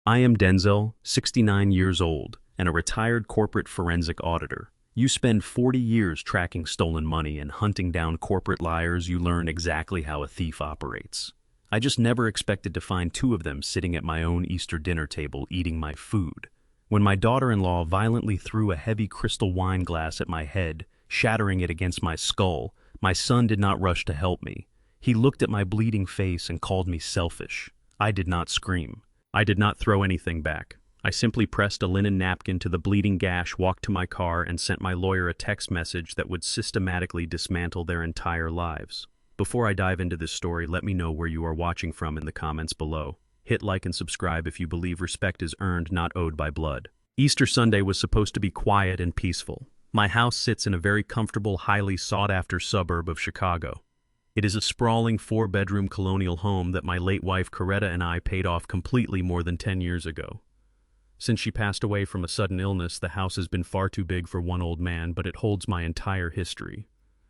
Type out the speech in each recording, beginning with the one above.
I am Denzel, 69 years old, and a retired corporate forensic auditor. You spend 40 years tracking stolen money and hunting down corporate liars. You learn exactly how a thief operates. I just never expected to find two of them sitting at my own Easter dinner table eating my food. When my daughter-in-law violently threw a heavy crystal wine glass at my head, shattering it against my skull, my son did not rush to help me. He looked at my bleeding face and called me selfish. I did not scream. I did not throw anything back. I simply pressed a linen napkin to the bleeding gash, walked to my car, and sent my lawyer a text message that would systematically dismantle their entire lives. Before I dive into this story, let me know where you are watching from in the comments below. Hit like and subscribe if you believe respect is earned, not owed by blood. Easter Sunday was supposed to be quiet and peaceful. My house sits in a very comfortable, highly sought-after suburb of Chicago. It is a sprawling 4-bedroom colonial home that my late wife Coretta and I paid off completely more than 10 years ago. Since she passed away from a sudden illness, the house has been far too big for one old man, but it holds my entire history.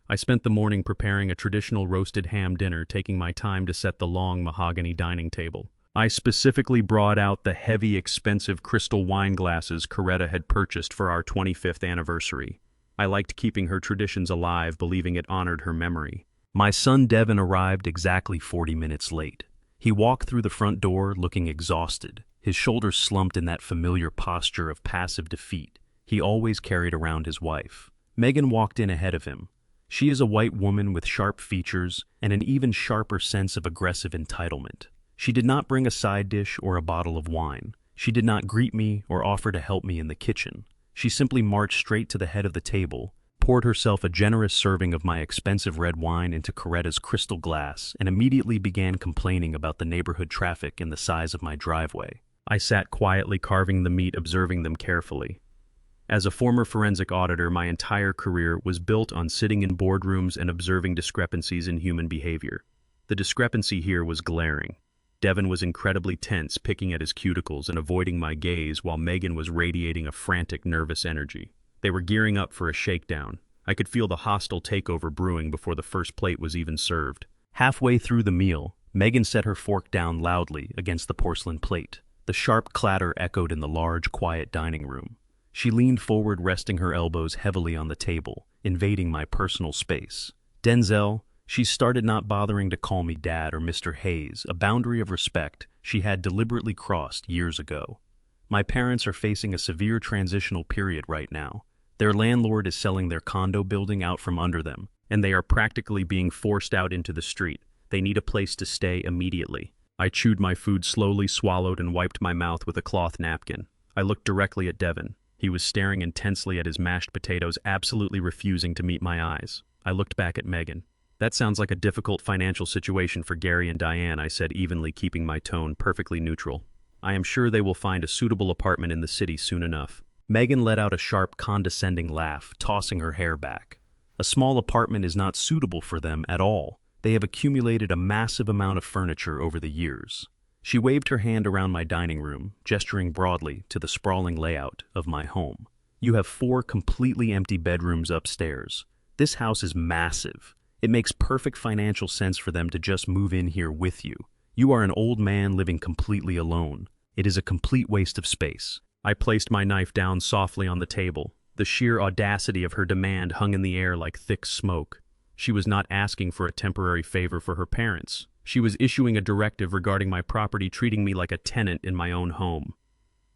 I spent the morning preparing a traditional roasted ham dinner, taking my time to set the long mahogany dining table. I specifically brought out the heavy, expensive crystal wine glasses Coretta had purchased for our 25th anniversary. I liked keeping her traditions alive, believing it honored her memory. My son Devin arrived exactly 40 minutes late. He walked through the front door looking exhausted, his shoulders slumped in that familiar posture of passive defeat he always carried around his wife. Megan walked in ahead of him. She is a white woman with sharp features and an even sharper sense of aggressive entitlement. She did not bring a side dish or a bottle of wine. She did not greet me or offer to help me in the kitchen. She simply marched straight to the head of the table, poured herself a generous serving of my expensive red wine into Coretta's crystal glass, and immediately began complaining about the neighborhood traffic and the size of my driveway. I sat quietly carving the meat, observing them carefully. As a former forensic auditor, my entire career was built on sitting in boardrooms and observing discrepancies in human behavior. The discrepancy here was glaring. Devin was incredibly tense, picking at his cuticles and avoiding my gaze, while Megan was radiating a frantic, nervous energy. They were gearing up for a shakedown. I could feel the hostile takeover brewing before the first plate was even served. Halfway through the meal, Megan set her fork down loudly against the porcelain plate. The sharp clatter echoed in the large, quiet dining room. She leaned forward, resting her elbows heavily on the table, invading my personal space. Denzel, she started, not bothering to call me Dad or Mr. Hayes, a boundary of respect she had deliberately crossed years ago. My parents are facing a severe transitional period right now. Their landlord is selling their condo building out from under them, and they are practically being forced out into the street. They need a place to stay immediately. I chewed my food slowly, swallowed, and wiped my mouth with a cloth napkin. I looked directly at Devin. He was staring intensely at his mashed potatoes, absolutely refusing to meet my eyes. I looked back at Megan. That sounds like a difficult financial situation for Gary and Diane, I said evenly, keeping my tone perfectly neutral. I am sure they will find a suitable apartment in the city soon enough. Megan let out a sharp, condescending laugh, tossing her hair back. A small apartment is not suitable for them at all. They have accumulated a massive amount of furniture over the years. She waved her hand around my dining room, gesturing broadly to the sprawling layout of my home. You have 4 completely empty bedrooms upstairs. This house is massive. It makes perfect financial sense for them to just move in here with you. You are an old man living completely alone. It is a complete waste of space. I placed my knife down softly on the table. The sheer audacity of her demand hung in the air like thick smoke. She was not asking for a temporary favor for her parents. She was issuing a directive regarding my property, treating me like a tenant in my own home.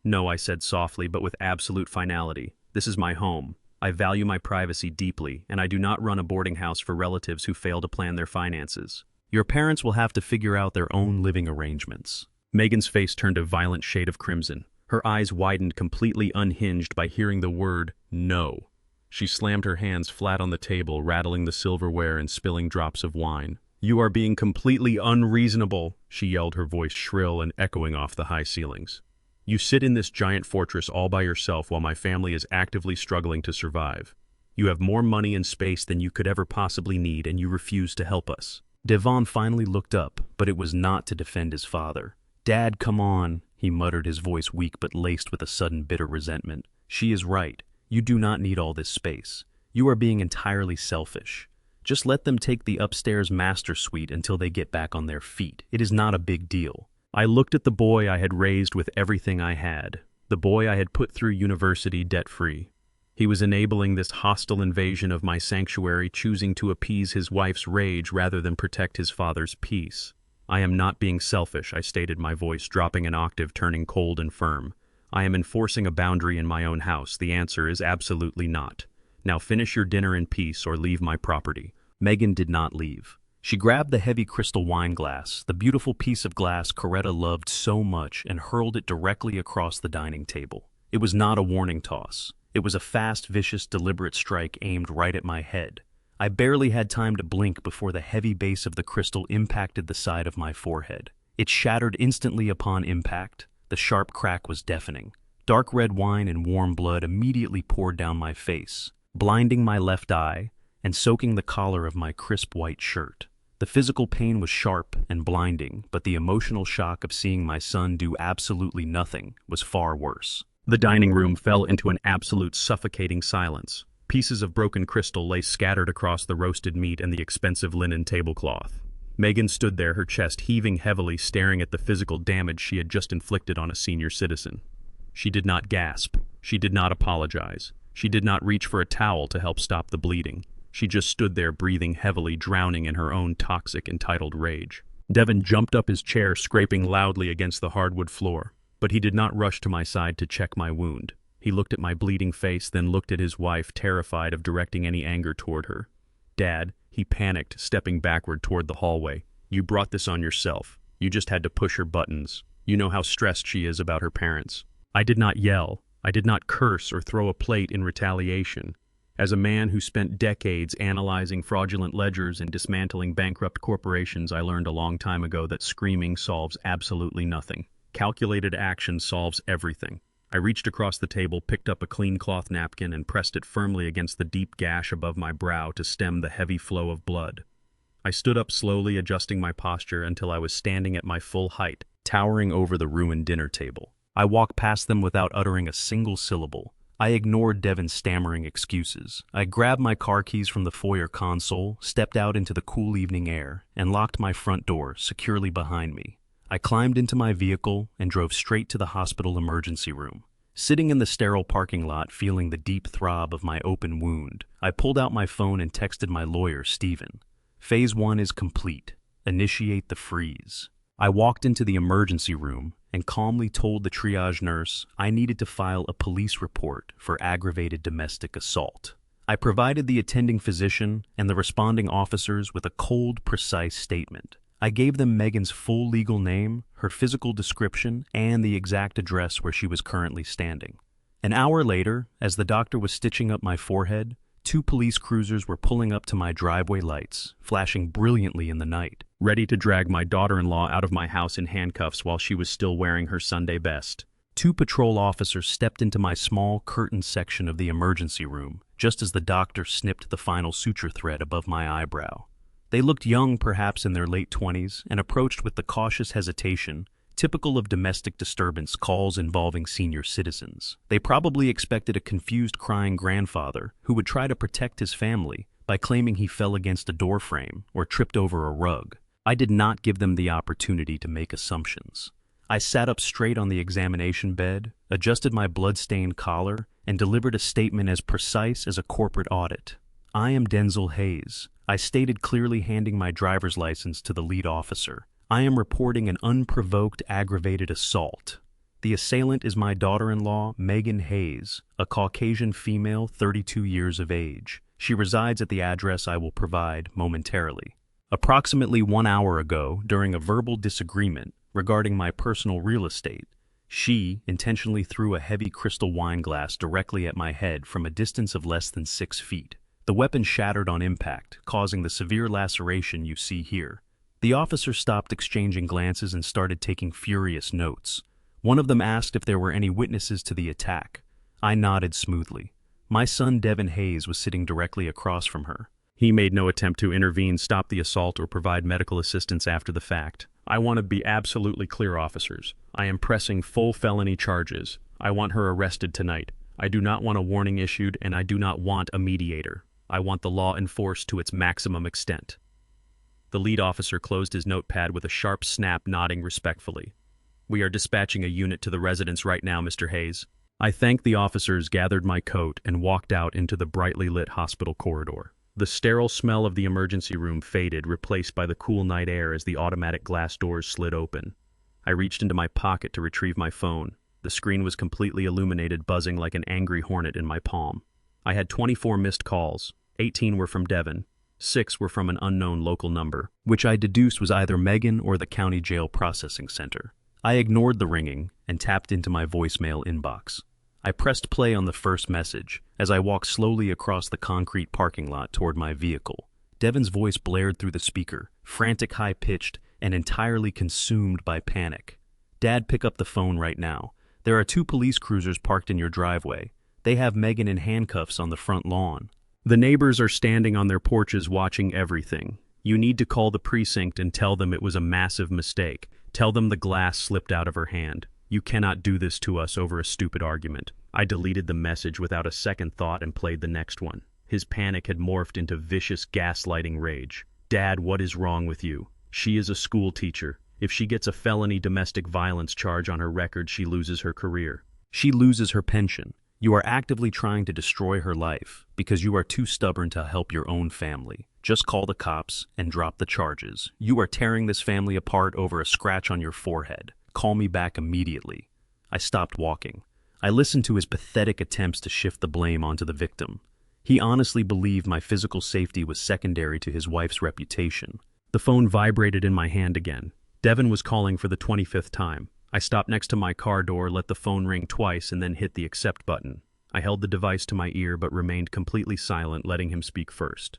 No, I said softly, but with absolute finality. This is my home. I value my privacy deeply, and I do not run a boarding house for relatives who fail to plan their finances. Your parents will have to figure out their own living arrangements. Megan's face turned a violent shade of crimson. Her eyes widened, completely unhinged by hearing the word no. She slammed her hands flat on the table, rattling the silverware and spilling drops of wine. You are being completely unreasonable, she yelled, her voice shrill and echoing off the high ceilings. You sit in this giant fortress all by yourself while my family is actively struggling to survive. You have more money and space than you could ever possibly need, and you refuse to help us. Devon finally looked up, but it was not to defend his father. Dad, come on, he muttered, his voice weak but laced with a sudden bitter resentment. She is right. You do not need all this space. You are being entirely selfish. Just let them take the upstairs master suite until they get back on their feet. It is not a big deal. I looked at the boy I had raised with everything I had, the boy I had put through university debt-free. He was enabling this hostile invasion of my sanctuary, choosing to appease his wife's rage rather than protect his father's peace. I am not being selfish, I stated, my voice dropping an octave, turning cold and firm. I am enforcing a boundary in my own house. The answer is absolutely not. Now finish your dinner in peace or leave my property. Megan did not leave. She grabbed the heavy crystal wine glass, the beautiful piece of glass Coretta loved so much, and hurled it directly across the dining table. It was not a warning toss. It was a fast, vicious, deliberate strike aimed right at my head. I barely had time to blink before the heavy base of the crystal impacted the side of my forehead. It shattered instantly upon impact. The sharp crack was deafening. Dark red wine and warm blood immediately poured down my face, blinding my left eye and soaking the collar of my crisp white shirt. The physical pain was sharp and blinding, but the emotional shock of seeing my son do absolutely nothing was far worse. The dining room fell into an absolute suffocating silence. Pieces of broken crystal lay scattered across the roasted meat and the expensive linen tablecloth. Megan stood there, her chest heaving heavily, staring at the physical damage she had just inflicted on a senior citizen. She did not gasp. She did not apologize. She did not reach for a towel to help stop the bleeding. She just stood there, breathing heavily, drowning in her own toxic, entitled rage. Devin jumped up his chair, scraping loudly against the hardwood floor. But he did not rush to my side to check my wound. He looked at my bleeding face, then looked at his wife, terrified of directing any anger toward her. Dad, he panicked, stepping backward toward the hallway. You brought this on yourself. You just had to push her buttons. You know how stressed she is about her parents. I did not yell. I did not curse or throw a plate in retaliation. As a man who spent decades analyzing fraudulent ledgers and dismantling bankrupt corporations, I learned a long time ago that screaming solves absolutely nothing. Calculated action solves everything. I reached across the table, picked up a clean cloth napkin, and pressed it firmly against the deep gash above my brow to stem the heavy flow of blood. I stood up slowly, adjusting my posture until I was standing at my full height, towering over the ruined dinner table. I walked past them without uttering a single syllable. I ignored Devin's stammering excuses. I grabbed my car keys from the foyer console, stepped out into the cool evening air, and locked my front door securely behind me. I climbed into my vehicle and drove straight to the hospital emergency room. Sitting in the sterile parking lot, feeling the deep throb of my open wound, I pulled out my phone and texted my lawyer, Stephen. Phase 1 is complete. Initiate the freeze. I walked into the emergency room and calmly told the triage nurse I needed to file a police report for aggravated domestic assault. I provided the attending physician and the responding officers with a cold, precise statement. I gave them Megan's full legal name, her physical description, and the exact address where she was currently standing. An hour later, as the doctor was stitching up my forehead, 2 police cruisers were pulling up to my driveway lights, flashing brilliantly in the night, ready to drag my daughter-in-law out of my house in handcuffs while she was still wearing her Sunday best. 2 patrol officers stepped into my small curtained section of the emergency room, just as the doctor snipped the final suture thread above my eyebrow. They looked young, perhaps in their late 20s, and approached with the cautious hesitation typical of domestic disturbance calls involving senior citizens. They probably expected a confused, crying grandfather who would try to protect his family by claiming he fell against a doorframe or tripped over a rug. I did not give them the opportunity to make assumptions. I sat up straight on the examination bed, adjusted my blood-stained collar, and delivered a statement as precise as a corporate audit. I am Denzel Hayes. I stated clearly, handing my driver's license to the lead officer. I am reporting an unprovoked aggravated assault. The assailant is my daughter-in-law, Megan Hayes, a Caucasian female, 32 years of age. She resides at the address I will provide momentarily. Approximately 1 hour ago, during a verbal disagreement regarding my personal real estate, she intentionally threw a heavy crystal wine glass directly at my head from a distance of less than 6 feet. The weapon shattered on impact, causing the severe laceration you see here. The officer stopped exchanging glances and started taking furious notes. One of them asked if there were any witnesses to the attack. I nodded smoothly. My son Devin Hayes was sitting directly across from her. He made no attempt to intervene, stop the assault, or provide medical assistance after the fact. I want to be absolutely clear, officers. I am pressing full felony charges. I want her arrested tonight. I do not want a warning issued, and I do not want a mediator. I want the law enforced to its maximum extent. The lead officer closed his notepad with a sharp snap, nodding respectfully. We are dispatching a unit to the residence right now, Mr. Hayes. I thanked the officers, gathered my coat, and walked out into the brightly lit hospital corridor. The sterile smell of the emergency room faded, replaced by the cool night air as the automatic glass doors slid open. I reached into my pocket to retrieve my phone. The screen was completely illuminated, buzzing like an angry hornet in my palm. I had 24 missed calls. 18 were from Devon. 6 were from an unknown local number, which I deduced was either Megan or the county jail processing center. I ignored the ringing and tapped into my voicemail inbox. I pressed play on the first message as I walked slowly across the concrete parking lot toward my vehicle. Devon's voice blared through the speaker, frantic, high-pitched, and entirely consumed by panic. "Dad, pick up the phone right now. There are 2 police cruisers parked in your driveway. They have Megan in handcuffs on the front lawn. The neighbors are standing on their porches watching everything. You need to call the precinct and tell them it was a massive mistake. Tell them the glass slipped out of her hand. You cannot do this to us over a stupid argument." I deleted the message without a second thought and played the next one. His panic had morphed into vicious gaslighting rage. "Dad, what is wrong with you? She is a school teacher. If she gets a felony domestic violence charge on her record, she loses her career. She loses her pension. You are actively trying to destroy her life because you are too stubborn to help your own family. Just call the cops and drop the charges. You are tearing this family apart over a scratch on your forehead. Call me back immediately." I stopped walking. I listened to his pathetic attempts to shift the blame onto the victim. He honestly believed my physical safety was secondary to his wife's reputation. The phone vibrated in my hand again. Devon was calling for the 25th time. I stopped next to my car door, let the phone ring twice, and then hit the accept button. I held the device to my ear but remained completely silent, letting him speak first.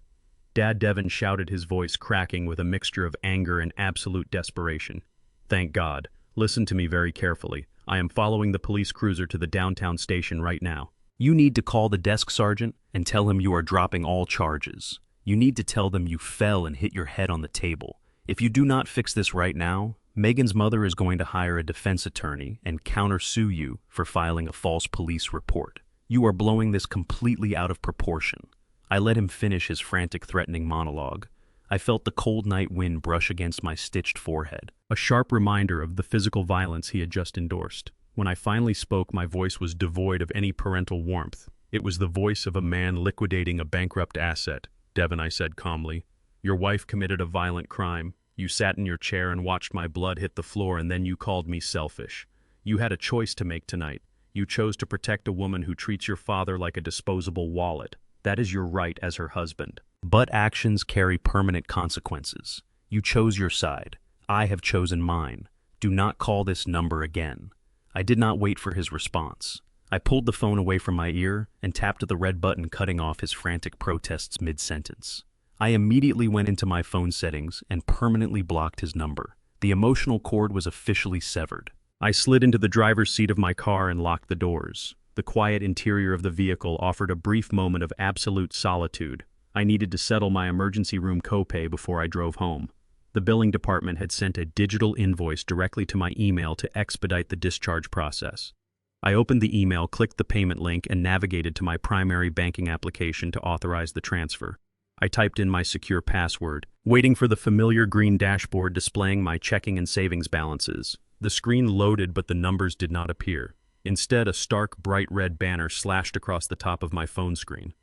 "Dad," Devon shouted, his voice cracking with a mixture of anger and absolute desperation. "Thank God. Listen to me very carefully. I am following the police cruiser to the downtown station right now. You need to call the desk sergeant and tell him you are dropping all charges. You need to tell them you fell and hit your head on the table. If you do not fix this right now, Megan's mother is going to hire a defense attorney and countersue you for filing a false police report. You are blowing this completely out of proportion." I let him finish his frantic, threatening monologue. I felt the cold night wind brush against my stitched forehead, a sharp reminder of the physical violence he had just endorsed. When I finally spoke, my voice was devoid of any parental warmth. It was the voice of a man liquidating a bankrupt asset. "Devon," I said calmly, "your wife committed a violent crime. You sat in your chair and watched my blood hit the floor, and then you called me selfish. You had a choice to make tonight. You chose to protect a woman who treats your father like a disposable wallet. That is your right as her husband. But actions carry permanent consequences. You chose your side. I have chosen mine. Do not call this number again." I did not wait for his response. I pulled the phone away from my ear and tapped the red button, cutting off his frantic protests mid-sentence. I immediately went into my phone settings and permanently blocked his number. The emotional cord was officially severed. I slid into the driver's seat of my car and locked the doors. The quiet interior of the vehicle offered a brief moment of absolute solitude. I needed to settle my emergency room copay before I drove home. The billing department had sent a digital invoice directly to my email to expedite the discharge process. I opened the email, clicked the payment link, and navigated to my primary banking application to authorize the transfer. I typed in my secure password, waiting for the familiar green dashboard displaying my checking and savings balances. The screen loaded, but the numbers did not appear. Instead, a stark, bright red banner slashed across the top of my phone screen.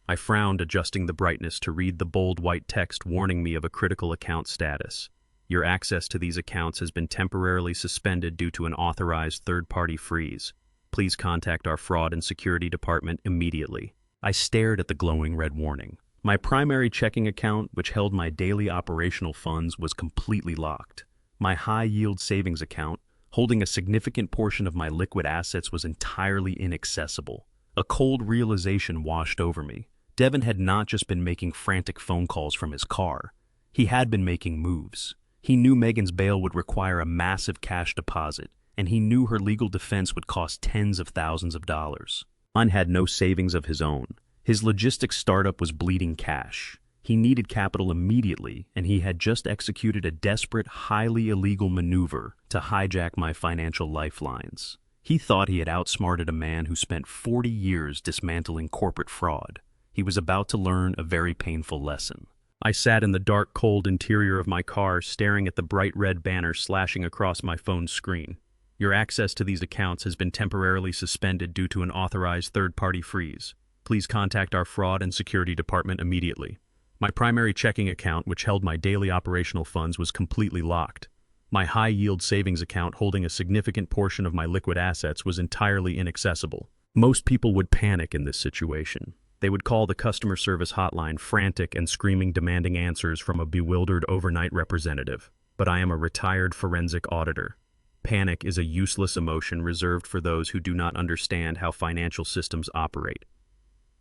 I frowned, adjusting the brightness to read the bold white text warning me of a critical account status. "Your access to these accounts has been temporarily suspended due to an authorized third-party freeze. Please contact our fraud and security department immediately." I stared at the glowing red warning. My primary checking account, which held my daily operational funds, was completely locked. My high-yield savings account, holding a significant portion of my liquid assets, was entirely inaccessible. A cold realization washed over me. Devon had not just been making frantic phone calls from his car. He had been making moves. He knew Megan's bail would require a massive cash deposit, and he knew her legal defense would cost tens of thousands of dollars. John had no savings of his own. His logistics startup was bleeding cash. He needed capital immediately, and he had just executed a desperate, highly illegal maneuver to hijack my financial lifelines. He thought he had outsmarted a man who spent 40 years dismantling corporate fraud. He was about to learn a very painful lesson. I sat in the dark, cold interior of my car, staring at the bright red banner slashing across my phone's screen. Your access to these accounts has been temporarily suspended due to an authorized third-party freeze. Please contact our fraud and security department immediately. My primary checking account, which held my daily operational funds, was completely locked. My high-yield savings account, holding a significant portion of my liquid assets, was entirely inaccessible. Most people would panic in this situation. They would call the customer service hotline, frantic and screaming, demanding answers from a bewildered overnight representative. But I am a retired forensic auditor. Panic is a useless emotion reserved for those who do not understand how financial systems operate.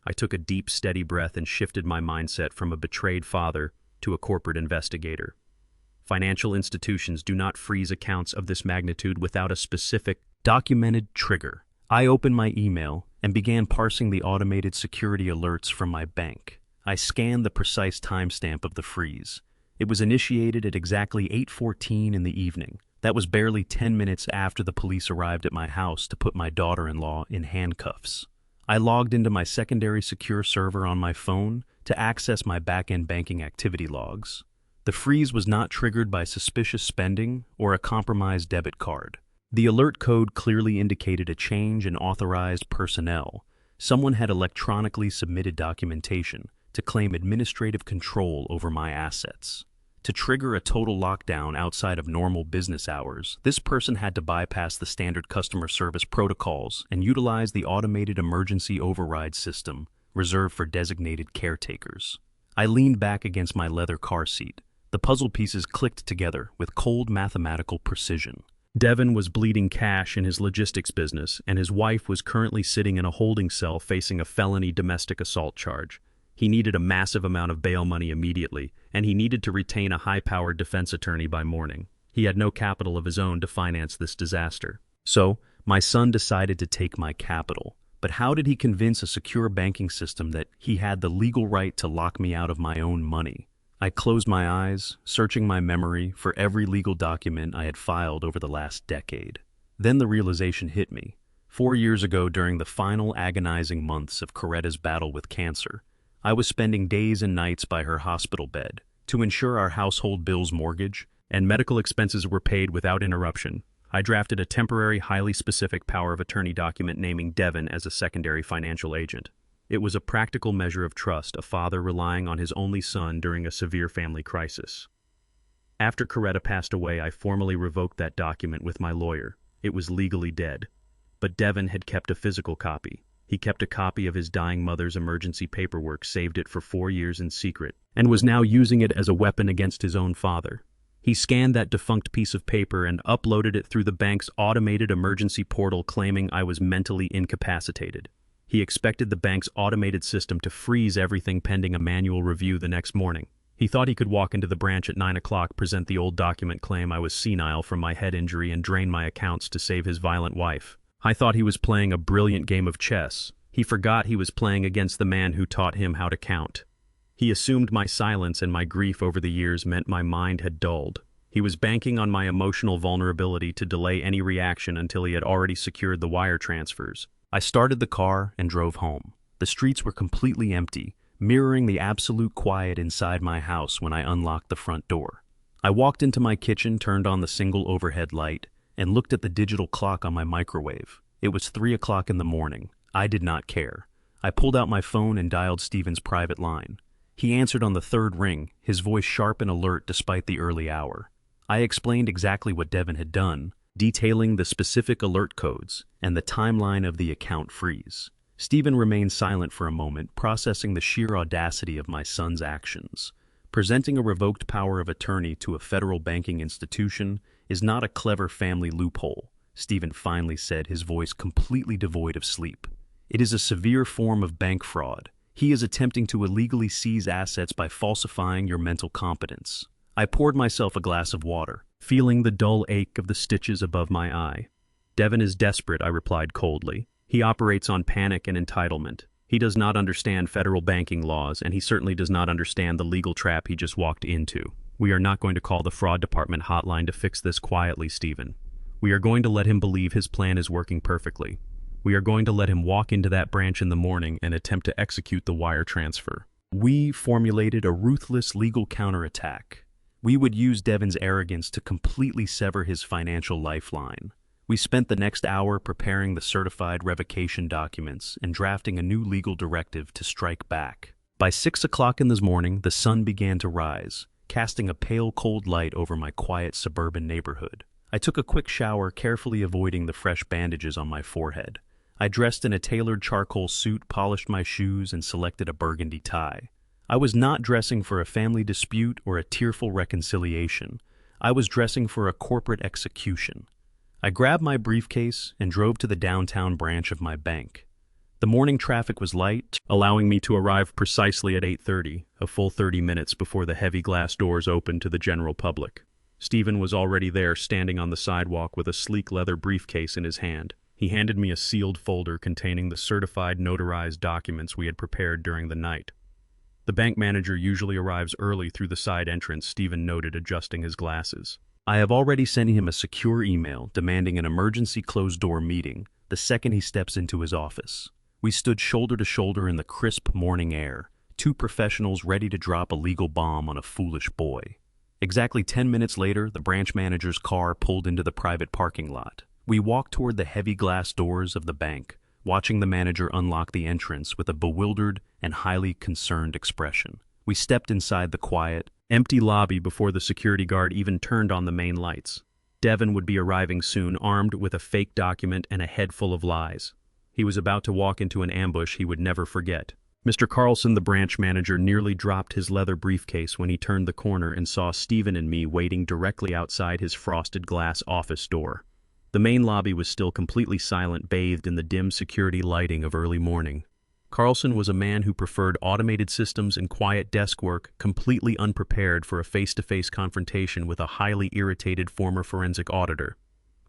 I took a deep, steady breath and shifted my mindset from a betrayed father to a corporate investigator. Financial institutions do not freeze accounts of this magnitude without a specific, documented trigger. I opened my email and began parsing the automated security alerts from my bank. I scanned the precise timestamp of the freeze. It was initiated at exactly 8:14 in the evening. That was barely 10 minutes after the police arrived at my house to put my daughter-in-law in handcuffs. I logged into my secondary secure server on my phone to access my back-end banking activity logs. The freeze was not triggered by suspicious spending or a compromised debit card. The alert code clearly indicated a change in authorized personnel. Someone had electronically submitted documentation to claim administrative control over my assets. To trigger a total lockdown outside of normal business hours, this person had to bypass the standard customer service protocols and utilize the automated emergency override system reserved for designated caretakers. I leaned back against my leather car seat. The puzzle pieces clicked together with cold mathematical precision. Devin was bleeding cash in his logistics business, and his wife was currently sitting in a holding cell facing a felony domestic assault charge. He needed a massive amount of bail money immediately, and he needed to retain a high-powered defense attorney by morning. He had no capital of his own to finance this disaster. So, my son decided to take my capital. But how did he convince a secure banking system that he had the legal right to lock me out of my own money? I closed my eyes, searching my memory for every legal document I had filed over the last decade. Then the realization hit me. 4 years ago, during the final agonizing months of Coretta's battle with cancer, I was spending days and nights by her hospital bed to ensure our household bills, mortgage, and medical expenses were paid without interruption. I drafted a temporary, highly specific power of attorney document naming Devin as a secondary financial agent. It was a practical measure of trust, a father relying on his only son during a severe family crisis. After Coretta passed away, I formally revoked that document with my lawyer. It was legally dead. But Devin had kept a physical copy. He kept a copy of his dying mother's emergency paperwork, saved it for 4 years in secret, and was now using it as a weapon against his own father. He scanned that defunct piece of paper and uploaded it through the bank's automated emergency portal, claiming I was mentally incapacitated. He expected the bank's automated system to freeze everything pending a manual review the next morning. He thought he could walk into the branch at 9 o'clock, present the old document, claim I was senile from my head injury, and drain my accounts to save his violent wife. I thought he was playing a brilliant game of chess. He forgot he was playing against the man who taught him how to count. He assumed my silence and my grief over the years meant my mind had dulled. He was banking on my emotional vulnerability to delay any reaction until he had already secured the wire transfers. I started the car and drove home. The streets were completely empty, mirroring the absolute quiet inside my house when I unlocked the front door. I walked into my kitchen, turned on the single overhead light, and looked at the digital clock on my microwave. It was 3 o'clock in the morning. I did not care. I pulled out my phone and dialed Steven's private line. He answered on the third ring, his voice sharp and alert despite the early hour. I explained exactly what Devin had done, detailing the specific alert codes and the timeline of the account freeze. Steven remained silent for a moment, processing the sheer audacity of my son's actions. Presenting a revoked power of attorney to a federal banking institution is not a clever family loophole, Steven finally said, his voice completely devoid of sleep. It is a severe form of bank fraud. He is attempting to illegally seize assets by falsifying your mental competence. I poured myself a glass of water, feeling the dull ache of the stitches above my eye. Devin is desperate, I replied coldly. He operates on panic and entitlement. He does not understand federal banking laws, and he certainly does not understand the legal trap he just walked into. We are not going to call the fraud department hotline to fix this quietly, Steven. We are going to let him believe his plan is working perfectly. We are going to let him walk into that branch in the morning and attempt to execute the wire transfer. We formulated a ruthless legal counterattack. We would use Devin's arrogance to completely sever his financial lifeline. We spent the next hour preparing the certified revocation documents and drafting a new legal directive to strike back. By 6 o'clock in the morning, the sun began to rise, casting a pale cold light over my quiet suburban neighborhood. I took a quick shower, carefully avoiding the fresh bandages on my forehead. I dressed in a tailored charcoal suit, polished my shoes, and selected a burgundy tie. I was not dressing for a family dispute or a tearful reconciliation. I was dressing for a corporate execution. I grabbed my briefcase and drove to the downtown branch of my bank. The morning traffic was light, allowing me to arrive precisely at 8:30, a full 30 minutes before the heavy glass doors opened to the general public. Stephen was already there, standing on the sidewalk with a sleek leather briefcase in his hand. He handed me a sealed folder containing the certified notarized documents we had prepared during the night. The bank manager usually arrives early through the side entrance, Stephen noted, adjusting his glasses. I have already sent him a secure email demanding an emergency closed-door meeting the second he steps into his office. We stood shoulder to shoulder in the crisp morning air, two professionals ready to drop a legal bomb on a foolish boy. Exactly 10 minutes later, the branch manager's car pulled into the private parking lot. We walked toward the heavy glass doors of the bank, watching the manager unlock the entrance with a bewildered and highly concerned expression. We stepped inside the quiet, empty lobby before the security guard even turned on the main lights. Devin would be arriving soon, armed with a fake document and a head full of lies. He was about to walk into an ambush he would never forget. Mr. Carlson, the branch manager, nearly dropped his leather briefcase when he turned the corner and saw Stephen and me waiting directly outside his frosted glass office door. The main lobby was still completely silent, bathed in the dim security lighting of early morning. Carlson was a man who preferred automated systems and quiet desk work, completely unprepared for a face-to-face confrontation with a highly irritated former forensic auditor.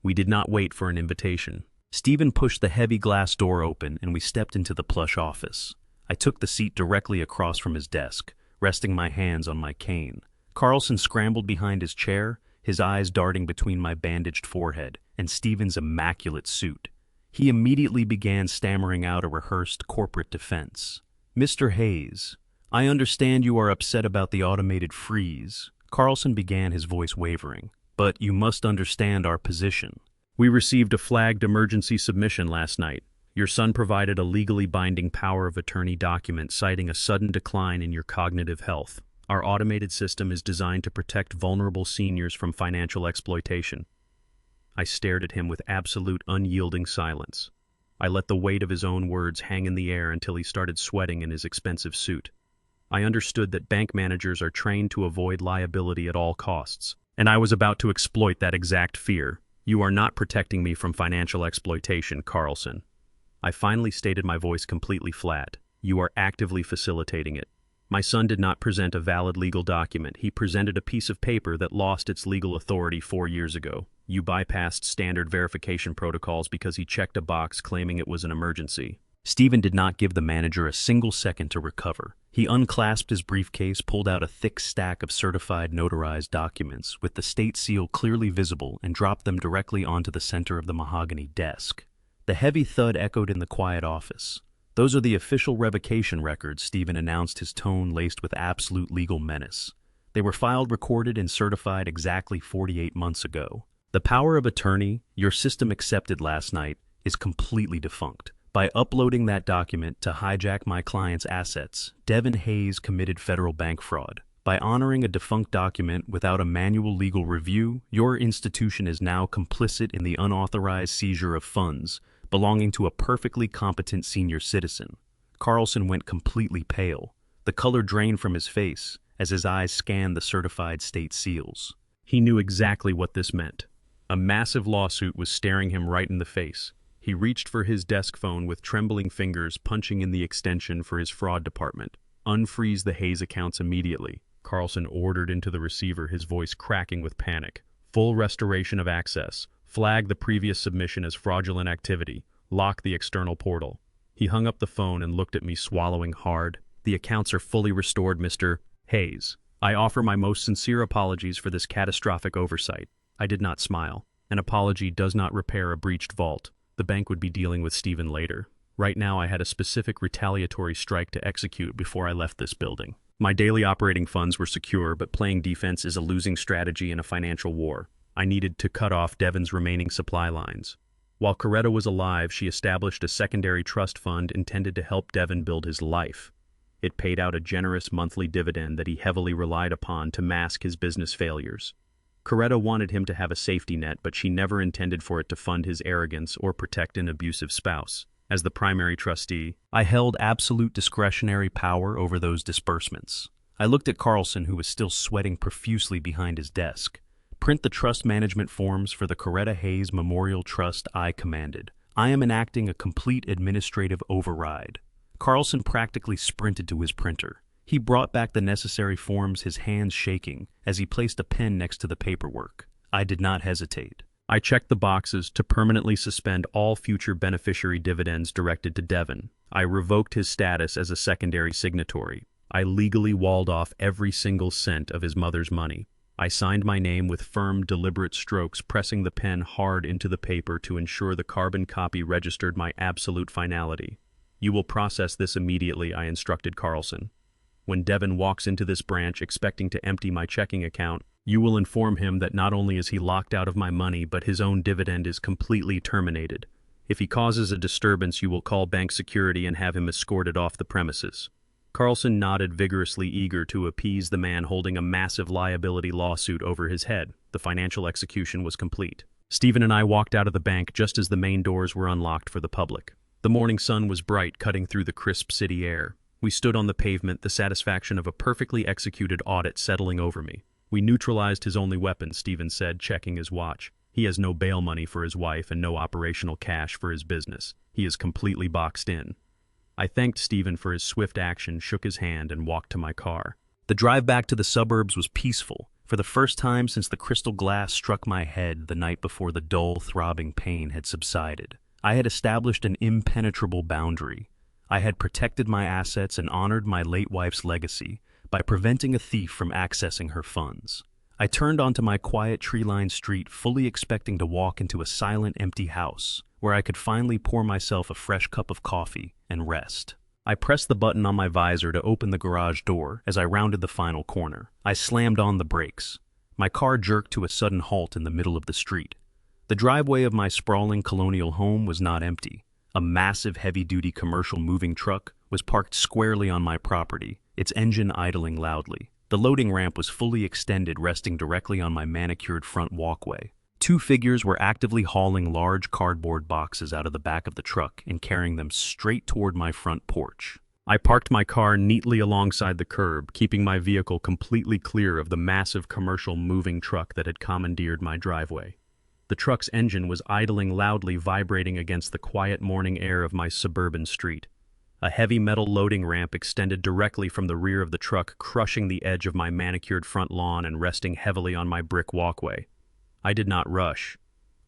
We did not wait for an invitation. Stephen pushed the heavy glass door open and we stepped into the plush office. I took the seat directly across from his desk, resting my hands on my cane. Carlson scrambled behind his chair, his eyes darting between my bandaged forehead and Stephen's immaculate suit. He immediately began stammering out a rehearsed corporate defense. "Mr. Hayes, I understand you are upset about the automated freeze." Carlson began, his voice wavering. "But you must understand our position. We received a flagged emergency submission last night. Your son provided a legally binding power of attorney document citing a sudden decline in your cognitive health. Our automated system is designed to protect vulnerable seniors from financial exploitation." I stared at him with absolute unyielding silence. I let the weight of his own words hang in the air until he started sweating in his expensive suit. I understood that bank managers are trained to avoid liability at all costs, and I was about to exploit that exact fear. "You are not protecting me from financial exploitation, Carlson." I finally stated, my voice completely flat. "You are actively facilitating it. My son did not present a valid legal document. He presented a piece of paper that lost its legal authority 4 years ago. You bypassed standard verification protocols because he checked a box claiming it was an emergency." Stephen did not give the manager a single second to recover. He unclasped his briefcase, pulled out a thick stack of certified notarized documents with the state seal clearly visible, and dropped them directly onto the center of the mahogany desk. The heavy thud echoed in the quiet office. "Those are the official revocation records," Stephen announced, his tone laced with absolute legal menace. "They were filed, recorded, and certified exactly 48 months ago. The power of attorney your system accepted last night is completely defunct. By uploading that document to hijack my client's assets, Devin Hayes committed federal bank fraud. By honoring a defunct document without a manual legal review, your institution is now complicit in the unauthorized seizure of funds belonging to a perfectly competent senior citizen." Carlson went completely pale. The color drained from his face as his eyes scanned the certified state seals. He knew exactly what this meant. A massive lawsuit was staring him right in the face. He reached for his desk phone with trembling fingers, punching in the extension for his fraud department. "Unfreeze the Hayes accounts immediately," Carlson ordered into the receiver, his voice cracking with panic. "Full restoration of access. Flag the previous submission as fraudulent activity. Lock the external portal." He hung up the phone and looked at me, swallowing hard. "The accounts are fully restored, Mr. Hayes. I offer my most sincere apologies for this catastrophic oversight." I did not smile. An apology does not repair a breached vault. The bank would be dealing with Stephen later. Right now I had a specific retaliatory strike to execute before I left this building. My daily operating funds were secure, but playing defense is a losing strategy in a financial war. I needed to cut off Devon's remaining supply lines. While Coretta was alive, she established a secondary trust fund intended to help Devon build his life. It paid out a generous monthly dividend that he heavily relied upon to mask his business failures. Coretta wanted him to have a safety net, but she never intended for it to fund his arrogance or protect an abusive spouse. As the primary trustee, I held absolute discretionary power over those disbursements. I looked at Carlson, who was still sweating profusely behind his desk. "Print the trust management forms for the Coretta Hayes Memorial Trust," I commanded. "I am enacting a complete administrative override." Carlson practically sprinted to his printer. He brought back the necessary forms, his hands shaking, as he placed a pen next to the paperwork. I did not hesitate. I checked the boxes to permanently suspend all future beneficiary dividends directed to Devon. I revoked his status as a secondary signatory. I legally walled off every single cent of his mother's money. I signed my name with firm, deliberate strokes, pressing the pen hard into the paper to ensure the carbon copy registered my absolute finality. "You will process this immediately," I instructed Carlson. "When Devon walks into this branch expecting to empty my checking account, you will inform him that not only is he locked out of my money, but his own dividend is completely terminated. If he causes a disturbance, you will call bank security and have him escorted off the premises." Carlson nodded vigorously, eager to appease the man holding a massive liability lawsuit over his head. The financial execution was complete. Stephen and I walked out of the bank just as the main doors were unlocked for the public. The morning sun was bright, cutting through the crisp city air. We stood on the pavement, the satisfaction of a perfectly executed audit settling over me. "We neutralized his only weapon," Stephen said, checking his watch. "He has no bail money for his wife and no operational cash for his business. He is completely boxed in." I thanked Stephen for his swift action, shook his hand, and walked to my car. The drive back to the suburbs was peaceful. For the first time since the crystal glass struck my head the night before, the dull, throbbing pain had subsided. I had established an impenetrable boundary. I had protected my assets and honored my late wife's legacy by preventing a thief from accessing her funds. I turned onto my quiet, tree-lined street, fully expecting to walk into a silent, empty house, where I could finally pour myself a fresh cup of coffee and rest. I pressed the button on my visor to open the garage door as I rounded the final corner. I slammed on the brakes. My car jerked to a sudden halt in the middle of the street. The driveway of my sprawling colonial home was not empty. A massive, heavy-duty commercial moving truck was parked squarely on my property, its engine idling loudly. The loading ramp was fully extended, resting directly on my manicured front walkway. Two figures were actively hauling large cardboard boxes out of the back of the truck and carrying them straight toward my front porch. I parked my car neatly alongside the curb, keeping my vehicle completely clear of the massive commercial moving truck that had commandeered my driveway. The truck's engine was idling loudly, vibrating against the quiet morning air of my suburban street. A heavy metal loading ramp extended directly from the rear of the truck, crushing the edge of my manicured front lawn and resting heavily on my brick walkway. I did not rush.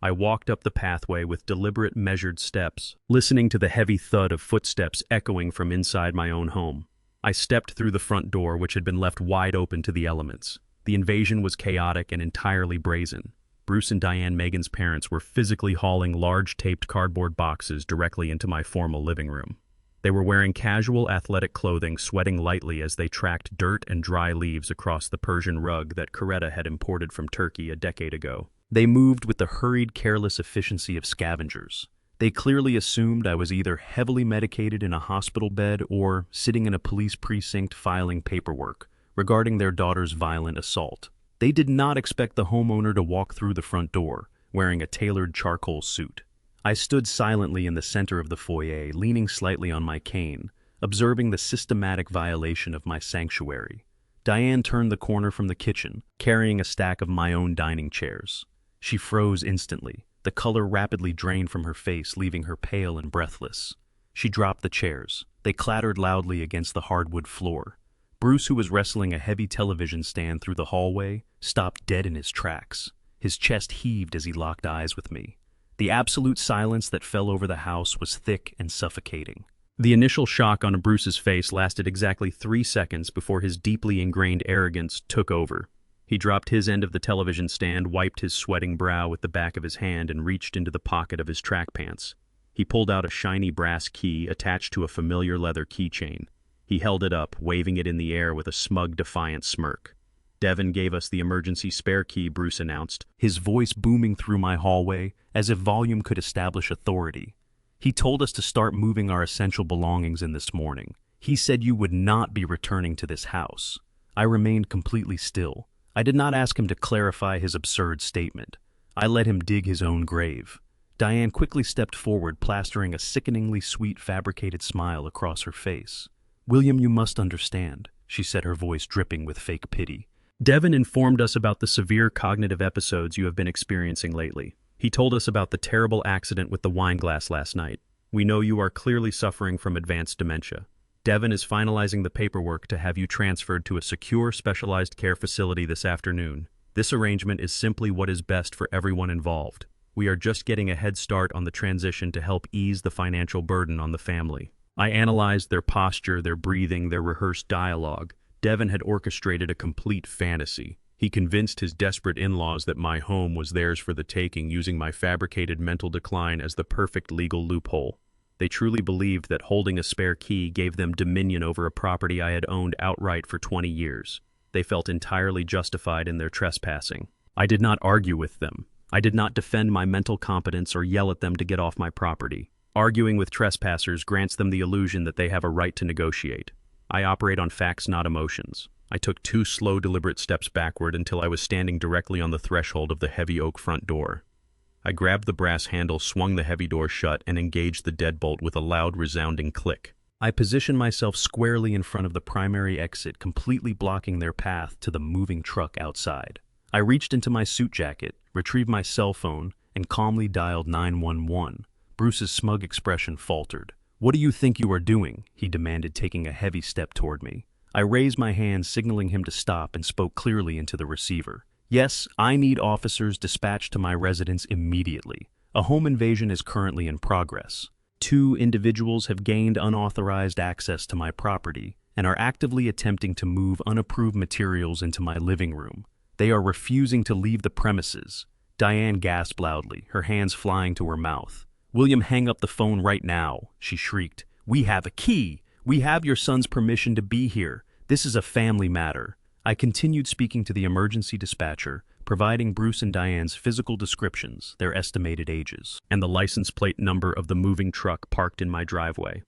I walked up the pathway with deliberate, measured steps, listening to the heavy thud of footsteps echoing from inside my own home. I stepped through the front door, which had been left wide open to the elements. The invasion was chaotic and entirely brazen. Bruce and Diane, Megan's parents, were physically hauling large taped cardboard boxes directly into my formal living room. They were wearing casual athletic clothing, sweating lightly as they tracked dirt and dry leaves across the Persian rug that Coretta had imported from Turkey a decade ago. They moved with the hurried, careless efficiency of scavengers. They clearly assumed I was either heavily medicated in a hospital bed or sitting in a police precinct filing paperwork regarding their daughter's violent assault. They did not expect the homeowner to walk through the front door, wearing a tailored charcoal suit. I stood silently in the center of the foyer, leaning slightly on my cane, observing the systematic violation of my sanctuary. Diane turned the corner from the kitchen, carrying a stack of my own dining chairs. She froze instantly. The color rapidly drained from her face, leaving her pale and breathless. She dropped the chairs. They clattered loudly against the hardwood floor. Bruce, who was wrestling a heavy television stand through the hallway, stopped dead in his tracks. His chest heaved as he locked eyes with me. The absolute silence that fell over the house was thick and suffocating. The initial shock on Bruce's face lasted exactly 3 seconds before his deeply ingrained arrogance took over. He dropped his end of the television stand, wiped his sweating brow with the back of his hand, and reached into the pocket of his track pants. He pulled out a shiny brass key attached to a familiar leather keychain. He held it up, waving it in the air with a smug, defiant smirk. Devin gave us the emergency spare key, Bruce announced, his voice booming through my hallway as if volume could establish authority. He told us to start moving our essential belongings in this morning. He said you would not be returning to this house. I remained completely still. I did not ask him to clarify his absurd statement. I let him dig his own grave. Diane quickly stepped forward, plastering a sickeningly sweet fabricated smile across her face. "William, you must understand," she said, her voice dripping with fake pity. "Devin informed us about the severe cognitive episodes you have been experiencing lately. He told us about the terrible accident with the wine glass last night. We know you are clearly suffering from advanced dementia. Devin is finalizing the paperwork to have you transferred to a secure, specialized care facility this afternoon. This arrangement is simply what is best for everyone involved. We are just getting a head start on the transition to help ease the financial burden on the family." I analyzed their posture, their breathing, their rehearsed dialogue. Devin had orchestrated a complete fantasy. He convinced his desperate in-laws that my home was theirs for the taking, using my fabricated mental decline as the perfect legal loophole. They truly believed that holding a spare key gave them dominion over a property I had owned outright for 20 years. They felt entirely justified in their trespassing. I did not argue with them. I did not defend my mental competence or yell at them to get off my property. Arguing with trespassers grants them the illusion that they have a right to negotiate. I operate on facts, not emotions. I took 2 slow, deliberate steps backward until I was standing directly on the threshold of the heavy oak front door. I grabbed the brass handle, swung the heavy door shut, and engaged the deadbolt with a loud, resounding click. I positioned myself squarely in front of the primary exit, completely blocking their path to the moving truck outside. I reached into my suit jacket, retrieved my cell phone, and calmly dialed 911. Bruce's smug expression faltered. "What do you think you are doing?" he demanded, taking a heavy step toward me. I raised my hand, signaling him to stop, and spoke clearly into the receiver. "Yes, I need officers dispatched to my residence immediately. A home invasion is currently in progress. 2 individuals have gained unauthorized access to my property and are actively attempting to move unapproved materials into my living room. They are refusing to leave the premises." Diane gasped loudly, her hands flying to her mouth. "William, hang up the phone right now," she shrieked. "We have a key. We have your son's permission to be here. This is a family matter." I continued speaking to the emergency dispatcher, providing Bruce and Diane's physical descriptions, their estimated ages, and the license plate number of the moving truck parked in my driveway.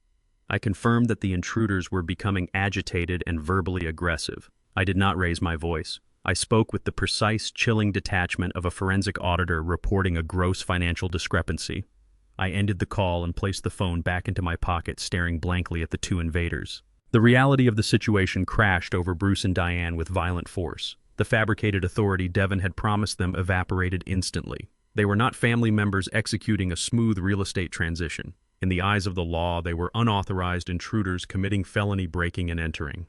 I confirmed that the intruders were becoming agitated and verbally aggressive. I did not raise my voice. I spoke with the precise, chilling detachment of a forensic auditor reporting a gross financial discrepancy. I ended the call and placed the phone back into my pocket, staring blankly at the 2 invaders. The reality of the situation crashed over Bruce and Diane with violent force. The fabricated authority Devin had promised them evaporated instantly. They were not family members executing a smooth real estate transition. In the eyes of the law, they were unauthorized intruders committing felony breaking and entering.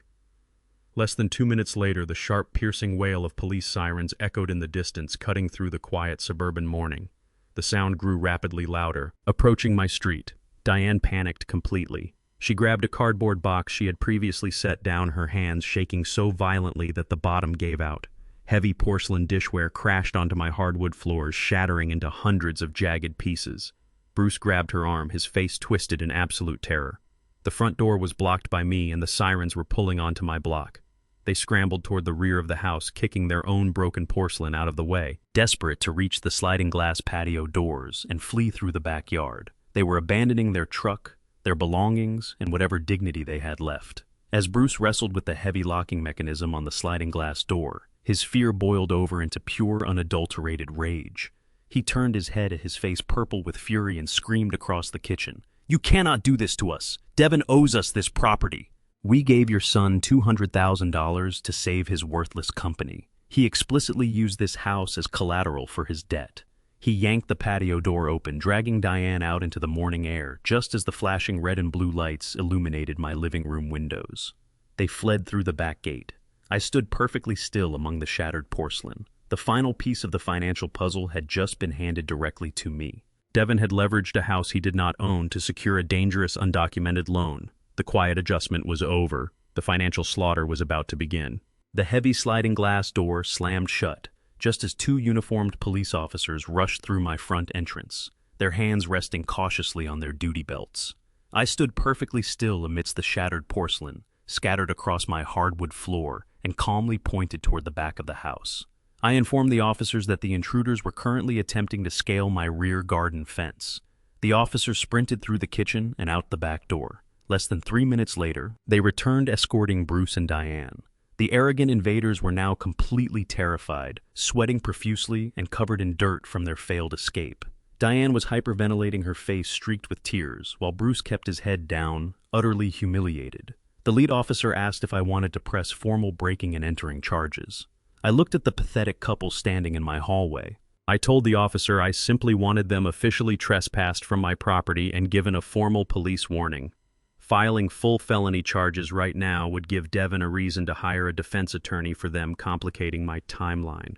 Less than 2 minutes later, the sharp, piercing wail of police sirens echoed in the distance, cutting through the quiet suburban morning. The sound grew rapidly louder, approaching my street. Diane panicked completely. She grabbed a cardboard box she had previously set down, her hands shaking so violently that the bottom gave out. Heavy porcelain dishware crashed onto my hardwood floors, shattering into hundreds of jagged pieces. Bruce grabbed her arm, his face twisted in absolute terror. The front door was blocked by me, and the sirens were pulling onto my block. They scrambled toward the rear of the house, kicking their own broken porcelain out of the way, desperate to reach the sliding glass patio doors and flee through the backyard. They were abandoning their truck, their belongings, and whatever dignity they had left. As Bruce wrestled with the heavy locking mechanism on the sliding glass door, his fear boiled over into pure, unadulterated rage. He turned his head, his face purple with fury, and screamed across the kitchen. "You cannot do this to us! Devin owes us this property! We gave your son $200,000 to save his worthless company. He explicitly used this house as collateral for his debt." He yanked the patio door open, dragging Diane out into the morning air, just as the flashing red and blue lights illuminated my living room windows. They fled through the back gate. I stood perfectly still among the shattered porcelain. The final piece of the financial puzzle had just been handed directly to me. Devin had leveraged a house he did not own to secure a dangerous, undocumented loan. The quiet adjustment was over. The financial slaughter was about to begin. The heavy sliding glass door slammed shut, just as 2 uniformed police officers rushed through my front entrance, their hands resting cautiously on their duty belts. I stood perfectly still amidst the shattered porcelain, scattered across my hardwood floor, and calmly pointed toward the back of the house. I informed the officers that the intruders were currently attempting to scale my rear garden fence. The officers sprinted through the kitchen and out the back door. Less than 3 minutes later, they returned escorting Bruce and Diane. The arrogant invaders were now completely terrified, sweating profusely and covered in dirt from their failed escape. Diane was hyperventilating, her face streaked with tears, while Bruce kept his head down, utterly humiliated. The lead officer asked if I wanted to press formal breaking and entering charges. I looked at the pathetic couple standing in my hallway. I told the officer I simply wanted them officially trespassed from my property and given a formal police warning. Filing full felony charges right now would give Devin a reason to hire a defense attorney for them complicating my timeline.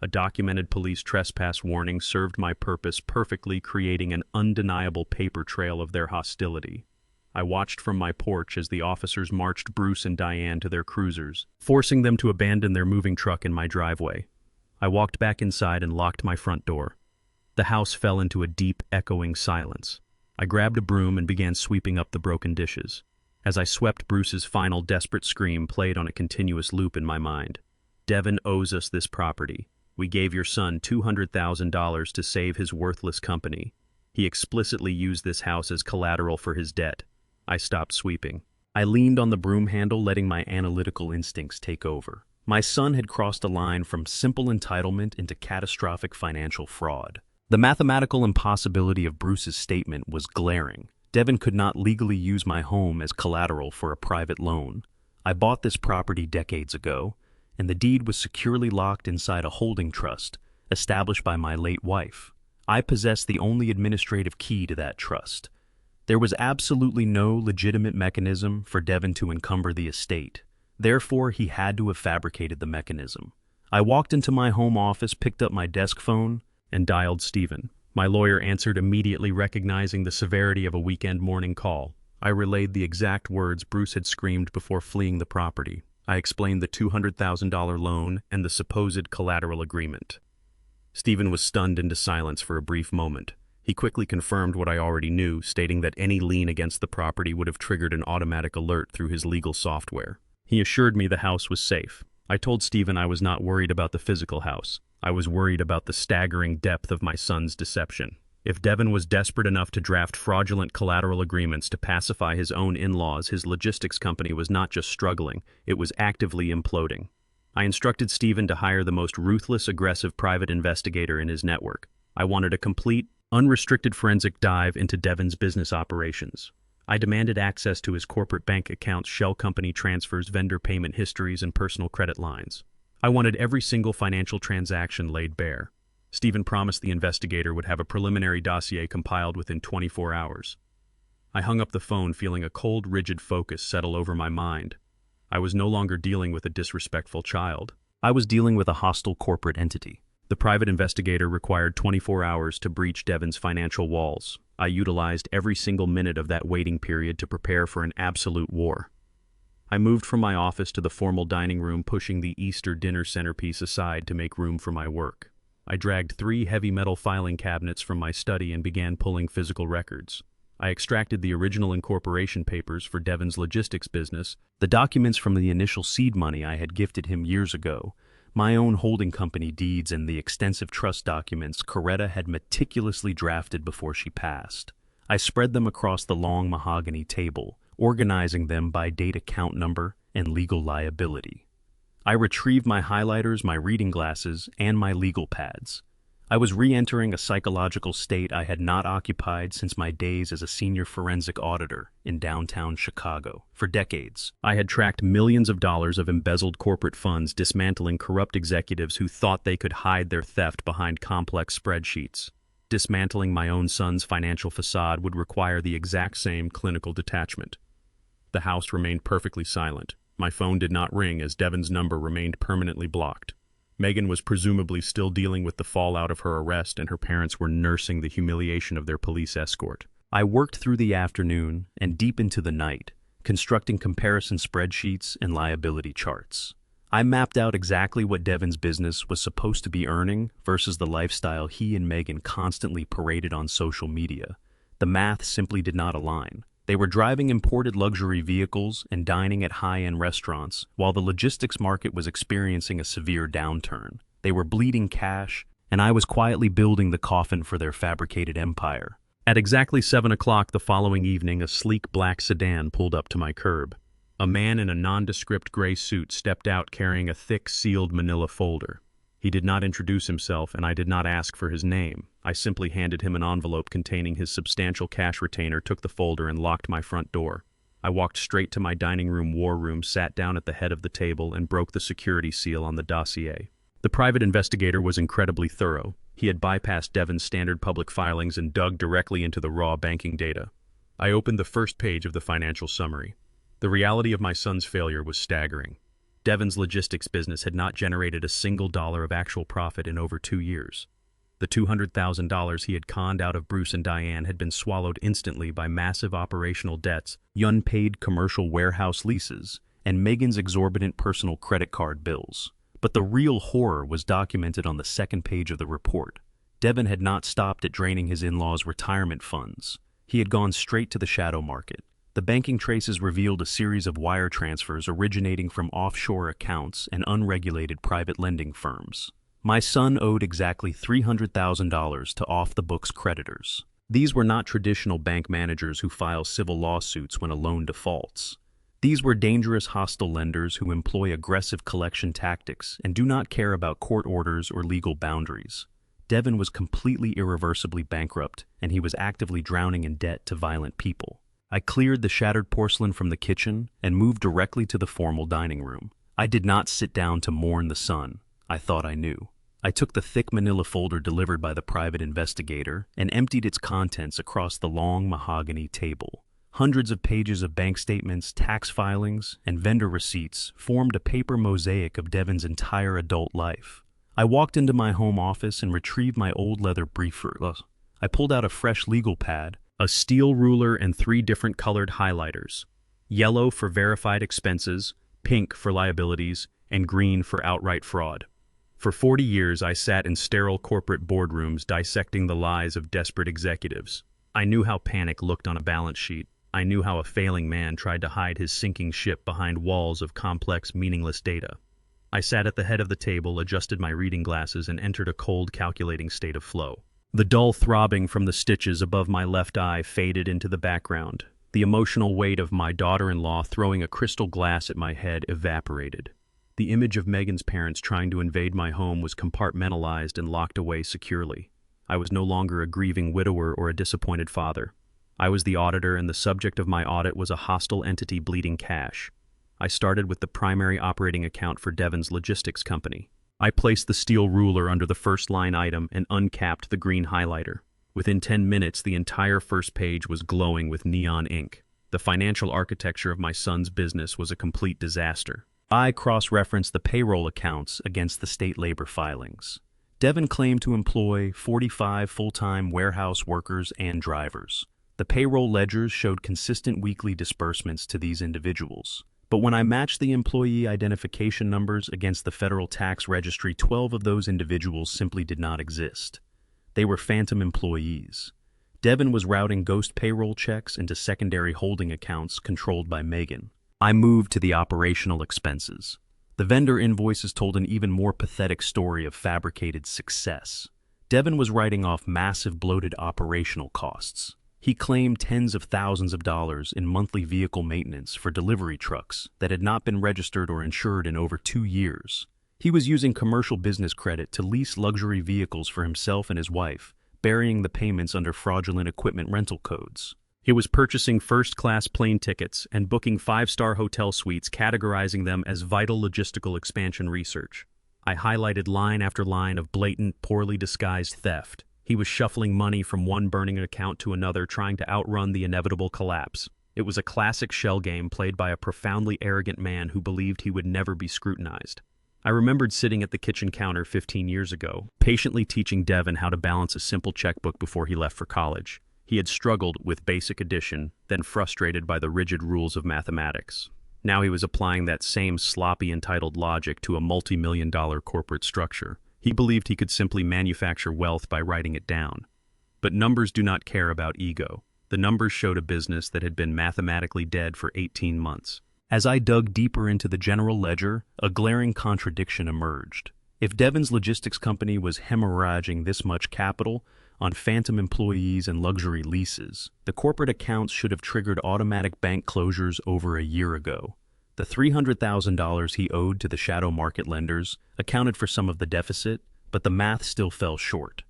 A documented police trespass warning served my purpose perfectly, creating an undeniable paper trail of their hostility. I watched from my porch as the officers marched Bruce and Diane to their cruisers, forcing them to abandon their moving truck in my driveway. I walked back inside and locked my front door. The house fell into a deep, echoing silence. I grabbed a broom and began sweeping up the broken dishes. As I swept, Bruce's final desperate scream played on a continuous loop in my mind. Devin owes us this property. We gave your son $200,000 to save his worthless company. He explicitly used this house as collateral for his debt. I stopped sweeping. I leaned on the broom handle, letting my analytical instincts take over. My son had crossed a line from simple entitlement into catastrophic financial fraud. The mathematical impossibility of Bruce's statement was glaring. Devin could not legally use my home as collateral for a private loan. I bought this property decades ago, and the deed was securely locked inside a holding trust established by my late wife. I possessed the only administrative key to that trust. There was absolutely no legitimate mechanism for Devin to encumber the estate. Therefore, he had to have fabricated the mechanism. I walked into my home office, picked up my desk phone, and dialed Stephen. My lawyer answered immediately, recognizing the severity of a weekend morning call. I relayed the exact words Bruce had screamed before fleeing the property. I explained the $200,000 loan and the supposed collateral agreement. Stephen was stunned into silence for a brief moment. He quickly confirmed what I already knew, stating that any lien against the property would have triggered an automatic alert through his legal software. He assured me the house was safe. I told Stephen I was not worried about the physical house. I was worried about the staggering depth of my son's deception. If Devin was desperate enough to draft fraudulent collateral agreements to pacify his own in-laws, his logistics company was not just struggling, it was actively imploding. I instructed Stephen to hire the most ruthless, aggressive private investigator in his network. I wanted a complete, unrestricted forensic dive into Devin's business operations. I demanded access to his corporate bank accounts, shell company transfers, vendor payment histories, and personal credit lines. I wanted every single financial transaction laid bare. Stephen promised the investigator would have a preliminary dossier compiled within 24 hours. I hung up the phone, feeling a cold, rigid focus settle over my mind. I was no longer dealing with a disrespectful child. I was dealing with a hostile corporate entity. The private investigator required 24 hours to breach Devin's financial walls. I utilized every single minute of that waiting period to prepare for an absolute war. I moved from my office to the formal dining room, pushing the Easter dinner centerpiece aside to make room for my work. I dragged 3 heavy metal filing cabinets from my study and began pulling physical records. I extracted the original incorporation papers for Devin's logistics business, the documents from the initial seed money I had gifted him years ago, my own holding company deeds, and the extensive trust documents Coretta had meticulously drafted before she passed. I spread them across the long mahogany table, organizing them by date, account number, and legal liability. I retrieved my highlighters, my reading glasses, and my legal pads. I was re-entering a psychological state I had not occupied since my days as a senior forensic auditor in downtown Chicago. For decades, I had tracked millions of dollars of embezzled corporate funds, dismantling corrupt executives who thought they could hide their theft behind complex spreadsheets. Dismantling my own son's financial facade would require the exact same clinical detachment. The house remained perfectly silent. My phone did not ring as Devin's number remained permanently blocked. Megan was presumably still dealing with the fallout of her arrest, and her parents were nursing the humiliation of their police escort. I worked through the afternoon and deep into the night, constructing comparison spreadsheets and liability charts. I mapped out exactly what Devin's business was supposed to be earning versus the lifestyle he and Megan constantly paraded on social media. The math simply did not align. They were driving imported luxury vehicles and dining at high-end restaurants, while the logistics market was experiencing a severe downturn. They were bleeding cash, and I was quietly building the coffin for their fabricated empire. At exactly 7 o'clock the following evening, a sleek black sedan pulled up to my curb. A man in a nondescript gray suit stepped out carrying a thick, sealed manila folder. He did not introduce himself, and I did not ask for his name. I simply handed him an envelope containing his substantial cash retainer, took the folder, and locked my front door. I walked straight to my dining room war room, sat down at the head of the table, and broke the security seal on the dossier. The private investigator was incredibly thorough. He had bypassed Devon's standard public filings and dug directly into the raw banking data. I opened the first page of the financial summary. The reality of my son's failure was staggering. Devon's logistics business had not generated a single dollar of actual profit in over 2 years. The $200,000 he had conned out of Bruce and Diane had been swallowed instantly by massive operational debts, unpaid commercial warehouse leases, and Megan's exorbitant personal credit card bills. But the real horror was documented on the second page of the report. Devon had not stopped at draining his in-laws' retirement funds. He had gone straight to the shadow market. The banking traces revealed a series of wire transfers originating from offshore accounts and unregulated private lending firms. My son owed exactly $300,000 to off-the-books creditors. These were not traditional bank managers who file civil lawsuits when a loan defaults. These were dangerous, hostile lenders who employ aggressive collection tactics and do not care about court orders or legal boundaries. Devon was completely irreversibly bankrupt, and he was actively drowning in debt to violent people. I cleared the shattered porcelain from the kitchen and moved directly to the formal dining room. I did not sit down to mourn the son. I thought I knew. I took the thick manila folder delivered by the private investigator and emptied its contents across the long mahogany table. Hundreds of pages of bank statements, tax filings, and vendor receipts formed a paper mosaic of Devon's entire adult life. I walked into my home office and retrieved my old leather briefer. I pulled out a fresh legal pad, a steel ruler, and 3 different colored highlighters: yellow for verified expenses, pink for liabilities, and green for outright fraud. For 40 years, I sat in sterile corporate boardrooms dissecting the lies of desperate executives. I knew how panic looked on a balance sheet. I knew how a failing man tried to hide his sinking ship behind walls of complex, meaningless data. I sat at the head of the table, adjusted my reading glasses, and entered a cold, calculating state of flow. The dull throbbing from the stitches above my left eye faded into the background. The emotional weight of my daughter-in-law throwing a crystal glass at my head evaporated. The image of Megan's parents trying to invade my home was compartmentalized and locked away securely. I was no longer a grieving widower or a disappointed father. I was the auditor, and the subject of my audit was a hostile entity bleeding cash. I started with the primary operating account for Devon's logistics company. I placed the steel ruler under the first line item and uncapped the green highlighter. Within 10 minutes, the entire first page was glowing with neon ink. The financial architecture of my son's business was a complete disaster. I cross-referenced the payroll accounts against the state labor filings. Devon claimed to employ 45 full-time warehouse workers and drivers. The payroll ledgers showed consistent weekly disbursements to these individuals. But when I matched the employee identification numbers against the federal tax registry, 12 of those individuals simply did not exist. They were phantom employees. Devon was routing ghost payroll checks into secondary holding accounts controlled by Megan. I moved to the operational expenses. The vendor invoices told an even more pathetic story of fabricated success. Devon was writing off massive bloated operational costs. He claimed tens of thousands of dollars in monthly vehicle maintenance for delivery trucks that had not been registered or insured in over 2 years. He was using commercial business credit to lease luxury vehicles for himself and his wife, burying the payments under fraudulent equipment rental codes. He was purchasing first-class plane tickets and booking 5-star hotel suites, categorizing them as vital logistical expansion research. I highlighted line after line of blatant, poorly disguised theft. He was shuffling money from one burning account to another, trying to outrun the inevitable collapse. It was a classic shell game played by a profoundly arrogant man who believed he would never be scrutinized. I remembered sitting at the kitchen counter 15 years ago, patiently teaching Devon how to balance a simple checkbook before he left for college. He had struggled with basic addition, then frustrated by the rigid rules of mathematics. Now he was applying that same sloppy, entitled logic to a multi-million-dollar corporate structure. He believed he could simply manufacture wealth by writing it down. But numbers do not care about ego. The numbers showed a business that had been mathematically dead for 18 months. As I dug deeper into the general ledger, a glaring contradiction emerged. If Devon's logistics company was hemorrhaging this much capital on phantom employees and luxury leases, the corporate accounts should have triggered automatic bank closures over a year ago. The $300,000 he owed to the shadow market lenders accounted for some of the deficit, but the math still fell short.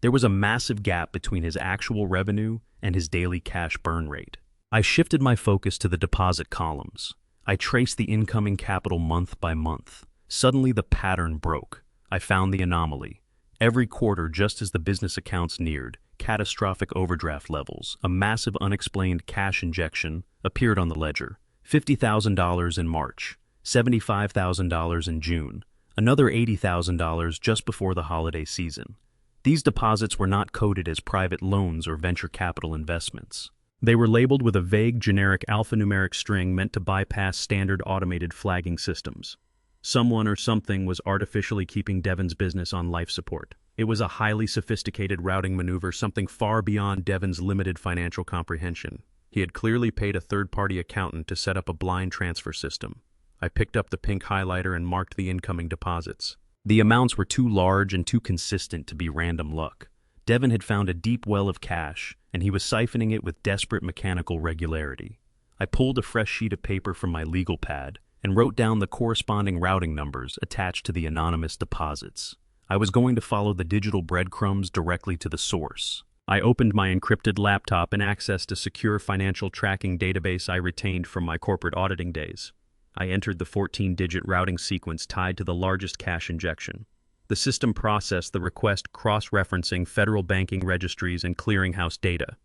There was a massive gap between his actual revenue and his daily cash burn rate. I shifted my focus to the deposit columns. I traced the incoming capital month by month. Suddenly the pattern broke. I found the anomaly. Every quarter, just as the business accounts neared catastrophic overdraft levels, a massive unexplained cash injection appeared on the ledger. $50,000 in March, $75,000 in June, another $80,000 just before the holiday season. These deposits were not coded as private loans or venture capital investments. They were labeled with a vague generic alphanumeric string meant to bypass standard automated flagging systems. Someone or something was artificially keeping Devon's business on life support. It was a highly sophisticated routing maneuver, something far beyond Devon's limited financial comprehension. He had clearly paid a third-party accountant to set up a blind transfer system. I picked up the pink highlighter and marked the incoming deposits. The amounts were too large and too consistent to be random luck. Devon had found a deep well of cash, and he was siphoning it with desperate mechanical regularity. I pulled a fresh sheet of paper from my legal pad and wrote down the corresponding routing numbers attached to the anonymous deposits. I was going to follow the digital breadcrumbs directly to the source. I opened my encrypted laptop and accessed a secure financial tracking database I retained from my corporate auditing days. I entered the 14-digit routing sequence tied to the largest cash injection. The system processed the request cross-referencing federal banking registries and clearinghouse data.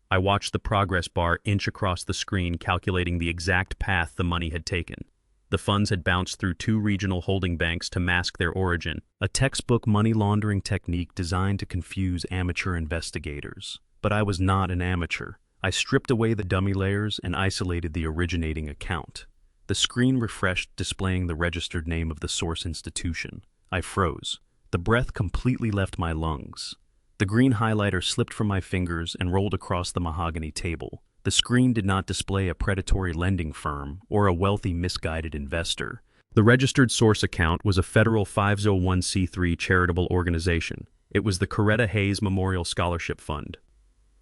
I watched the progress bar inch across the screen, calculating the exact path the money had taken. The funds had bounced through 2 regional holding banks to mask their origin, a textbook money laundering technique designed to confuse amateur investigators. But I was not an amateur. I stripped away the dummy layers and isolated the originating account. The screen refreshed, displaying the registered name of the source institution. I froze. The breath completely left my lungs. The green highlighter slipped from my fingers and rolled across the mahogany table. The screen did not display a predatory lending firm or a wealthy, misguided investor. The registered source account was a federal 501c3 charitable organization. It was the Coretta Hayes Memorial Scholarship Fund.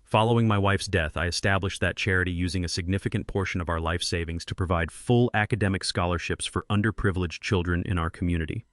Following my wife's death, I established that charity using a significant portion of our life savings to provide full academic scholarships for underprivileged children in our community.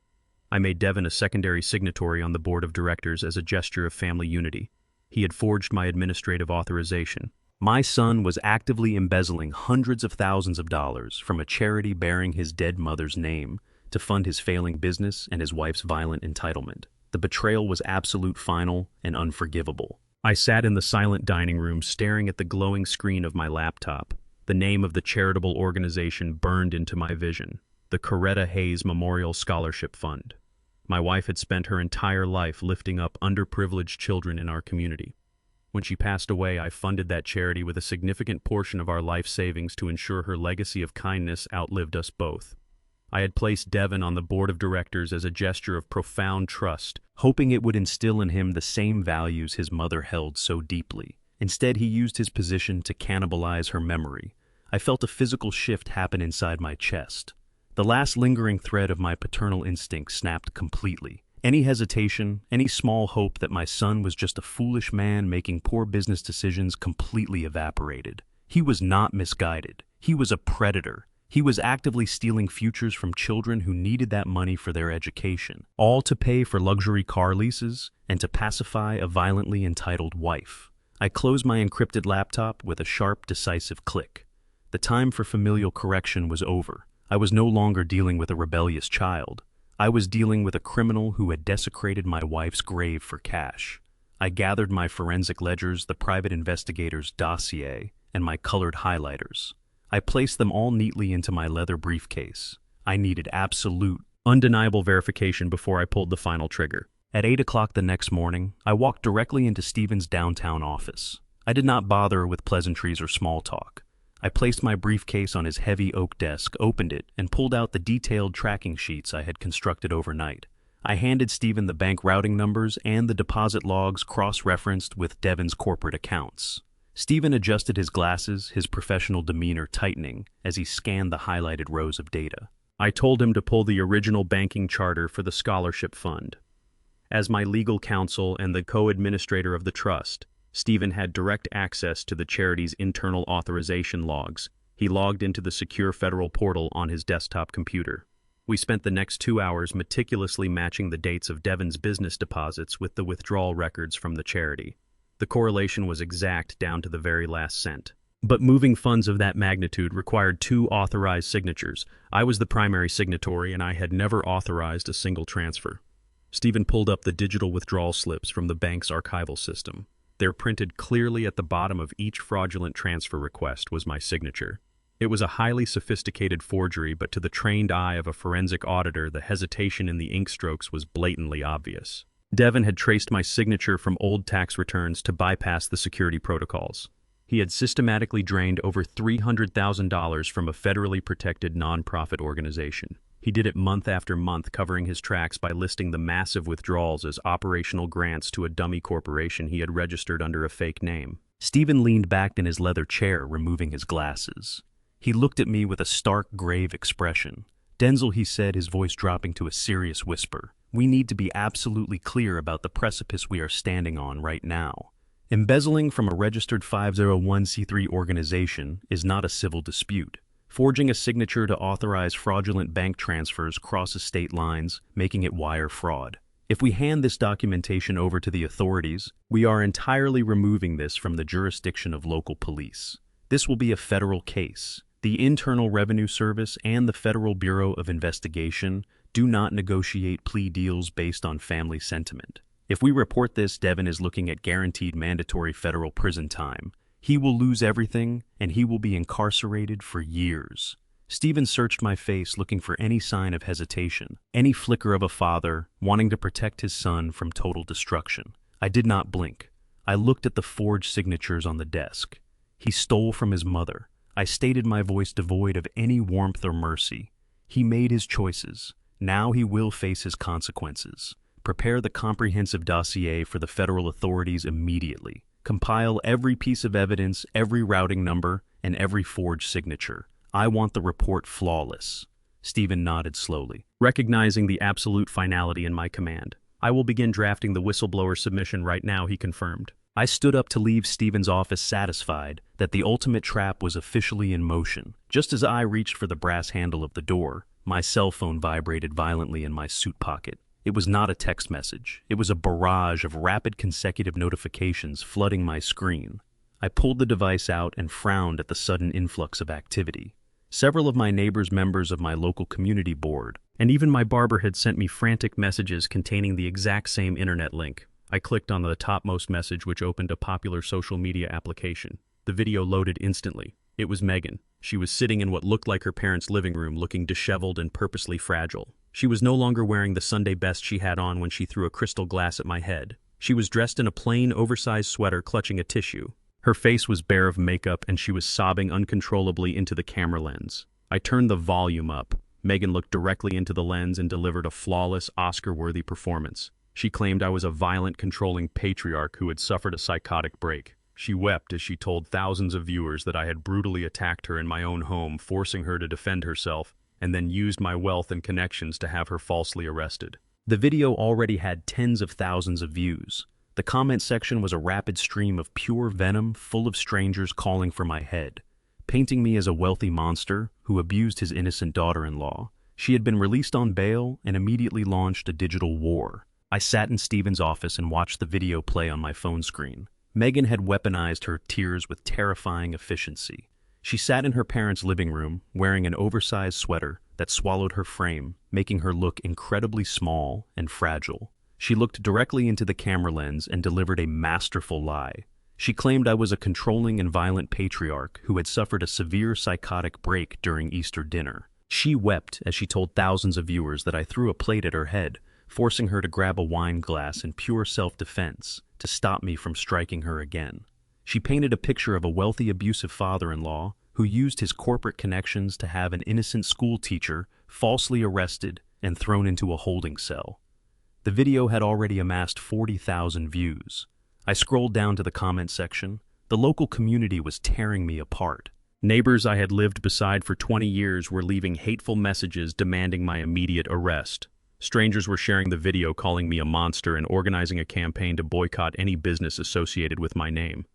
I made Devon a secondary signatory on the board of directors as a gesture of family unity. He had forged my administrative authorization. My son was actively embezzling hundreds of thousands of dollars from a charity bearing his dead mother's name to fund his failing business and his wife's violent entitlement. The betrayal was absolute, final, and unforgivable. I sat in the silent dining room staring at the glowing screen of my laptop. The name of the charitable organization burned into my vision: the Coretta Hayes Memorial Scholarship Fund. My wife had spent her entire life lifting up underprivileged children in our community. When she passed away, I funded that charity with a significant portion of our life savings to ensure her legacy of kindness outlived us both. I had placed Devon on the board of directors as a gesture of profound trust, hoping it would instill in him the same values his mother held so deeply. Instead, he used his position to cannibalize her memory. I felt a physical shift happen inside my chest. The last lingering thread of my paternal instinct snapped completely. Any hesitation, any small hope that my son was just a foolish man making poor business decisions completely evaporated. He was not misguided. He was a predator. He was actively stealing futures from children who needed that money for their education, all to pay for luxury car leases and to pacify a violently entitled wife. I closed my encrypted laptop with a sharp, decisive click. The time for familial correction was over. I was no longer dealing with a rebellious child. I was dealing with a criminal who had desecrated my wife's grave for cash. I gathered my forensic ledgers, the private investigator's dossier, and my colored highlighters. I placed them all neatly into my leather briefcase. I needed absolute, undeniable verification before I pulled the final trigger. At 8 o'clock the next morning, I walked directly into Stephen's downtown office. I did not bother with pleasantries or small talk. I placed my briefcase on his heavy oak desk, opened it, and pulled out the detailed tracking sheets I had constructed overnight. I handed Stephen the bank routing numbers and the deposit logs cross-referenced with Devon's corporate accounts. Stephen adjusted his glasses, his professional demeanor tightening as he scanned the highlighted rows of data. I told him to pull the original banking charter for the scholarship fund. As my legal counsel and the co-administrator of the trust, Stephen had direct access to the charity's internal authorization logs. He logged into the secure federal portal on his desktop computer. We spent the next 2 hours meticulously matching the dates of Devon's business deposits with the withdrawal records from the charity. The correlation was exact down to the very last cent. But moving funds of that magnitude required 2 authorized signatures. I was the primary signatory, and I had never authorized a single transfer. Stephen pulled up the digital withdrawal slips from the bank's archival system. They're printed clearly at the bottom of each fraudulent transfer request was my signature. It was a highly sophisticated forgery, but to the trained eye of a forensic auditor, the hesitation in the ink strokes was blatantly obvious. Devon had traced my signature from old tax returns to bypass the security protocols. He had systematically drained over $300,000 from a federally protected nonprofit organization. He did it month after month, covering his tracks by listing the massive withdrawals as operational grants to a dummy corporation he had registered under a fake name. Stephen leaned back in his leather chair, removing his glasses. He looked at me with a stark, grave expression. "Denzel," he said, his voice dropping to a serious whisper, "we need to be absolutely clear about the precipice we are standing on right now. Embezzling from a registered 501c3 organization is not a civil dispute. Forging a signature to authorize fraudulent bank transfers crosses state lines, making it wire fraud. If we hand this documentation over to the authorities, we are entirely removing this from the jurisdiction of local police. This will be a federal case. The Internal Revenue Service and the Federal Bureau of Investigation do not negotiate plea deals based on family sentiment. If we report this, Devon is looking at guaranteed mandatory federal prison time. He will lose everything, and he will be incarcerated for years." Stephen searched my face, looking for any sign of hesitation, any flicker of a father wanting to protect his son from total destruction. I did not blink. I looked at the forged signatures on the desk. He stole from his mother. I stated, my voice devoid of any warmth or mercy. He made his choices. Now he will face his consequences. Prepare the comprehensive dossier for the federal authorities immediately. Compile every piece of evidence, every routing number, and every forged signature. I want the report flawless. Stephen nodded slowly, recognizing the absolute finality in my command. "I will begin drafting the whistleblower submission right now," he confirmed. I stood up to leave Stephen's office, satisfied that the ultimate trap was officially in motion. Just as I reached for the brass handle of the door, my cell phone vibrated violently in my suit pocket. It was not a text message. It was a barrage of rapid consecutive notifications flooding my screen. I pulled the device out and frowned at the sudden influx of activity. Several of my neighbors, members of my local community board, and even my barber had sent me frantic messages containing the exact same internet link. I clicked on the topmost message, which opened a popular social media application. The video loaded instantly. It was Megan. She was sitting in what looked like her parents' living room, looking disheveled and purposely fragile. She was no longer wearing the Sunday best she had on when she threw a crystal glass at my head. She was dressed in a plain, oversized sweater, clutching a tissue. Her face was bare of makeup, and she was sobbing uncontrollably into the camera lens. I turned the volume up. Megan looked directly into the lens and delivered a flawless, Oscar-worthy performance. She claimed I was a violent, controlling patriarch who had suffered a psychotic break. She wept as she told thousands of viewers that I had brutally attacked her in my own home, forcing her to defend herself, and then used my wealth and connections to have her falsely arrested. The video already had tens of thousands of views. The comment section was a rapid stream of pure venom, full of strangers calling for my head, painting me as a wealthy monster who abused his innocent daughter-in-law. She had been released on bail and immediately launched a digital war. I sat in Stephen's office and watched the video play on my phone screen. Megan had weaponized her tears with terrifying efficiency. She sat in her parents' living room, wearing an oversized sweater that swallowed her frame, making her look incredibly small and fragile. She looked directly into the camera lens and delivered a masterful lie. She claimed I was a controlling and violent patriarch who had suffered a severe psychotic break during Easter dinner. She wept as she told thousands of viewers that I threw a plate at her head, forcing her to grab a wine glass in pure self-defense to stop me from striking her again. She painted a picture of a wealthy, abusive father-in-law who used his corporate connections to have an innocent school teacher falsely arrested and thrown into a holding cell. The video had already amassed 40,000 views. I scrolled down to the comment section. The local community was tearing me apart. Neighbors I had lived beside for 20 years were leaving hateful messages demanding my immediate arrest. Strangers were sharing the video calling me a monster and organizing a campaign to boycott any business associated with my name.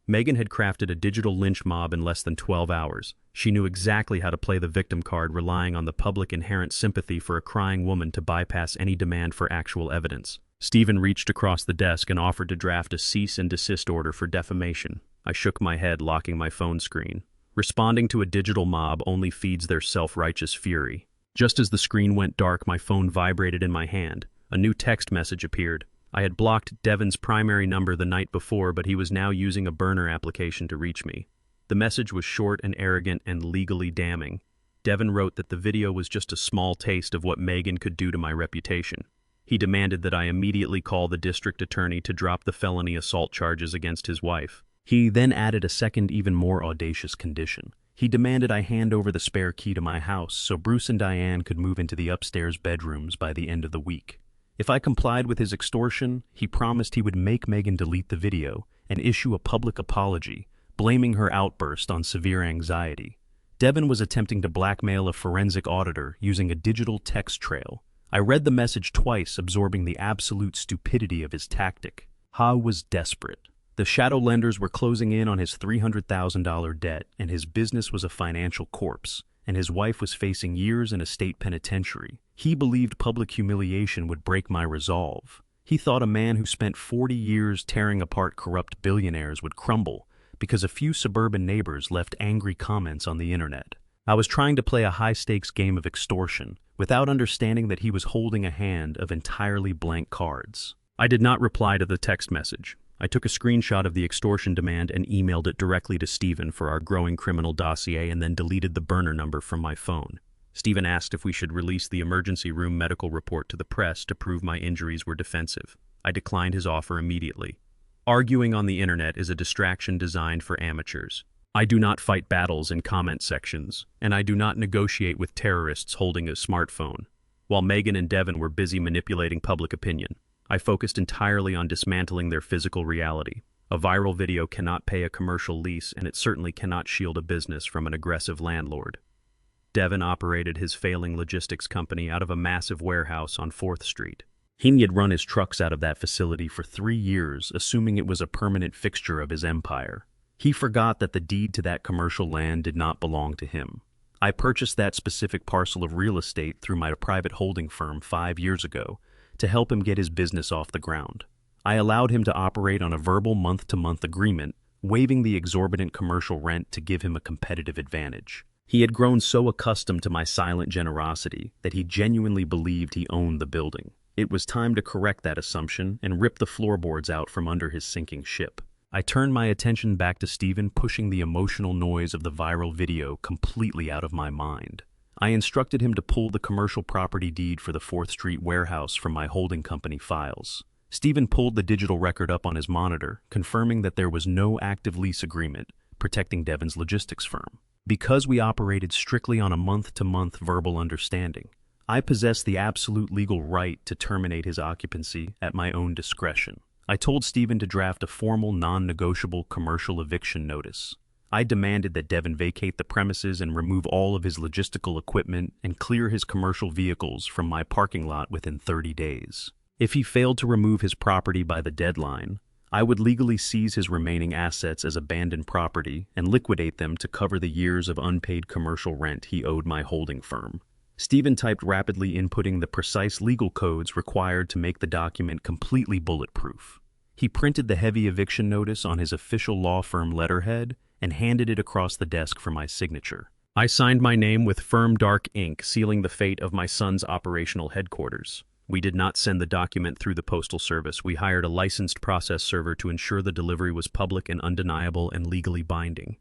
Megan had crafted a digital lynch mob in less than 12 hours. She knew exactly how to play the victim card, relying on the public inherent sympathy for a crying woman to bypass any demand for actual evidence. Stephen reached across the desk and offered to draft a cease and desist order for defamation. I shook my head, locking my phone screen. Responding to a digital mob only feeds their self-righteous fury. Just as the screen went dark, my phone vibrated in my hand. A new text message appeared. I had blocked Devin's primary number the night before, but he was now using a burner application to reach me. The message was short and arrogant and legally damning. Devin wrote that the video was just a small taste of what Megan could do to my reputation. He demanded that I immediately call the district attorney to drop the felony assault charges against his wife. He then added a second, even more audacious condition. He demanded I hand over the spare key to my house so Bruce and Diane could move into the upstairs bedrooms by the end of the week. If I complied with his extortion, he promised he would make Megan delete the video and issue a public apology, blaming her outburst on severe anxiety. Devin was attempting to blackmail a forensic auditor using a digital text trail. I read the message twice, absorbing the absolute stupidity of his tactic. Ha was desperate. The shadow lenders were closing in on his $300,000 debt, and his business was a financial corpse, and his wife was facing years in a state penitentiary. He believed public humiliation would break my resolve. He thought a man who spent 40 years tearing apart corrupt billionaires would crumble because a few suburban neighbors left angry comments on the internet. I was trying to play a high-stakes game of extortion without understanding that he was holding a hand of entirely blank cards. I did not reply to the text message. I took a screenshot of the extortion demand and emailed it directly to Stephen for our growing criminal dossier, and then deleted the burner number from my phone. Stephen asked if we should release the emergency room medical report to the press to prove my injuries were defensive. I declined his offer immediately. Arguing on the internet is a distraction designed for amateurs. I do not fight battles in comment sections, and I do not negotiate with terrorists holding a smartphone. While Megan and Devin were busy manipulating public opinion, I focused entirely on dismantling their physical reality. A viral video cannot pay a commercial lease, and it certainly cannot shield a business from an aggressive landlord. Devin operated his failing logistics company out of a massive warehouse on 4th Street. He had run his trucks out of that facility for 3 years, assuming it was a permanent fixture of his empire. He forgot that the deed to that commercial land did not belong to him. I purchased that specific parcel of real estate through my private holding firm 5 years ago, to help him get his business off the ground. I allowed him to operate on a verbal month-to-month agreement, waiving the exorbitant commercial rent to give him a competitive advantage. He had grown so accustomed to my silent generosity that he genuinely believed he owned the building. It was time to correct that assumption and rip the floorboards out from under his sinking ship. I turned my attention back to Stephen, pushing the emotional noise of the viral video completely out of my mind. I instructed him to pull the commercial property deed for the 4th Street warehouse from my holding company files. Stephen pulled the digital record up on his monitor, confirming that there was no active lease agreement protecting Devin's logistics firm. Because we operated strictly on a month-to-month verbal understanding, I possessed the absolute legal right to terminate his occupancy at my own discretion. I told Stephen to draft a formal, non-negotiable commercial eviction notice. I demanded that Devin vacate the premises and remove all of his logistical equipment and clear his commercial vehicles from my parking lot within 30 days. If he failed to remove his property by the deadline, I would legally seize his remaining assets as abandoned property and liquidate them to cover the years of unpaid commercial rent he owed my holding firm. Stephen typed rapidly, inputting the precise legal codes required to make the document completely bulletproof. He printed the heavy eviction notice on his official law firm letterhead and handed it across the desk for my signature. I signed my name with firm dark ink, sealing the fate of my son's operational headquarters. We did not send the document through the postal service. We hired a licensed process server to ensure the delivery was public and undeniable and legally binding.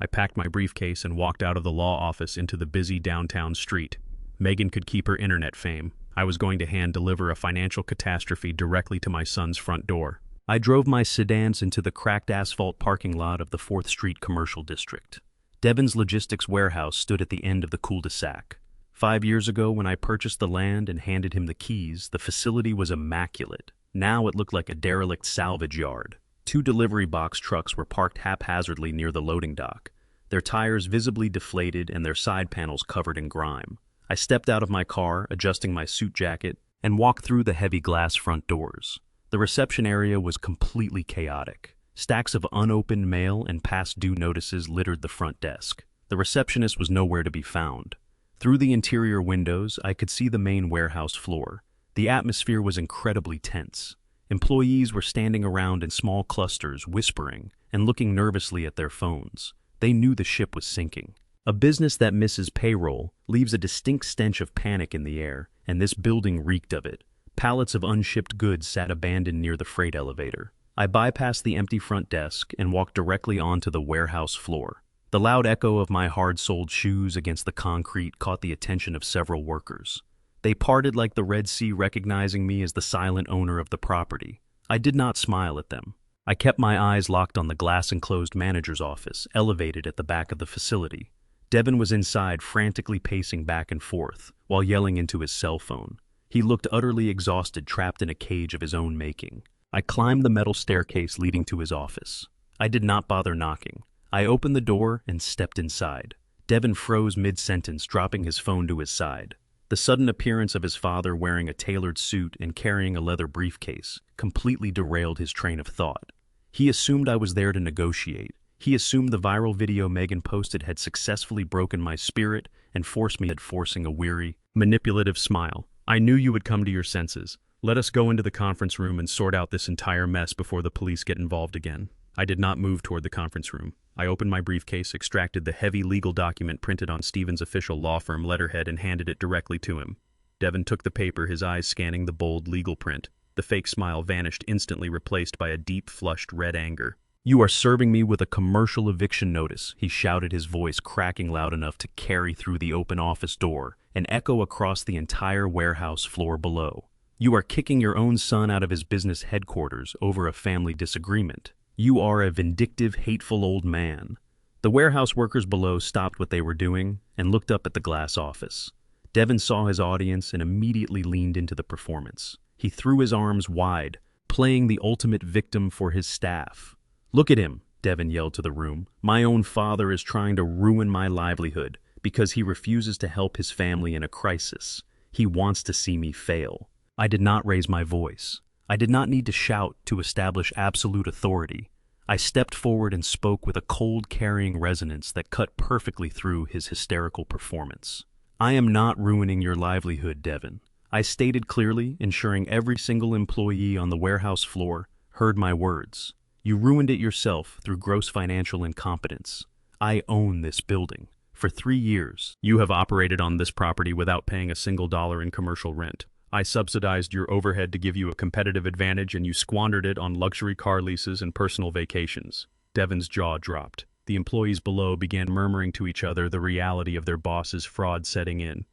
I packed my briefcase and walked out of the law office into the busy downtown street. Megan could keep her internet fame. I was going to hand-deliver a financial catastrophe directly to my son's front door. I drove my sedans into the cracked asphalt parking lot of the 4th Street commercial district. Devin's logistics warehouse stood at the end of the cul-de-sac. 5 years ago, when I purchased the land and handed him the keys, the facility was immaculate. Now it looked like a derelict salvage yard. Two delivery box trucks were parked haphazardly near the loading dock, their tires visibly deflated and their side panels covered in grime. I stepped out of my car, adjusting my suit jacket, and walked through the heavy glass front doors. The reception area was completely chaotic. Stacks of unopened mail and past due notices littered the front desk. The receptionist was nowhere to be found. Through the interior windows, I could see the main warehouse floor. The atmosphere was incredibly tense. Employees were standing around in small clusters, whispering and looking nervously at their phones. They knew the ship was sinking. A business that misses payroll leaves a distinct stench of panic in the air, and this building reeked of it. Pallets of unshipped goods sat abandoned near the freight elevator. I bypassed the empty front desk and walked directly onto the warehouse floor. The loud echo of my hard-soled shoes against the concrete caught the attention of several workers. They parted like the Red Sea, recognizing me as the silent owner of the property. I did not smile at them. I kept my eyes locked on the glass-enclosed manager's office, elevated at the back of the facility. Devin was inside, frantically pacing back and forth, while yelling into his cell phone. He looked utterly exhausted, trapped in a cage of his own making. I climbed the metal staircase leading to his office. I did not bother knocking. I opened the door and stepped inside. Devin froze mid-sentence, dropping his phone to his side. The sudden appearance of his father wearing a tailored suit and carrying a leather briefcase completely derailed his train of thought. He assumed I was there to negotiate. He assumed the viral video Megan posted had successfully broken my spirit and forced me, forcing a weary, manipulative smile. I knew you would come to your senses. Let us go into the conference room and sort out this entire mess before the police get involved again. I did not move toward the conference room. I opened my briefcase, extracted the heavy legal document printed on Stephen's official law firm letterhead, and handed it directly to him. Devin took the paper, his eyes scanning the bold legal print. The fake smile vanished, instantly replaced by a deep, flushed red anger. "You are serving me with a commercial eviction notice," he shouted, his voice cracking loud enough to carry through the open office door and echo across the entire warehouse floor below. "You are kicking your own son out of his business headquarters over a family disagreement. You are a vindictive, hateful old man." The warehouse workers below stopped what they were doing and looked up at the glass office. Devin saw his audience and immediately leaned into the performance. He threw his arms wide, playing the ultimate victim for his staff. "Look at him," Devin yelled to the room. "My own father is trying to ruin my livelihood because he refuses to help his family in a crisis. He wants to see me fail." I did not raise my voice. I did not need to shout to establish absolute authority. I stepped forward and spoke with a cold, carrying resonance that cut perfectly through his hysterical performance. "I am not ruining your livelihood, Devin," I stated clearly, ensuring every single employee on the warehouse floor heard my words. "You ruined it yourself through gross financial incompetence. I own this building. For 3 years, you have operated on this property without paying a single dollar in commercial rent. I subsidized your overhead to give you a competitive advantage, and you squandered it on luxury car leases and personal vacations." Devin's jaw dropped. The employees below began murmuring to each other, the reality of their boss's fraud setting in.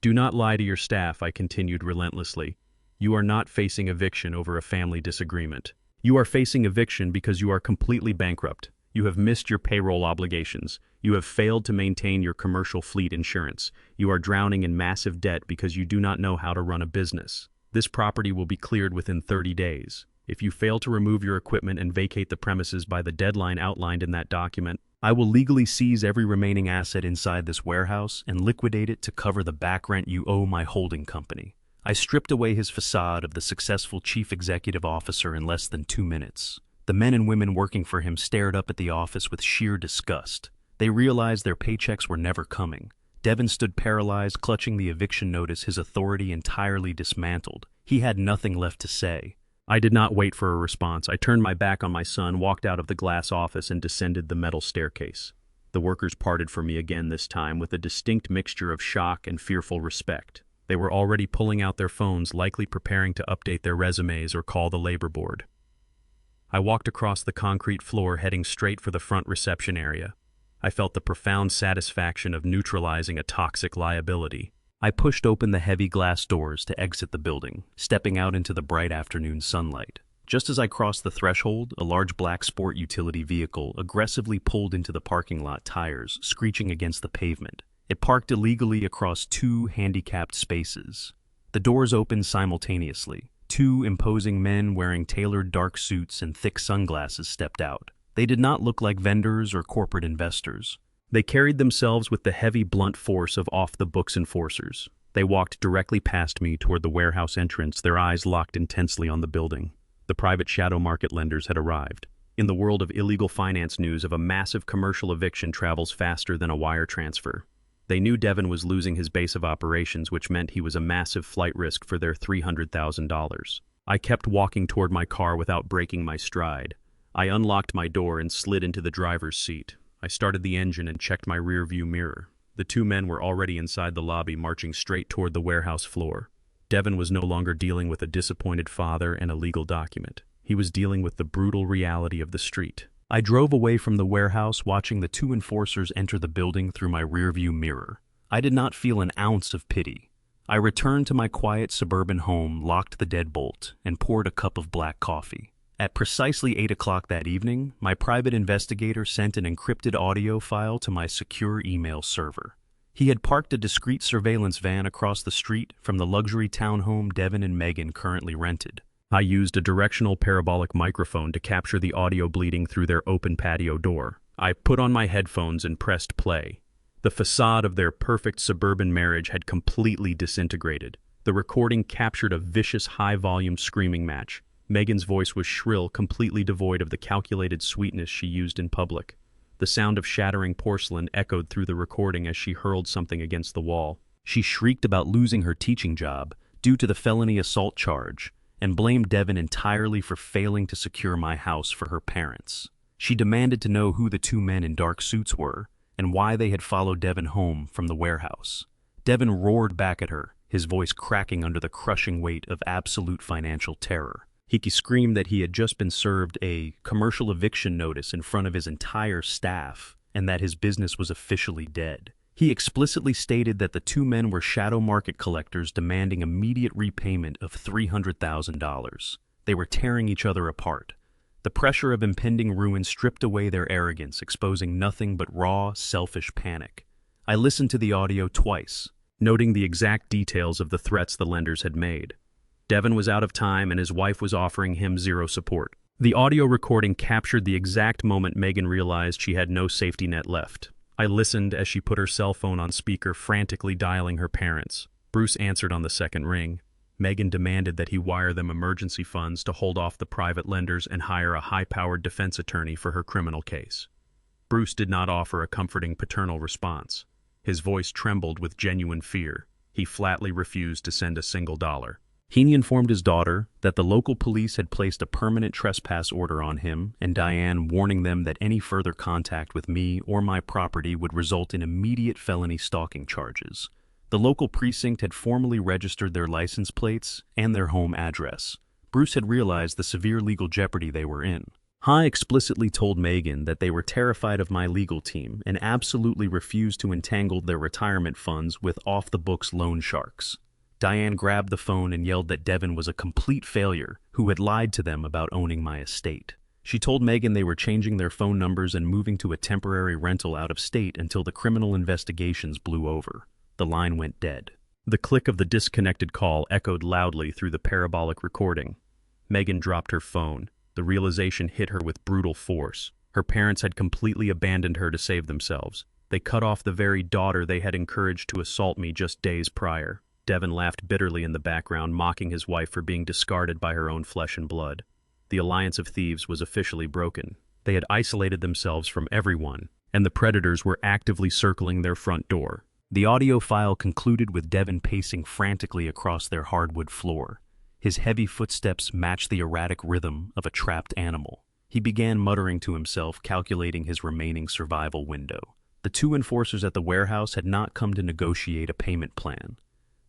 "Do not lie to your staff," I continued relentlessly. "You are not facing eviction over a family disagreement. You are facing eviction because you are completely bankrupt. You have missed your payroll obligations. You have failed to maintain your commercial fleet insurance. You are drowning in massive debt because you do not know how to run a business. This property will be cleared within 30 days. If you fail to remove your equipment and vacate the premises by the deadline outlined in that document, I will legally seize every remaining asset inside this warehouse and liquidate it to cover the back rent you owe my holding company." I stripped away his facade of the successful chief executive officer in less than 2 minutes. The men and women working for him stared up at the office with sheer disgust. They realized their paychecks were never coming. Devin stood paralyzed, clutching the eviction notice, his authority entirely dismantled. He had nothing left to say. I did not wait for a response. I turned my back on my son, walked out of the glass office, and descended the metal staircase. The workers parted for me again, this time with a distinct mixture of shock and fearful respect. They were already pulling out their phones, likely preparing to update their resumes or call the labor board. I walked across the concrete floor, heading straight for the front reception area. I felt the profound satisfaction of neutralizing a toxic liability. I pushed open the heavy glass doors to exit the building, stepping out into the bright afternoon sunlight. Just as I crossed the threshold, a large black sport utility vehicle aggressively pulled into the parking lot, tires screeching against the pavement. It parked illegally across 2 handicapped spaces. The doors opened simultaneously. Two imposing men wearing tailored dark suits and thick sunglasses stepped out. They did not look like vendors or corporate investors. They carried themselves with the heavy, blunt force of off-the-books enforcers. They walked directly past me toward the warehouse entrance, their eyes locked intensely on the building. The private shadow market lenders had arrived. In the world of illegal finance, news of a massive commercial eviction travels faster than a wire transfer. They knew Devin was losing his base of operations, which meant he was a massive flight risk for their $300,000. I kept walking toward my car without breaking my stride. I unlocked my door and slid into the driver's seat. I started the engine and checked my rear-view mirror. The two men were already inside the lobby, marching straight toward the warehouse floor. Devin was no longer dealing with a disappointed father and a legal document. He was dealing with the brutal reality of the street. I drove away from the warehouse, watching the two enforcers enter the building through my rear-view mirror. I did not feel an ounce of pity. I returned to my quiet suburban home, locked the deadbolt, and poured a cup of black coffee. At precisely 8 o'clock that evening, my private investigator sent an encrypted audio file to my secure email server. He had parked a discreet surveillance van across the street from the luxury townhome Devin and Megan currently rented. I used a directional parabolic microphone to capture the audio bleeding through their open patio door. I put on my headphones and pressed play. The facade of their perfect suburban marriage had completely disintegrated. The recording captured a vicious, high-volume screaming match. Megan's voice was shrill, completely devoid of the calculated sweetness she used in public. The sound of shattering porcelain echoed through the recording as she hurled something against the wall. She shrieked about losing her teaching job due to the felony assault charge and blamed Devin entirely for failing to secure my house for her parents. She demanded to know who the two men in dark suits were and why they had followed Devin home from the warehouse. Devin roared back at her, his voice cracking under the crushing weight of absolute financial terror. He screamed that he had just been served a commercial eviction notice in front of his entire staff and that his business was officially dead. He explicitly stated that the two men were shadow market collectors demanding immediate repayment of $300,000. They were tearing each other apart. The pressure of impending ruin stripped away their arrogance, exposing nothing but raw, selfish panic. I listened to the audio twice, noting the exact details of the threats the lenders had made. Devin was out of time and his wife was offering him zero support. The audio recording captured the exact moment Megan realized she had no safety net left. I listened as she put her cell phone on speaker, frantically dialing her parents. Bruce answered on the second ring. Megan demanded that he wire them emergency funds to hold off the private lenders and hire a high-powered defense attorney for her criminal case. Bruce did not offer a comforting paternal response. His voice trembled with genuine fear. He flatly refused to send a single dollar. He informed his daughter that the local police had placed a permanent trespass order on him and Diane, warning them that any further contact with me or my property would result in immediate felony stalking charges. The local precinct had formally registered their license plates and their home address. Bruce had realized the severe legal jeopardy they were in. Hai explicitly told Megan that they were terrified of my legal team and absolutely refused to entangle their retirement funds with off-the-books loan sharks. Diane grabbed the phone and yelled that Devin was a complete failure who had lied to them about owning my estate. She told Megan they were changing their phone numbers and moving to a temporary rental out of state until the criminal investigations blew over. The line went dead. The click of the disconnected call echoed loudly through the parabolic recording. Megan dropped her phone. The realization hit her with brutal force. Her parents had completely abandoned her to save themselves. They cut off the very daughter they had encouraged to assault me just days prior. Devin laughed bitterly in the background, mocking his wife for being discarded by her own flesh and blood. The alliance of thieves was officially broken. They had isolated themselves from everyone, and the predators were actively circling their front door. The audio file concluded with Devin pacing frantically across their hardwood floor. His heavy footsteps matched the erratic rhythm of a trapped animal. He began muttering to himself, calculating his remaining survival window. The two enforcers at the warehouse had not come to negotiate a payment plan.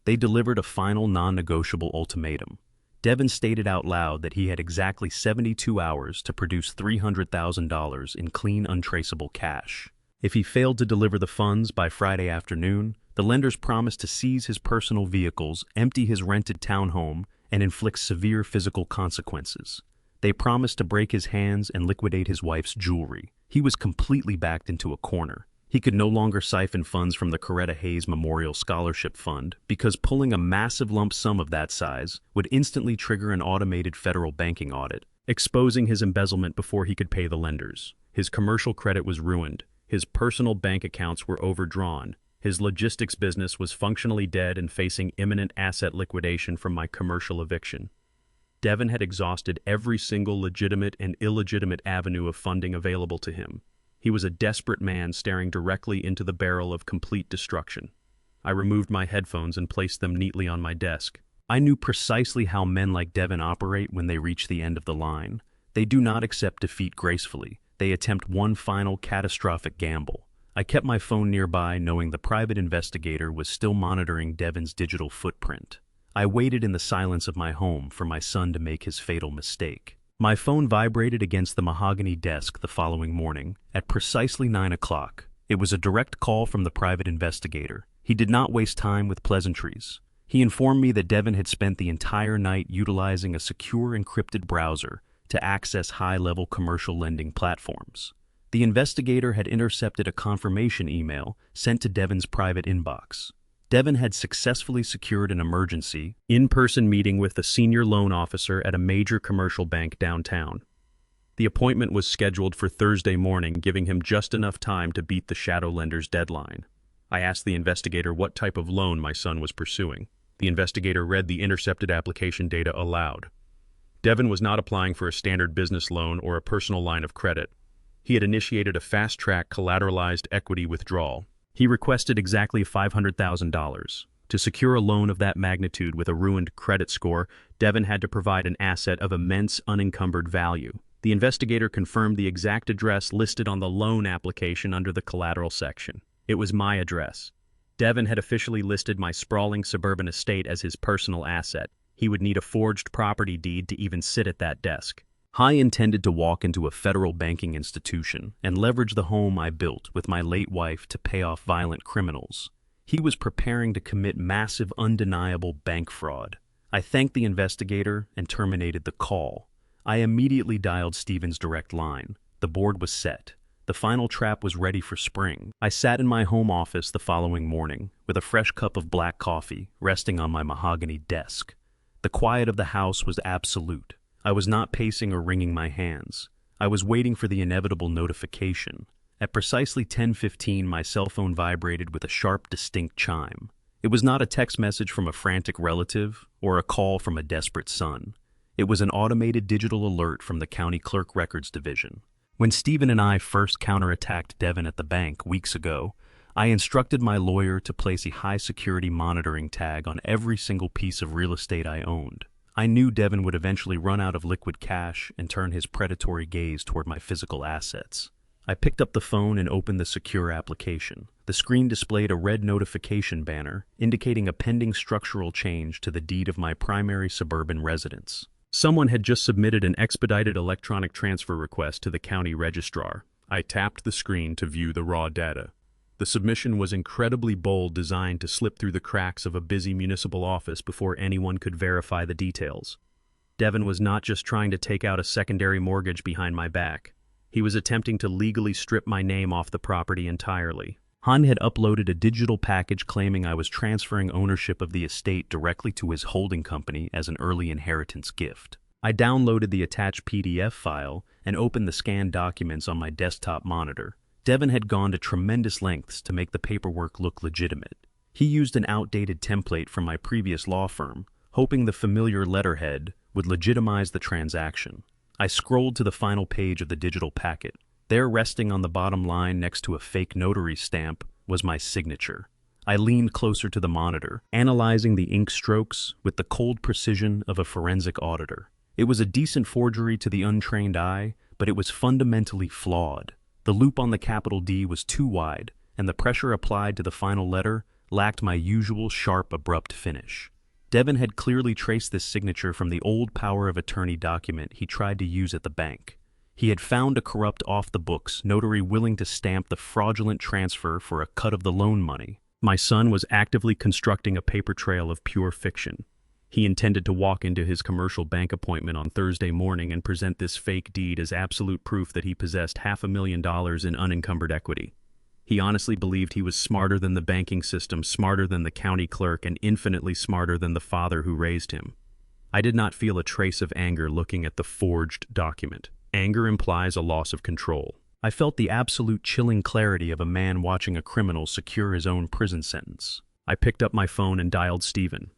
They delivered a final non-negotiable ultimatum. Devin stated out loud that he had exactly 72 hours to produce $300,000 in clean, untraceable cash. If he failed to deliver the funds by Friday afternoon, the lenders promised to seize his personal vehicles, empty his rented townhome, and inflict severe physical consequences. They promised to break his hands and liquidate his wife's jewelry. He was completely backed into a corner. He could no longer siphon funds from the Coretta Hayes Memorial Scholarship Fund because pulling a massive lump sum of that size would instantly trigger an automated federal banking audit, exposing his embezzlement before he could pay the lenders. His commercial credit was ruined. His personal bank accounts were overdrawn. His logistics business was functionally dead and facing imminent asset liquidation from my commercial eviction. Devin had exhausted every single legitimate and illegitimate avenue of funding available to him. He was a desperate man staring directly into the barrel of complete destruction. I removed my headphones and placed them neatly on my desk. I knew precisely how men like Devin operate when they reach the end of the line. They do not accept defeat gracefully. They attempt one final catastrophic gamble. I kept my phone nearby, knowing the private investigator was still monitoring Devin's digital footprint. I waited in the silence of my home for my son to make his fatal mistake. My phone vibrated against the mahogany desk the following morning, at precisely 9 o'clock. It was a direct call from the private investigator. He did not waste time with pleasantries. He informed me that Devin had spent the entire night utilizing a secure encrypted browser to access high-level commercial lending platforms. The investigator had intercepted a confirmation email sent to Devin's private inbox. Devin had successfully secured an emergency, in-person meeting with the senior loan officer at a major commercial bank downtown. The appointment was scheduled for Thursday morning, giving him just enough time to beat the shadow lender's deadline. I asked the investigator what type of loan my son was pursuing. The investigator read the intercepted application data aloud. Devin was not applying for a standard business loan or a personal line of credit. He had initiated a fast-track collateralized equity withdrawal. He requested exactly $500,000. To secure a loan of that magnitude with a ruined credit score, Devin had to provide an asset of immense unencumbered value. The investigator confirmed the exact address listed on the loan application under the collateral section. It was my address. Devin had officially listed my sprawling suburban estate as his personal asset. He would need a forged property deed to even sit at that desk. I intended to walk into a federal banking institution and leverage the home I built with my late wife to pay off violent criminals. He was preparing to commit massive, undeniable bank fraud. I thanked the investigator and terminated the call. I immediately dialed Stephen's direct line. The board was set. The final trap was ready for spring. I sat in my home office the following morning with a fresh cup of black coffee resting on my mahogany desk. The quiet of the house was absolute. I was not pacing or wringing my hands. I was waiting for the inevitable notification. At precisely 10:15, my cell phone vibrated with a sharp, distinct chime. It was not a text message from a frantic relative or a call from a desperate son. It was an automated digital alert from the County Clerk Records Division. When Stephen and I first counterattacked Devin at the bank weeks ago, I instructed my lawyer to place a high-security monitoring tag on every single piece of real estate I owned. I knew Devin would eventually run out of liquid cash and turn his predatory gaze toward my physical assets. I picked up the phone and opened the secure application. The screen displayed a red notification banner indicating a pending structural change to the deed of my primary suburban residence. Someone had just submitted an expedited electronic transfer request to the county registrar. I tapped the screen to view the raw data. The submission was incredibly bold, designed to slip through the cracks of a busy municipal office before anyone could verify the details. Devin was not just trying to take out a secondary mortgage behind my back. He was attempting to legally strip my name off the property entirely. Han had uploaded a digital package claiming I was transferring ownership of the estate directly to his holding company as an early inheritance gift. I downloaded the attached PDF file and opened the scanned documents on my desktop monitor. Devin had gone to tremendous lengths to make the paperwork look legitimate. He used an outdated template from my previous law firm, hoping the familiar letterhead would legitimize the transaction. I scrolled to the final page of the digital packet. There, resting on the bottom line next to a fake notary stamp, was my signature. I leaned closer to the monitor, analyzing the ink strokes with the cold precision of a forensic auditor. It was a decent forgery to the untrained eye, but it was fundamentally flawed. The loop on the capital D was too wide, and the pressure applied to the final letter lacked my usual sharp, abrupt finish. Devin had clearly traced this signature from the old power of attorney document he tried to use at the bank. He had found a corrupt off-the-books notary willing to stamp the fraudulent transfer for a cut of the loan money. My son was actively constructing a paper trail of pure fiction. He intended to walk into his commercial bank appointment on Thursday morning and present this fake deed as absolute proof that he possessed $500,000 in unencumbered equity. He honestly believed he was smarter than the banking system, smarter than the county clerk, and infinitely smarter than the father who raised him. I did not feel a trace of anger looking at the forged document. Anger implies a loss of control. I felt the absolute chilling clarity of a man watching a criminal secure his own prison sentence. I picked up my phone and dialed Stephen.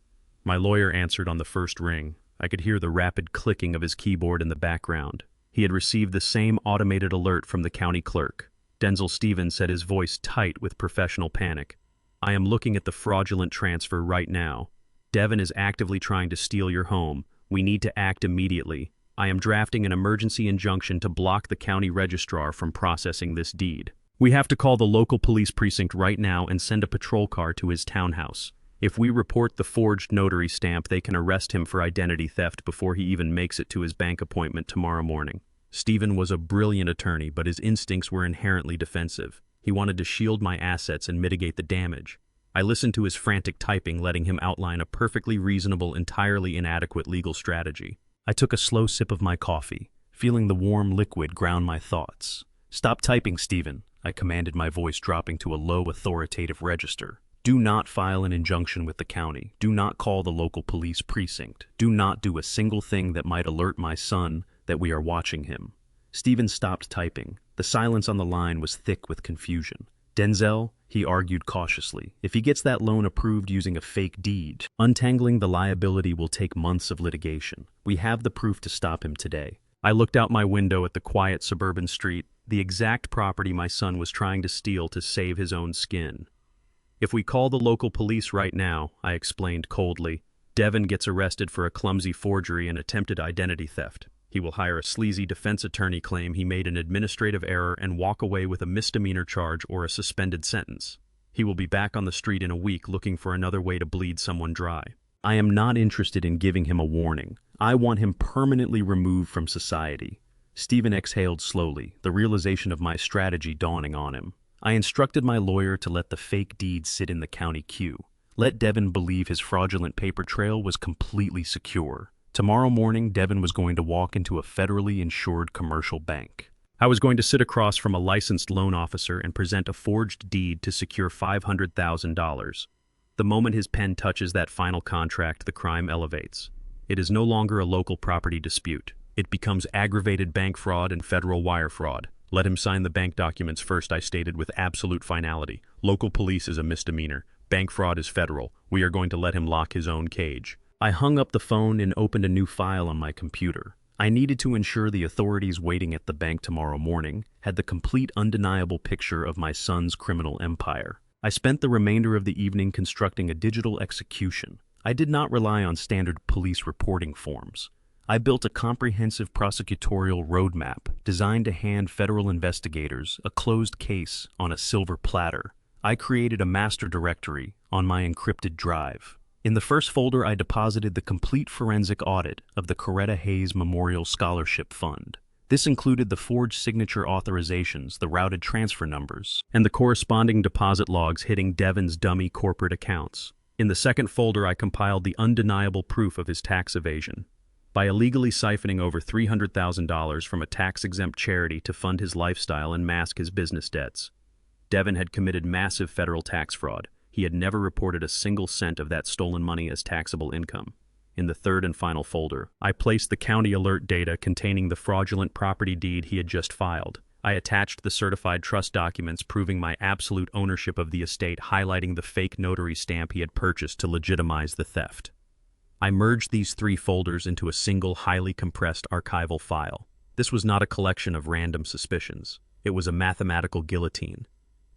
My lawyer answered on the first ring. I could hear the rapid clicking of his keyboard in the background. He had received the same automated alert from the county clerk. Denzel Stevens said, his voice tight with professional panic. I am looking at the fraudulent transfer right now. Devin is actively trying to steal your home. We need to act immediately. I am drafting an emergency injunction to block the county registrar from processing this deed. We have to call the local police precinct right now and send a patrol car to his townhouse. If we report the forged notary stamp, they can arrest him for identity theft before he even makes it to his bank appointment tomorrow morning. Stephen was a brilliant attorney, but his instincts were inherently defensive. He wanted to shield my assets and mitigate the damage. I listened to his frantic typing, letting him outline a perfectly reasonable, entirely inadequate legal strategy. I took a slow sip of my coffee, feeling the warm liquid ground my thoughts. Stop typing, Stephen, I commanded, my voice dropping to a low, authoritative register. Do not file an injunction with the county. Do not call the local police precinct. Do not do a single thing that might alert my son that we are watching him. Stephen stopped typing. The silence on the line was thick with confusion. Denzel, he argued cautiously, if he gets that loan approved using a fake deed, untangling the liability will take months of litigation. We have the proof to stop him today. I looked out my window at the quiet suburban street, the exact property my son was trying to steal to save his own skin. If we call the local police right now, I explained coldly, Devin gets arrested for a clumsy forgery and attempted identity theft. He will hire a sleazy defense attorney, claim he made an administrative error, and walk away with a misdemeanor charge or a suspended sentence. He will be back on the street in a week looking for another way to bleed someone dry. I am not interested in giving him a warning. I want him permanently removed from society. Stephen exhaled slowly, the realization of my strategy dawning on him. I instructed my lawyer to let the fake deed sit in the county queue. Let Devin believe his fraudulent paper trail was completely secure. Tomorrow morning, Devin was going to walk into a federally insured commercial bank. I was going to sit across from a licensed loan officer and present a forged deed to secure $500,000. The moment his pen touches that final contract, the crime elevates. It is no longer a local property dispute. It becomes aggravated bank fraud and federal wire fraud. Let him sign the bank documents first, I stated with absolute finality. Local police is a misdemeanor. Bank fraud is federal. We are going to let him lock his own cage. I hung up the phone and opened a new file on my computer. I needed to ensure the authorities waiting at the bank tomorrow morning had the complete, undeniable picture of my son's criminal empire. I spent the remainder of the evening constructing a digital execution. I did not rely on standard police reporting forms. I built a comprehensive prosecutorial roadmap designed to hand federal investigators a closed case on a silver platter. I created a master directory on my encrypted drive. In the first folder, I deposited the complete forensic audit of the Coretta Hayes Memorial Scholarship Fund. This included the forged signature authorizations, the routed transfer numbers, and the corresponding deposit logs hitting Devin's dummy corporate accounts. In the second folder, I compiled the undeniable proof of his tax evasion. By illegally siphoning over $300,000 from a tax-exempt charity to fund his lifestyle and mask his business debts, Devin had committed massive federal tax fraud. He had never reported a single cent of that stolen money as taxable income. In the third and final folder, I placed the county alert data containing the fraudulent property deed he had just filed. I attached the certified trust documents proving my absolute ownership of the estate, highlighting the fake notary stamp he had purchased to legitimize the theft. I merged these three folders into a single, highly compressed archival file. This was not a collection of random suspicions. It was a mathematical guillotine.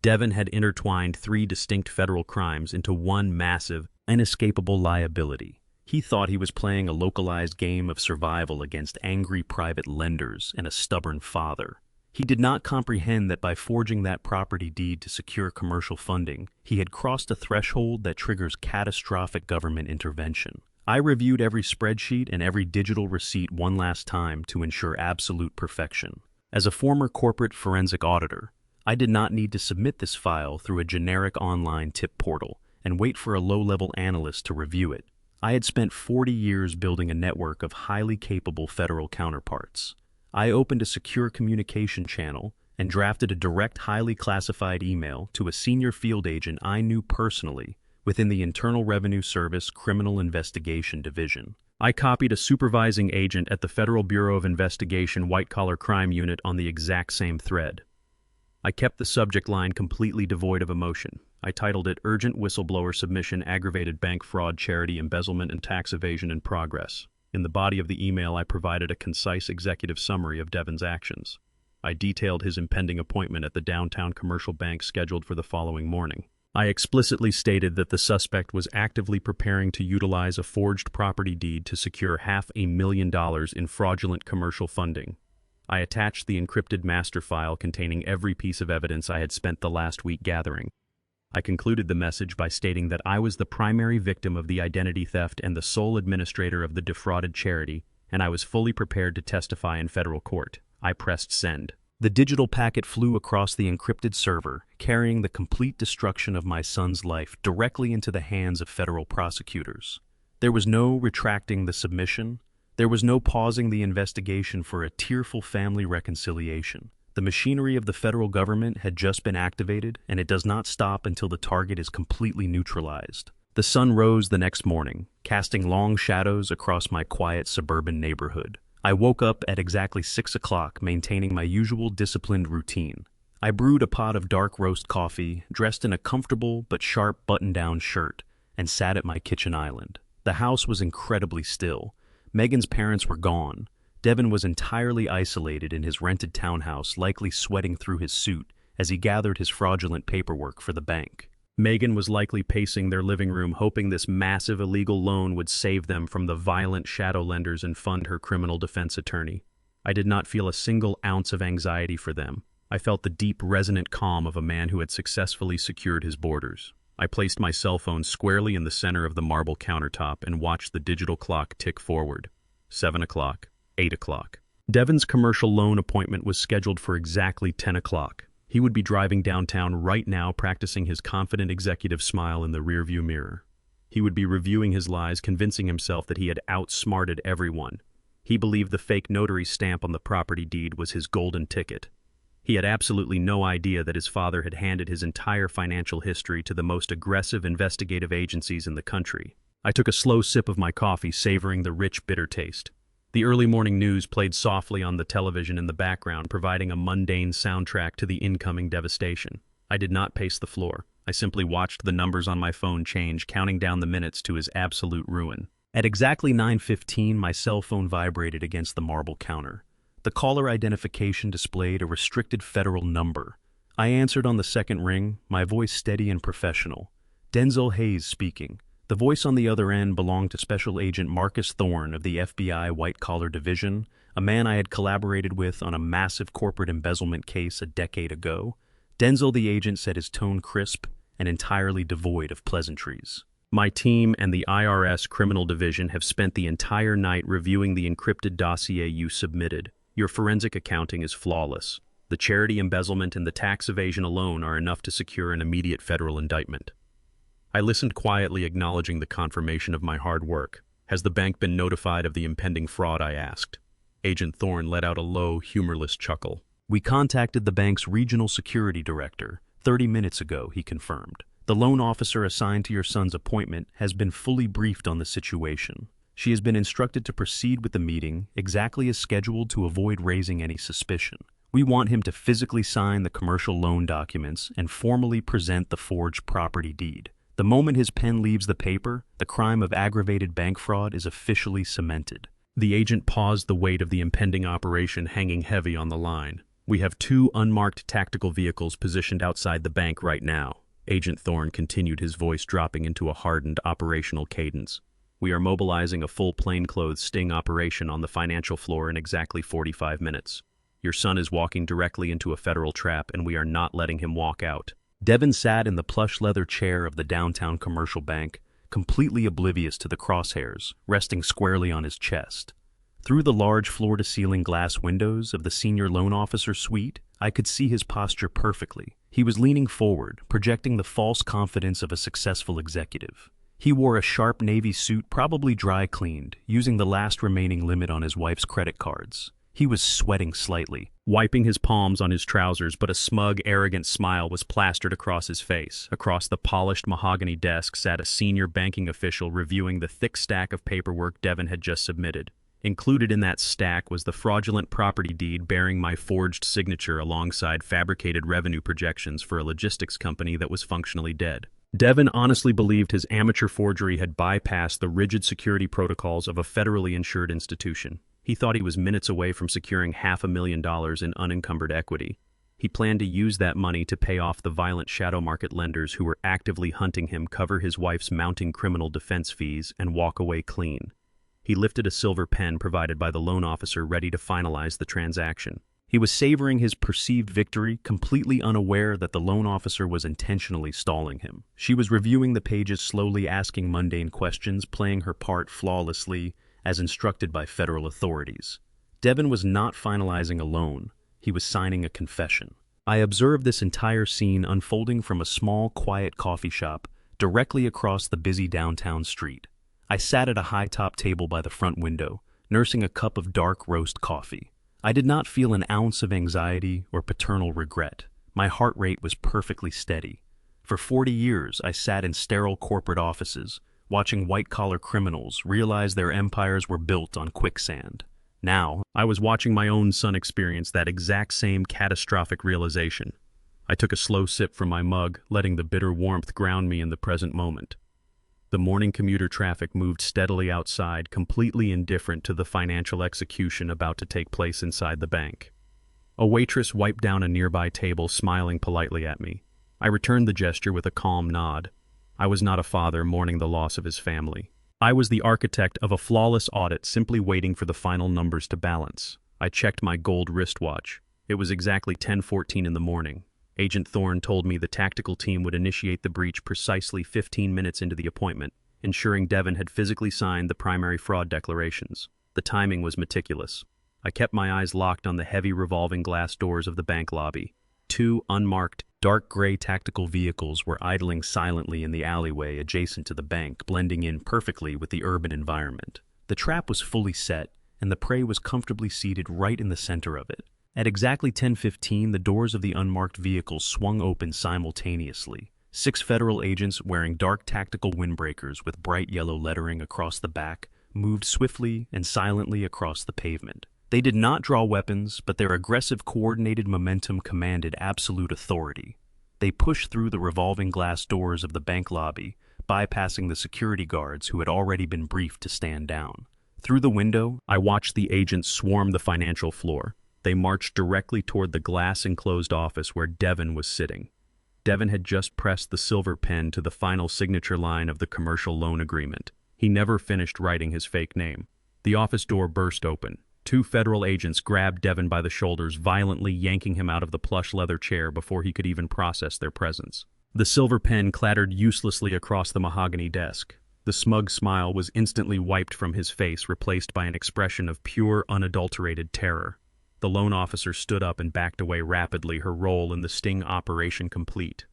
Devin had intertwined three distinct federal crimes into one massive, inescapable liability. He thought he was playing a localized game of survival against angry private lenders and a stubborn father. He did not comprehend that by forging that property deed to secure commercial funding, he had crossed a threshold that triggers catastrophic government intervention. I reviewed every spreadsheet and every digital receipt one last time to ensure absolute perfection. As a former corporate forensic auditor, I did not need to submit this file through a generic online tip portal and wait for a low-level analyst to review it. I had spent 40 years building a network of highly capable federal counterparts. I opened a secure communication channel and drafted a direct, highly classified email to a senior field agent I knew personally within the Internal Revenue Service Criminal Investigation Division. I copied a supervising agent at the Federal Bureau of Investigation White-Collar Crime Unit on the exact same thread. I kept the subject line completely devoid of emotion. I titled it Urgent Whistleblower Submission Aggravated Bank Fraud, Charity Embezzlement, and Tax Evasion in Progress. In the body of the email, I provided a concise executive summary of Devon's actions. I detailed his impending appointment at the downtown commercial bank scheduled for the following morning. I explicitly stated that the suspect was actively preparing to utilize a forged property deed to secure $500,000 in fraudulent commercial funding. I attached the encrypted master file containing every piece of evidence I had spent the last week gathering. I concluded the message by stating that I was the primary victim of the identity theft and the sole administrator of the defrauded charity, and I was fully prepared to testify in federal court. I pressed send. The digital packet flew across the encrypted server, carrying the complete destruction of my son's life directly into the hands of federal prosecutors. There was no retracting the submission. There was no pausing the investigation for a tearful family reconciliation. The machinery of the federal government had just been activated, and it does not stop until the target is completely neutralized. The sun rose the next morning, casting long shadows across my quiet suburban neighborhood. I woke up at exactly 6 o'clock, maintaining my usual disciplined routine. I brewed a pot of dark roast coffee, dressed in a comfortable but sharp button-down shirt, and sat at my kitchen island. The house was incredibly still. Megan's parents were gone. Devon was entirely isolated in his rented townhouse, likely sweating through his suit as he gathered his fraudulent paperwork for the bank. Megan was likely pacing their living room, hoping this massive illegal loan would save them from the violent shadow lenders and fund her criminal defense attorney. I did not feel a single ounce of anxiety for them. I felt the deep, resonant calm of a man who had successfully secured his borders. I placed my cell phone squarely in the center of the marble countertop and watched the digital clock tick forward. 7 o'clock, 8 o'clock. Devon's commercial loan appointment was scheduled for exactly 10 o'clock. He would be driving downtown right now, practicing his confident executive smile in the rearview mirror. He would be reviewing his lies, convincing himself that he had outsmarted everyone. He believed the fake notary stamp on the property deed was his golden ticket. He had absolutely no idea that his father had handed his entire financial history to the most aggressive investigative agencies in the country. I took a slow sip of my coffee, savoring the rich, bitter taste. The early morning news played softly on the television in the background, providing a mundane soundtrack to the incoming devastation. I did not pace the floor. I simply watched the numbers on my phone change, counting down the minutes to his absolute ruin. At exactly 9:15, my cell phone vibrated against the marble counter. The caller identification displayed a restricted federal number. I answered on the second ring, my voice steady and professional. Denzel Hayes speaking. The voice on the other end belonged to Special Agent Marcus Thorne of the FBI White-Collar Division, a man I had collaborated with on a massive corporate embezzlement case a decade ago. Denzel the agent said, his tone crisp and entirely devoid of pleasantries. My team and the IRS Criminal Division have spent the entire night reviewing the encrypted dossier you submitted. Your forensic accounting is flawless. The charity embezzlement and the tax evasion alone are enough to secure an immediate federal indictment. I listened quietly, acknowledging the confirmation of my hard work. Has the bank been notified of the impending fraud? I asked. Agent Thorne let out a low, humorless chuckle. We contacted the bank's regional security director 30 minutes ago, he confirmed. The loan officer assigned to your son's appointment has been fully briefed on the situation. She has been instructed to proceed with the meeting exactly as scheduled to avoid raising any suspicion. We want him to physically sign the commercial loan documents and formally present the forged property deed. The moment his pen leaves the paper, the crime of aggravated bank fraud is officially cemented. The agent paused, the weight of the impending operation hanging heavy on the line. We have 2 unmarked tactical vehicles positioned outside the bank right now. Agent Thorne continued, his voice dropping into a hardened operational cadence. We are mobilizing a full plainclothes sting operation on the financial floor in exactly 45 minutes. Your son is walking directly into a federal trap, and we are not letting him walk out. Devon sat in the plush leather chair of the downtown commercial bank, completely oblivious to the crosshairs, resting squarely on his chest. Through the large floor-to-ceiling glass windows of the senior loan officer suite, I could see his posture perfectly. He was leaning forward, projecting the false confidence of a successful executive. He wore a sharp navy suit, probably dry-cleaned, using the last remaining limit on his wife's credit cards. He was sweating slightly. wiping his palms on his trousers, but a smug, arrogant smile was plastered across his face. Across the polished mahogany desk sat a senior banking official reviewing the thick stack of paperwork Devon had just submitted. Included in that stack was the fraudulent property deed bearing my forged signature alongside fabricated revenue projections for a logistics company that was functionally dead. Devon honestly believed his amateur forgery had bypassed the rigid security protocols of a federally insured institution. He thought he was minutes away from securing $500,000 in unencumbered equity. He planned to use that money to pay off the violent shadow market lenders who were actively hunting him, cover his wife's mounting criminal defense fees, and walk away clean. He lifted a silver pen provided by the loan officer, ready to finalize the transaction. He was savoring his perceived victory, completely unaware that the loan officer was intentionally stalling him. She was reviewing the pages slowly, asking mundane questions, playing her part flawlessly, as instructed by federal authorities. Devon was not finalizing a loan. He was signing a confession. I observed this entire scene unfolding from a small, quiet coffee shop directly across the busy downtown street. I sat at a high-top table by the front window, nursing a cup of dark roast coffee. I did not feel an ounce of anxiety or paternal regret. My heart rate was perfectly steady. For 40 years, I sat in sterile corporate offices, watching white-collar criminals realize their empires were built on quicksand. Now, I was watching my own son experience that exact same catastrophic realization. I took a slow sip from my mug, letting the bitter warmth ground me in the present moment. The morning commuter traffic moved steadily outside, completely indifferent to the financial execution about to take place inside the bank. A waitress wiped down a nearby table, smiling politely at me. I returned the gesture with a calm nod. I was not a father mourning the loss of his family. I was the architect of a flawless audit, simply waiting for the final numbers to balance. I checked my gold wristwatch. It was exactly 10:14 in the morning. Agent Thorne told me the tactical team would initiate the breach precisely 15 minutes into the appointment, ensuring Devon had physically signed the primary fraud declarations. The timing was meticulous. I kept my eyes locked on the heavy revolving glass doors of the bank lobby. Two unmarked, dark gray tactical vehicles were idling silently in the alleyway adjacent to the bank, blending in perfectly with the urban environment. The trap was fully set, and the prey was comfortably seated right in the center of it. At exactly 10:15, the doors of the unmarked vehicles swung open simultaneously. 6 federal agents wearing dark tactical windbreakers with bright yellow lettering across the back moved swiftly and silently across the pavement. They did not draw weapons, but their aggressive, coordinated momentum commanded absolute authority. They pushed through the revolving glass doors of the bank lobby, bypassing the security guards who had already been briefed to stand down. Through the window, I watched the agents swarm the financial floor. They marched directly toward the glass-enclosed office where Devon was sitting. Devon had just pressed the silver pen to the final signature line of the commercial loan agreement. He never finished writing his fake name. The office door burst open. 2 federal agents grabbed Devon by the shoulders, violently yanking him out of the plush leather chair before he could even process their presence. The silver pen clattered uselessly across the mahogany desk. The smug smile was instantly wiped from his face, replaced by an expression of pure, unadulterated terror. The loan officer stood up and backed away rapidly, her role in the sting operation complete.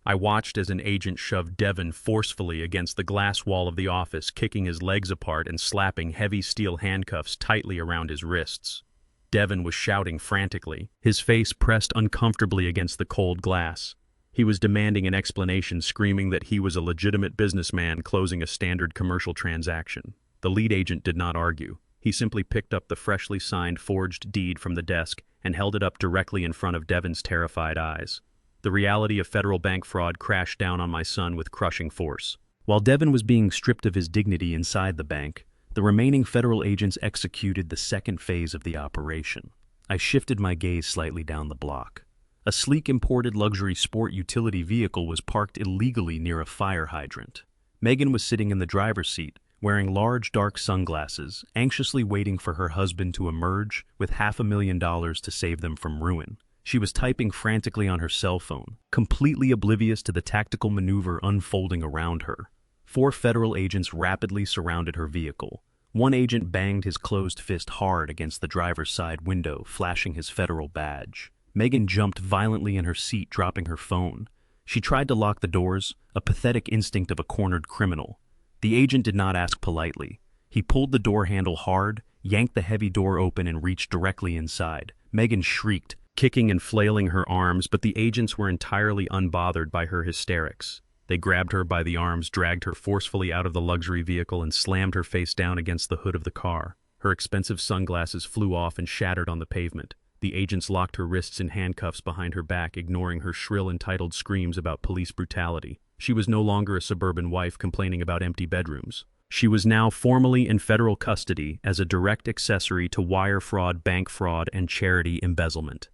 I watched as an agent shoved Devon forcefully against the glass wall of the office, kicking his legs apart and slapping heavy steel handcuffs tightly around his wrists. Devon was shouting frantically, his face pressed uncomfortably against the cold glass. He was demanding an explanation, screaming that he was a legitimate businessman closing a standard commercial transaction. The lead agent did not argue. He simply picked up the freshly signed forged deed from the desk and held it up directly in front of Devon's terrified eyes. The reality of federal bank fraud crashed down on my son with crushing force. While Devon was being stripped of his dignity inside the bank, the remaining federal agents executed the second phase of the operation. I shifted my gaze slightly down the block. A sleek imported luxury sport utility vehicle was parked illegally near a fire hydrant. Megan was sitting in the driver's seat, wearing large dark sunglasses, anxiously waiting for her husband to emerge with $500,000 to save them from ruin. She was typing frantically on her cell phone, completely oblivious to the tactical maneuver unfolding around her. 4 federal agents rapidly surrounded her vehicle. One agent banged his closed fist hard against the driver's side window, flashing his federal badge. Megan jumped violently in her seat, dropping her phone. She tried to lock the doors, a pathetic instinct of a cornered criminal. The agent did not ask politely. He pulled the door handle hard, yanked the heavy door open, and reached directly inside, Megan shrieked, kicking and flailing her arms, but the agents were entirely unbothered by her hysterics. They grabbed her by the arms, dragged her forcefully out of the luxury vehicle, and slammed her face down against the hood of the car. Her expensive sunglasses flew off and shattered on the pavement. The agents locked her wrists in handcuffs behind her back, ignoring her shrill, entitled screams about police brutality. She was no longer a suburban wife complaining about empty bedrooms. She was now formally in federal custody as a direct accessory to wire fraud, bank fraud, and charity embezzlement.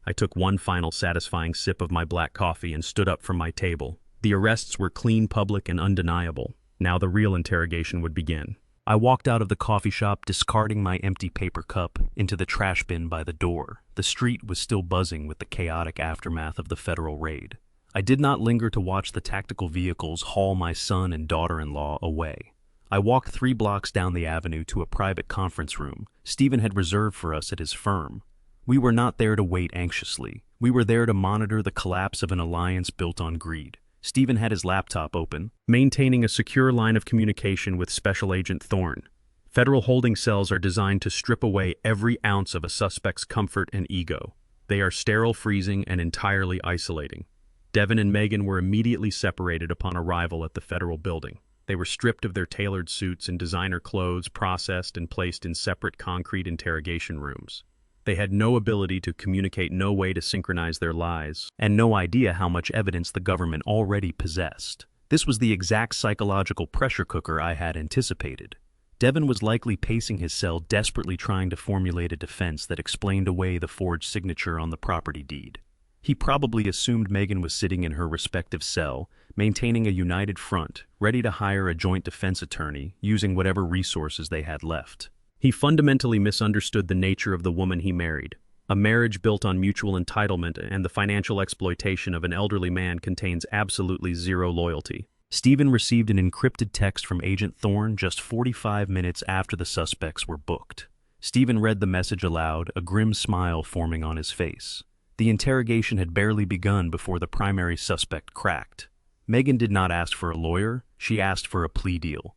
I took one final satisfying sip of my black coffee and stood up from my table. The arrests were clean, public, and undeniable. Now the real interrogation would begin. I walked out of the coffee shop, discarding my empty paper cup into the trash bin by the door. The street was still buzzing with the chaotic aftermath of the federal raid. I did not linger to watch the tactical vehicles haul my son and daughter-in-law away. I walked 3 blocks down the avenue to a private conference room Stephen had reserved for us at his firm. We were not there to wait anxiously. We were there to monitor the collapse of an alliance built on greed. Stephen had his laptop open, maintaining a secure line of communication with Special Agent Thorne. Federal holding cells are designed to strip away every ounce of a suspect's comfort and ego. They are sterile, freezing, and entirely isolating. Devin and Megan were immediately separated upon arrival at the federal building. They were stripped of their tailored suits and designer clothes, processed and placed in separate concrete interrogation rooms. They had no ability to communicate, no way to synchronize their lies, and no idea how much evidence the government already possessed. This was the exact psychological pressure cooker I had anticipated. Devin was likely pacing his cell, desperately trying to formulate a defense that explained away the forged signature on the property deed. He probably assumed Megan was sitting in her respective cell, maintaining a united front, ready to hire a joint defense attorney, using whatever resources they had left. He fundamentally misunderstood the nature of the woman he married. A marriage built on mutual entitlement and the financial exploitation of an elderly man contains absolutely zero loyalty. Stephen received an encrypted text from Agent Thorne just 45 minutes after the suspects were booked. Stephen read the message aloud, a grim smile forming on his face. The interrogation had barely begun before the primary suspect cracked. Megan did not ask for a lawyer, she asked for a plea deal.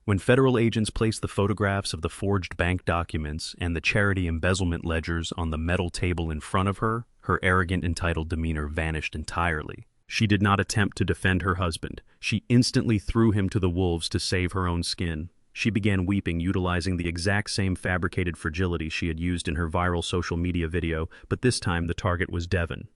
When federal agents placed the photographs of the forged bank documents and the charity embezzlement ledgers on the metal table in front of her, her arrogant, entitled demeanor vanished entirely. She did not attempt to defend her husband. She instantly threw him to the wolves to save her own skin. She began weeping, utilizing the exact same fabricated fragility she had used in her viral social media video, but this time the target was Devin.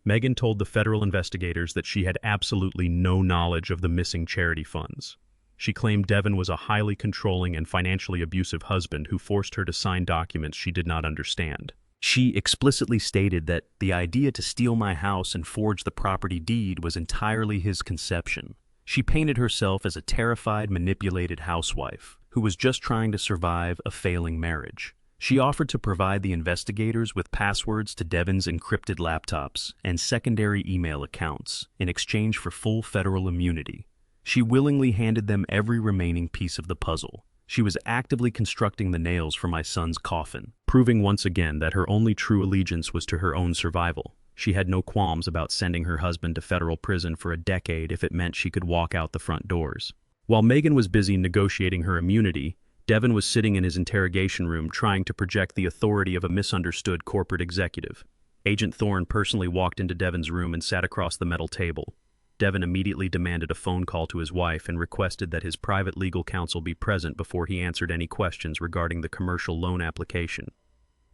Megan told the federal investigators that she had absolutely no knowledge of the missing charity funds. She claimed Devin was a highly controlling and financially abusive husband who forced her to sign documents she did not understand. She explicitly stated that the idea to steal my house and forge the property deed was entirely his conception. She painted herself as a terrified, manipulated housewife who was just trying to survive a failing marriage. She offered to provide the investigators with passwords to Devin's encrypted laptops and secondary email accounts in exchange for full federal immunity. She willingly handed them every remaining piece of the puzzle. She was actively constructing the nails for my son's coffin, proving once again that her only true allegiance was to her own survival. She had no qualms about sending her husband to federal prison for a decade if it meant she could walk out the front doors. While Megan was busy negotiating her immunity, Devin was sitting in his interrogation room trying to project the authority of a misunderstood corporate executive. Agent Thorne personally walked into Devin's room and sat across the metal table. Devin immediately demanded a phone call to his wife and requested that his private legal counsel be present before he answered any questions regarding the commercial loan application.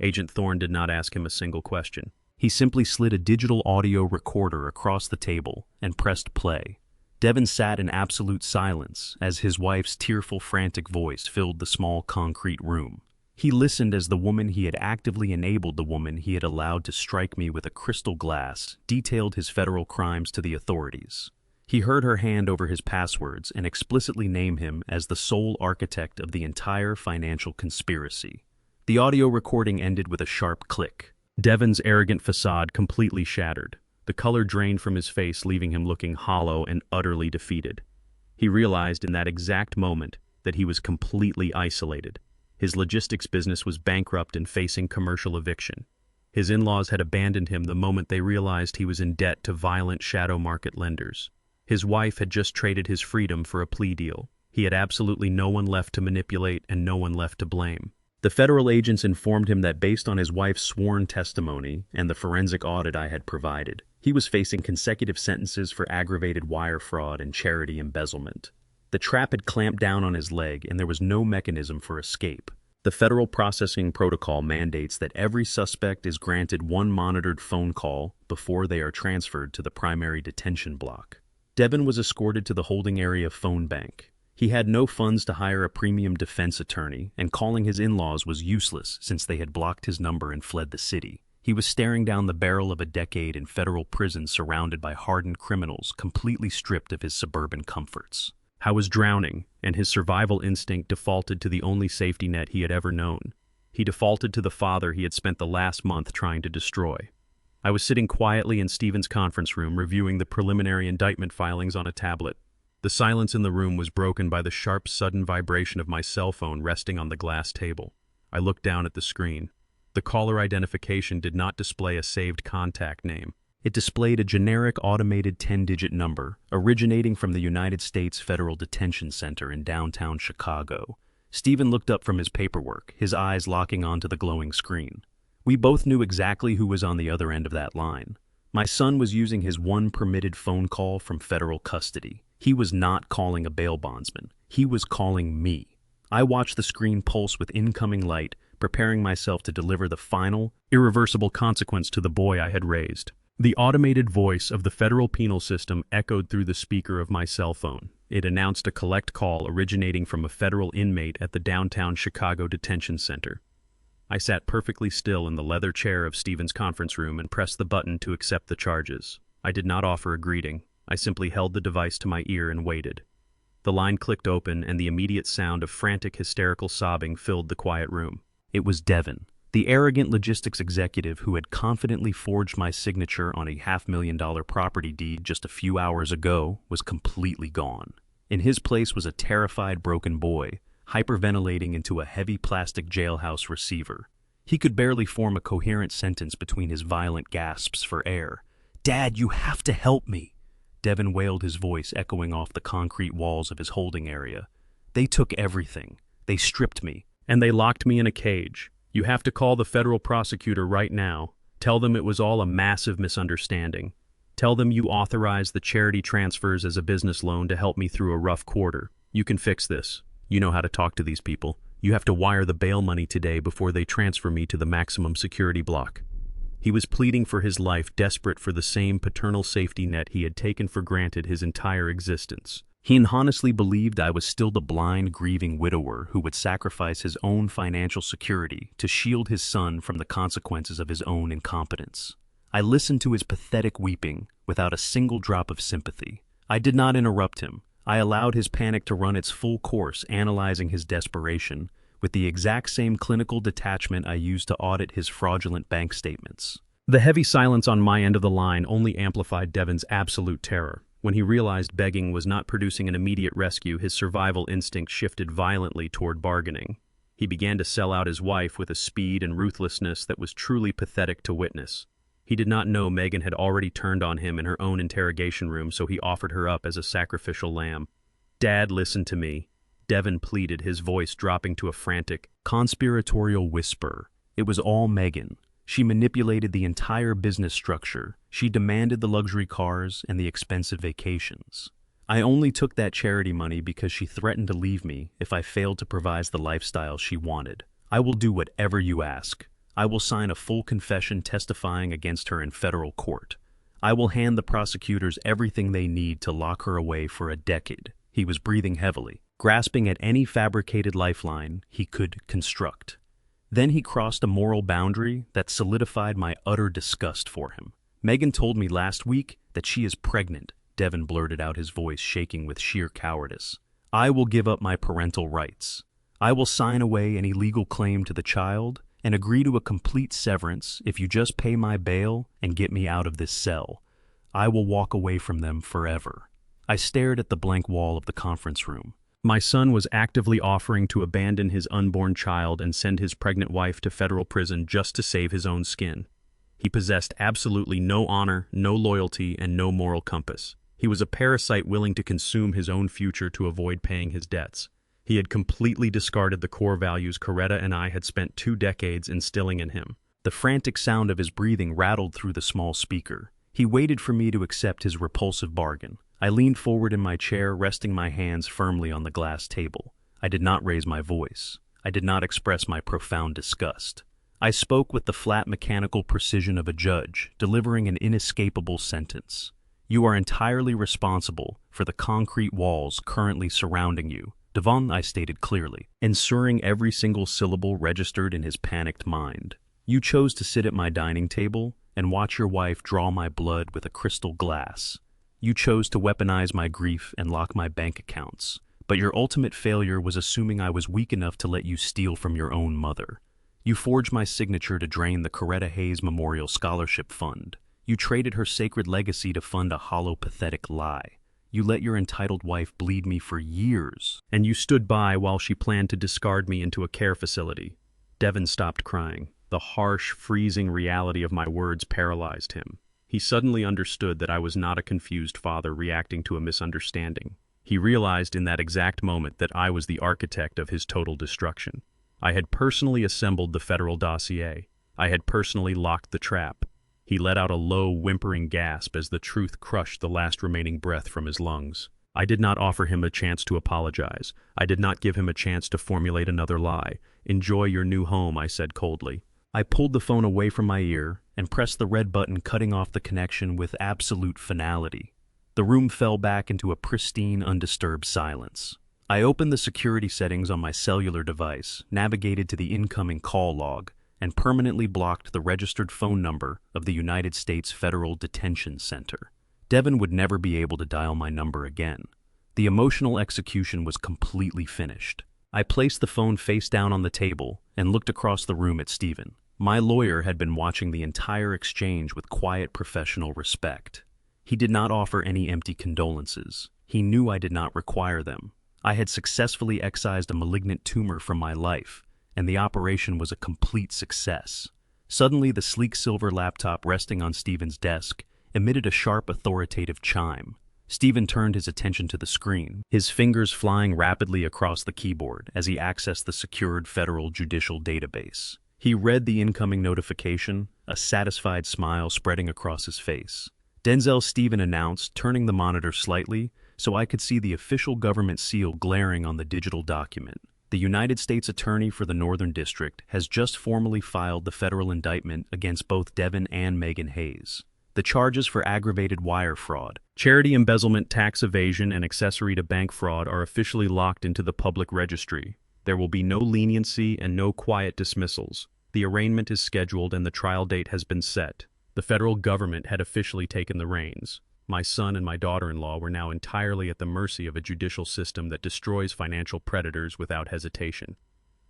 Agent Thorne did not ask him a single question. He simply slid a digital audio recorder across the table and pressed play. Devin sat in absolute silence as his wife's tearful, frantic voice filled the small concrete room. He listened as the woman he had actively enabled, the woman he had allowed to strike me with a crystal glass, detailed his federal crimes to the authorities. He heard her hand over his passwords and explicitly name him as the sole architect of the entire financial conspiracy. The audio recording ended with a sharp click. Devin's arrogant facade completely shattered. The color drained from his face, leaving him looking hollow and utterly defeated. He realized in that exact moment that he was completely isolated. His logistics business was bankrupt and facing commercial eviction. His in-laws had abandoned him the moment they realized he was in debt to violent shadow market lenders. His wife had just traded his freedom for a plea deal. He had absolutely no one left to manipulate and no one left to blame. The federal agents informed him that based on his wife's sworn testimony and the forensic audit I had provided, he was facing consecutive sentences for aggravated wire fraud and charity embezzlement. The trap had clamped down on his leg, and there was no mechanism for escape. The federal processing protocol mandates that every suspect is granted one monitored phone call before they are transferred to the primary detention block. Devin was escorted to the holding area phone bank. He had no funds to hire a premium defense attorney, and calling his in-laws was useless since they had blocked his number and fled the city. He was staring down the barrel of a decade in federal prison surrounded by hardened criminals, completely stripped of his suburban comforts. I was drowning, and his survival instinct defaulted to the only safety net he had ever known. He defaulted to the father he had spent the last month trying to destroy. I was sitting quietly in Stephen's conference room reviewing the preliminary indictment filings on a tablet. The silence in the room was broken by the sharp, sudden vibration of my cell phone resting on the glass table. I looked down at the screen. The caller identification did not display a saved contact name. It displayed a generic automated 10-digit number originating from the United States Federal Detention Center in downtown Chicago. Stephen looked up from his paperwork, his eyes locking onto the glowing screen. We both knew exactly who was on the other end of that line. My son was using his one permitted phone call from federal custody. He was not calling a bail bondsman. He was calling me. I watched the screen pulse with incoming light, preparing myself to deliver the final, irreversible consequence to the boy I had raised. The automated voice of the federal penal system echoed through the speaker of my cell phone. It announced a collect call originating from a federal inmate at the downtown Chicago Detention Center. I sat perfectly still in the leather chair of Stephen's conference room and pressed the button to accept the charges. I did not offer a greeting. I simply held the device to my ear and waited. The line clicked open, and the immediate sound of frantic, hysterical sobbing filled the quiet room. It was Devin, the arrogant logistics executive who had confidently forged my signature on a $500,000 property deed just a few hours ago, was completely gone. In his place was a terrified, broken boy, hyperventilating into a heavy plastic jailhouse receiver. He could barely form a coherent sentence between his violent gasps for air. "Dad, you have to help me!" Devin wailed, his voice echoing off the concrete walls of his holding area. "They took everything. They stripped me. And they locked me in a cage. You have to call the federal prosecutor right now. Tell them it was all a massive misunderstanding. Tell them you authorized the charity transfers as a business loan to help me through a rough quarter. You can fix this. You know how to talk to these people. You have to wire the bail money today before they transfer me to the maximum security block." He was pleading for his life, desperate for the same paternal safety net he had taken for granted his entire existence. He honestly believed I was still the blind, grieving widower who would sacrifice his own financial security to shield his son from the consequences of his own incompetence. I listened to his pathetic weeping without a single drop of sympathy. I did not interrupt him. I allowed his panic to run its full course, analyzing his desperation with the exact same clinical detachment I used to audit his fraudulent bank statements. The heavy silence on my end of the line only amplified Devin's absolute terror. When he realized begging was not producing an immediate rescue, his survival instinct shifted violently toward bargaining. He began to sell out his wife with a speed and ruthlessness that was truly pathetic to witness. He did not know Megan had already turned on him in her own interrogation room, so he offered her up as a sacrificial lamb. "Dad, listen to me," Devin pleaded, his voice dropping to a frantic, conspiratorial whisper. "It was all Megan. She manipulated the entire business structure. She demanded the luxury cars and the expensive vacations. I only took that charity money because she threatened to leave me if I failed to provide the lifestyle she wanted. I will do whatever you ask. I will sign a full confession testifying against her in federal court. I will hand the prosecutors everything they need to lock her away for a decade." He was breathing heavily, grasping at any fabricated lifeline he could construct. Then he crossed a moral boundary that solidified my utter disgust for him. "Megan told me last week that she is pregnant," Devin blurted out, his voice shaking with sheer cowardice. "I will give up my parental rights. I will sign away any legal claim to the child and agree to a complete severance if you just pay my bail and get me out of this cell. I will walk away from them forever." I stared at the blank wall of the conference room. My son was actively offering to abandon his unborn child and send his pregnant wife to federal prison just to save his own skin. He possessed absolutely no honor, no loyalty, and no moral compass. He was a parasite willing to consume his own future to avoid paying his debts. He had completely discarded the core values Coretta and I had spent 2 decades instilling in him. The frantic sound of his breathing rattled through the small speaker. He waited for me to accept his repulsive bargain. I leaned forward in my chair, resting my hands firmly on the glass table. I did not raise my voice. I did not express my profound disgust. I spoke with the flat mechanical precision of a judge, delivering an inescapable sentence. You are entirely responsible for the concrete walls currently surrounding you. Devon, I stated clearly, ensuring every single syllable registered in his panicked mind. You chose to sit at my dining table and watch your wife draw my blood with a crystal glass. You chose to weaponize my grief and lock my bank accounts. But your ultimate failure was assuming I was weak enough to let you steal from your own mother. You forged my signature to drain the Coretta Hayes Memorial Scholarship Fund. You traded her sacred legacy to fund a hollow, pathetic lie. You let your entitled wife bleed me for years, and you stood by while she planned to discard me into a care facility. Devon stopped crying. The harsh, freezing reality of my words paralyzed him. He suddenly understood that I was not a confused father reacting to a misunderstanding. He realized in that exact moment that I was the architect of his total destruction. I had personally assembled the federal dossier. I had personally locked the trap. He let out a low, whimpering gasp as the truth crushed the last remaining breath from his lungs. I did not offer him a chance to apologize. I did not give him a chance to formulate another lie. Enjoy your new home, I said coldly. I pulled the phone away from my ear and pressed the red button, cutting off the connection with absolute finality. The room fell back into a pristine, undisturbed silence. I opened the security settings on my cellular device, navigated to the incoming call log, and permanently blocked the registered phone number of the United States Federal Detention Center. Devon would never be able to dial my number again. The emotional execution was completely finished. I placed the phone face down on the table and looked across the room at Stephen. My lawyer had been watching the entire exchange with quiet professional respect. He did not offer any empty condolences. He knew I did not require them. I had successfully excised a malignant tumor from my life, and the operation was a complete success. Suddenly, the sleek silver laptop resting on Stephen's desk emitted a sharp, authoritative chime. Stephen turned his attention to the screen, his fingers flying rapidly across the keyboard as he accessed the secured federal judicial database. He read the incoming notification, a satisfied smile spreading across his face. Denzel, Stephen announced, turning the monitor slightly so I could see the official government seal glaring on the digital document. The United States Attorney for the Northern District has just formally filed the federal indictment against both Devon and Megan Hayes. The charges for aggravated wire fraud, charity embezzlement, tax evasion, and accessory to bank fraud are officially locked into the public registry. There will be no leniency and no quiet dismissals. The arraignment is scheduled and the trial date has been set. The federal government had officially taken the reins. My son and my daughter-in-law were now entirely at the mercy of a judicial system that destroys financial predators without hesitation.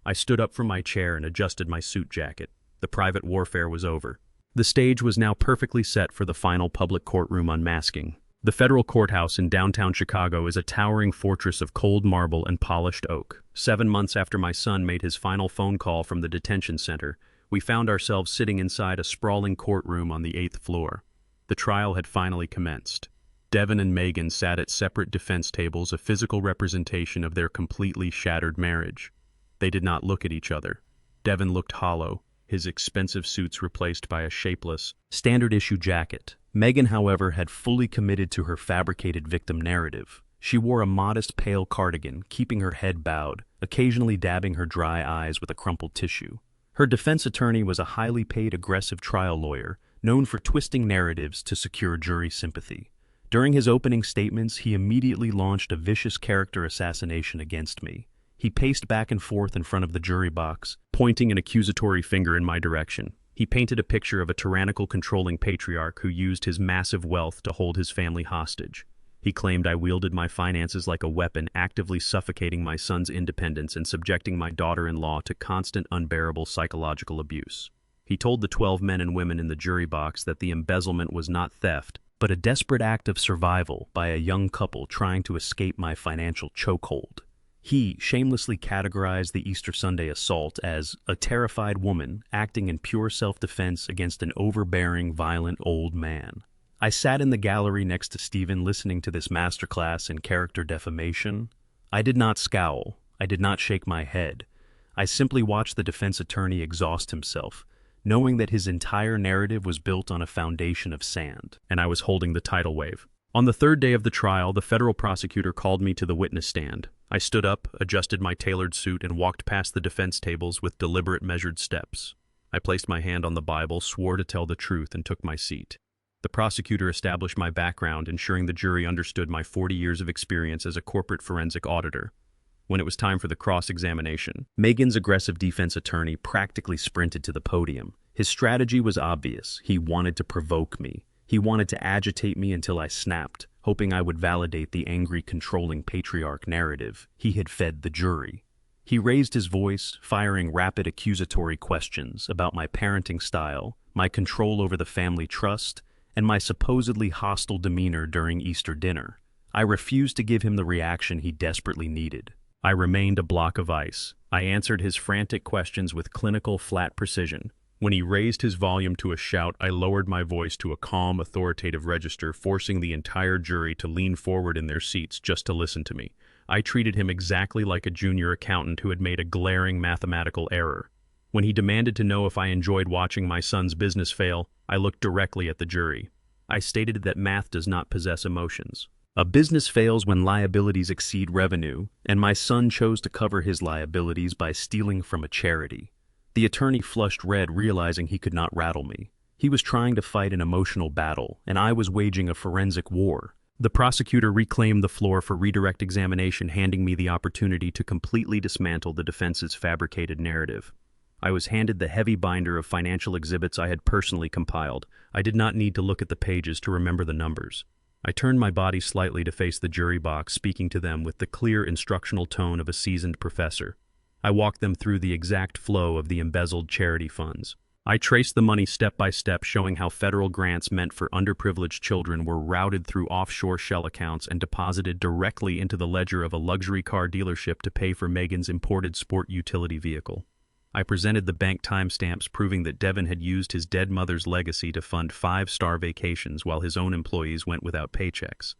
I stood up from my chair and adjusted my suit jacket. The private warfare was over. The stage was now perfectly set for the final public courtroom unmasking. The federal courthouse in downtown Chicago is a towering fortress of cold marble and polished oak. 7 months after my son made his final phone call from the detention center, we found ourselves sitting inside a sprawling courtroom on the 8th floor. The trial had finally commenced. Devon and Megan sat at separate defense tables, a physical representation of their completely shattered marriage. They did not look at each other. Devon looked hollow, his expensive suits replaced by a shapeless, standard-issue jacket. Megan, however, had fully committed to her fabricated victim narrative. She wore a modest, pale cardigan, keeping her head bowed, occasionally dabbing her dry eyes with a crumpled tissue. Her defense attorney was a highly paid, aggressive trial lawyer, known for twisting narratives to secure jury sympathy. During his opening statements, he immediately launched a vicious character assassination against me. He paced back and forth in front of the jury box, pointing an accusatory finger in my direction. He painted a picture of a tyrannical, controlling patriarch who used his massive wealth to hold his family hostage. He claimed I wielded my finances like a weapon, actively suffocating my son's independence and subjecting my daughter-in-law to constant, unbearable psychological abuse. He told the 12 men and women in the jury box that the embezzlement was not theft, but a desperate act of survival by a young couple trying to escape my financial chokehold. He shamelessly categorized the Easter Sunday assault as a terrified woman acting in pure self-defense against an overbearing, violent old man. I sat in the gallery next to Stephen, listening to this masterclass in character defamation. I did not scowl. I did not shake my head. I simply watched the defense attorney exhaust himself, knowing that his entire narrative was built on a foundation of sand, and I was holding the tidal wave. On the third day of the trial, the federal prosecutor called me to the witness stand. I stood up, adjusted my tailored suit, and walked past the defense tables with deliberate, measured steps. I placed my hand on the Bible, swore to tell the truth, and took my seat. The prosecutor established my background, ensuring the jury understood my 40 years of experience as a corporate forensic auditor. When it was time for the cross-examination, Megan's aggressive defense attorney practically sprinted to the podium. His strategy was obvious. He wanted to provoke me. He wanted to agitate me until I snapped, hoping I would validate the angry, controlling patriarch narrative he had fed the jury. He raised his voice, firing rapid accusatory questions about my parenting style, my control over the family trust, and my supposedly hostile demeanor during Easter dinner. I refused to give him the reaction he desperately needed. I remained a block of ice. I answered his frantic questions with clinical, flat precision. When he raised his volume to a shout, I lowered my voice to a calm, authoritative register, forcing the entire jury to lean forward in their seats just to listen to me. I treated him exactly like a junior accountant who had made a glaring mathematical error. When he demanded to know if I enjoyed watching my son's business fail, I looked directly at the jury. I stated that math does not possess emotions. A business fails when liabilities exceed revenue, and my son chose to cover his liabilities by stealing from a charity. The attorney flushed red, realizing he could not rattle me. He was trying to fight an emotional battle, and I was waging a forensic war. The prosecutor reclaimed the floor for redirect examination, handing me the opportunity to completely dismantle the defense's fabricated narrative. I was handed the heavy binder of financial exhibits I had personally compiled. I did not need to look at the pages to remember the numbers. I turned my body slightly to face the jury box, speaking to them with the clear instructional tone of a seasoned professor. I walked them through the exact flow of the embezzled charity funds. I traced the money step by step, showing how federal grants meant for underprivileged children were routed through offshore shell accounts and deposited directly into the ledger of a luxury car dealership to pay for Megan's imported sport utility vehicle. I presented the bank timestamps proving that Devin had used his dead mother's legacy to fund 5-star vacations while his own employees went without paychecks.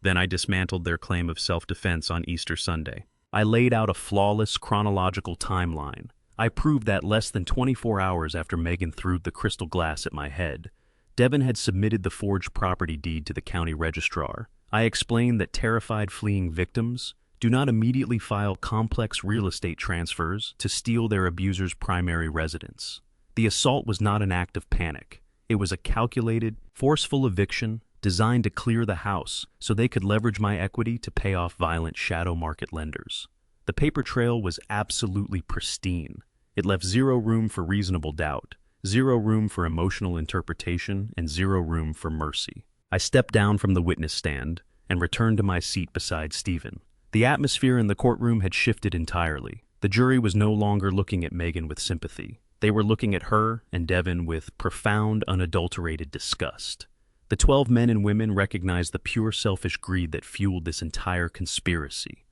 Then I dismantled their claim of self-defense on Easter Sunday. I laid out a flawless chronological timeline. I proved that less than 24 hours after Megan threw the crystal glass at my head, Devin had submitted the forged property deed to the county registrar. I explained that terrified fleeing victims do not immediately file complex real estate transfers to steal their abuser's primary residence. The assault was not an act of panic. It was a calculated, forceful eviction designed to clear the house so they could leverage my equity to pay off violent shadow market lenders. The paper trail was absolutely pristine. It left zero room for reasonable doubt, zero room for emotional interpretation, and zero room for mercy. I stepped down from the witness stand and returned to my seat beside Stephen. The atmosphere in the courtroom had shifted entirely. The jury was no longer looking at Megan with sympathy. They were looking at her and Devin with profound, unadulterated disgust. The 12 men and women recognized the pure selfish greed that fueled this entire conspiracy.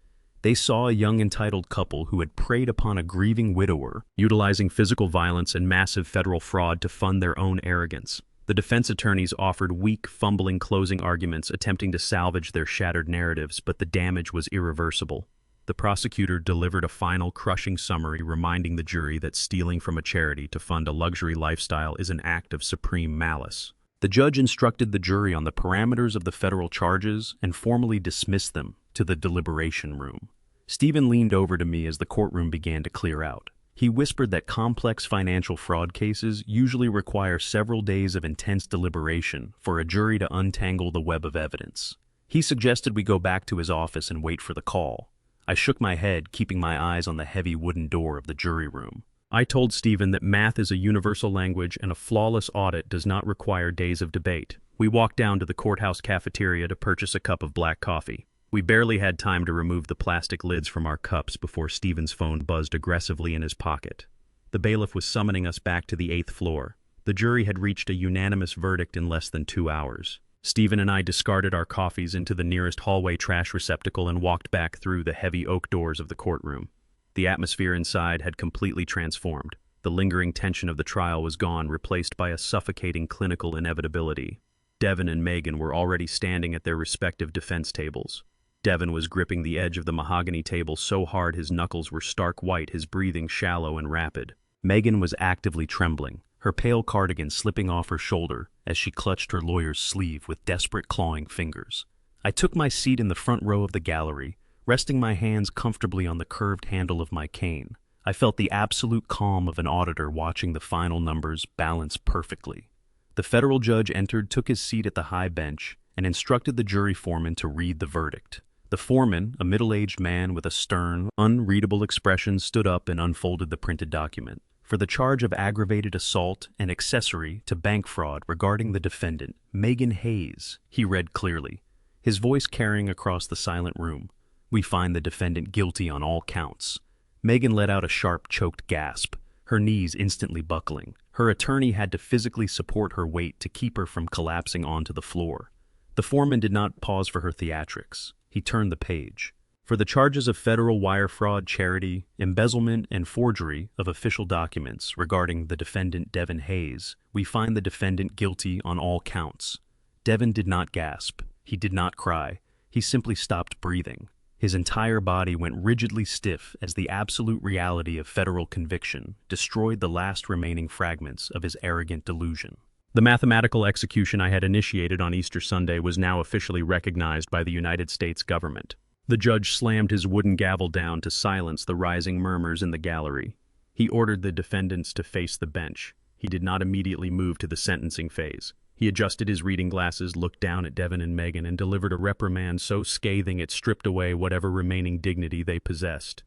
They saw a young entitled couple who had preyed upon a grieving widower, utilizing physical violence and massive federal fraud to fund their own arrogance. The defense attorneys offered weak, fumbling closing arguments, attempting to salvage their shattered narratives, but the damage was irreversible. The prosecutor delivered a final, crushing summary, reminding the jury that stealing from a charity to fund a luxury lifestyle is an act of supreme malice. The judge instructed the jury on the parameters of the federal charges and formally dismissed them to the deliberation room. Stephen leaned over to me as the courtroom began to clear out. He whispered that complex financial fraud cases usually require several days of intense deliberation for a jury to untangle the web of evidence. He suggested we go back to his office and wait for the call. I shook my head, keeping my eyes on the heavy wooden door of the jury room. I told Stephen that math is a universal language and a flawless audit does not require days of debate. We walked down to the courthouse cafeteria to purchase a cup of black coffee. We barely had time to remove the plastic lids from our cups before Stephen's phone buzzed aggressively in his pocket. The bailiff was summoning us back to the 8th floor. The jury had reached a unanimous verdict in less than 2 hours. Stephen and I discarded our coffees into the nearest hallway trash receptacle and walked back through the heavy oak doors of the courtroom. The atmosphere inside had completely transformed. The lingering tension of the trial was gone, replaced by a suffocating clinical inevitability. Devin and Megan were already standing at their respective defense tables. Devin was gripping the edge of the mahogany table so hard his knuckles were stark white, his breathing shallow and rapid. Megan was actively trembling, her pale cardigan slipping off her shoulder as she clutched her lawyer's sleeve with desperate clawing fingers. I took my seat in the front row of the gallery, resting my hands comfortably on the curved handle of my cane. I felt the absolute calm of an auditor watching the final numbers balance perfectly. The federal judge entered, took his seat at the high bench, and instructed the jury foreman to read the verdict. The foreman, a middle-aged man with a stern, unreadable expression, stood up and unfolded the printed document. For the charge of aggravated assault and accessory to bank fraud regarding the defendant, Megan Hayes, he read clearly, his voice carrying across the silent room. We find the defendant guilty on all counts. Megan let out a sharp, choked gasp, her knees instantly buckling. Her attorney had to physically support her weight to keep her from collapsing onto the floor. The foreman did not pause for her theatrics. He turned the page. For the charges of federal wire fraud, charity, embezzlement, and forgery of official documents regarding the defendant Devin Hayes, we find the defendant guilty on all counts. Devin did not gasp. He did not cry. He simply stopped breathing. His entire body went rigidly stiff as the absolute reality of federal conviction destroyed the last remaining fragments of his arrogant delusion. The mathematical execution I had initiated on Easter Sunday was now officially recognized by the United States government. The judge slammed his wooden gavel down to silence the rising murmurs in the gallery. He ordered the defendants to face the bench. He did not immediately move to the sentencing phase. He adjusted his reading glasses, looked down at Devin and Megan, and delivered a reprimand so scathing it stripped away whatever remaining dignity they possessed.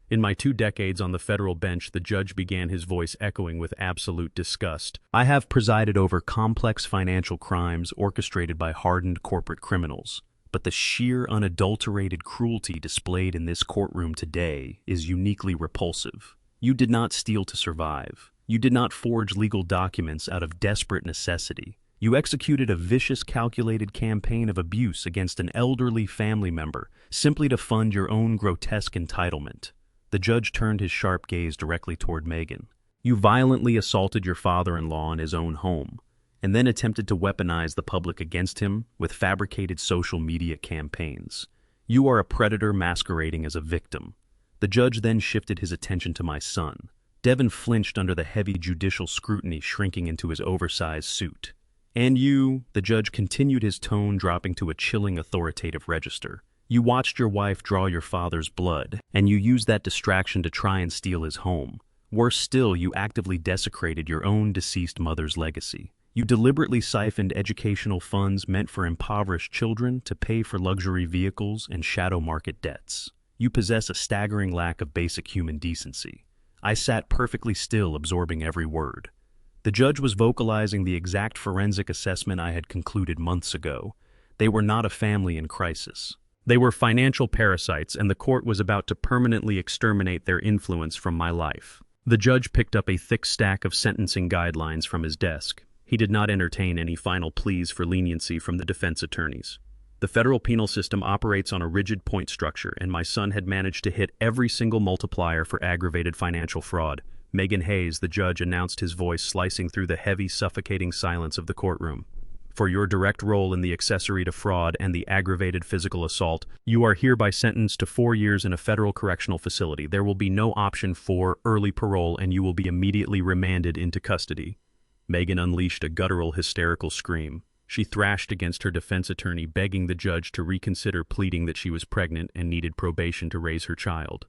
In my 2 decades on the federal bench, the judge began, his voice echoing with absolute disgust. I have presided over complex financial crimes orchestrated by hardened corporate criminals, but the sheer unadulterated cruelty displayed in this courtroom today is uniquely repulsive. You did not steal to survive. You did not forge legal documents out of desperate necessity. You executed a vicious, calculated campaign of abuse against an elderly family member simply to fund your own grotesque entitlement. The judge turned his sharp gaze directly toward Megan. You violently assaulted your father-in-law in his own home, and then attempted to weaponize the public against him with fabricated social media campaigns. You are a predator masquerading as a victim. The judge then shifted his attention to my son. Devin flinched under the heavy judicial scrutiny, shrinking into his oversized suit. And you, the judge continued, his tone dropping to a chilling authoritative register. You watched your wife draw your father's blood, and you used that distraction to try and steal his home. Worse still, you actively desecrated your own deceased mother's legacy. You deliberately siphoned educational funds meant for impoverished children to pay for luxury vehicles and shadow market debts. You possess a staggering lack of basic human decency. I sat perfectly still, absorbing every word. The judge was vocalizing the exact forensic assessment I had concluded months ago. They were not a family in crisis. They were financial parasites, and the court was about to permanently exterminate their influence from my life. The judge picked up a thick stack of sentencing guidelines from his desk. He did not entertain any final pleas for leniency from the defense attorneys. The federal penal system operates on a rigid point structure, and my son had managed to hit every single multiplier for aggravated financial fraud. Megan Hayes, the judge announced, his voice slicing through the heavy, suffocating silence of the courtroom. For your direct role in the accessory to fraud and the aggravated physical assault, you are hereby sentenced to 4 years in a federal correctional facility. There will be no option for early parole, and you will be immediately remanded into custody. Megan unleashed a guttural, hysterical scream. She thrashed against her defense attorney, begging the judge to reconsider, pleading that she was pregnant and needed probation to raise her child.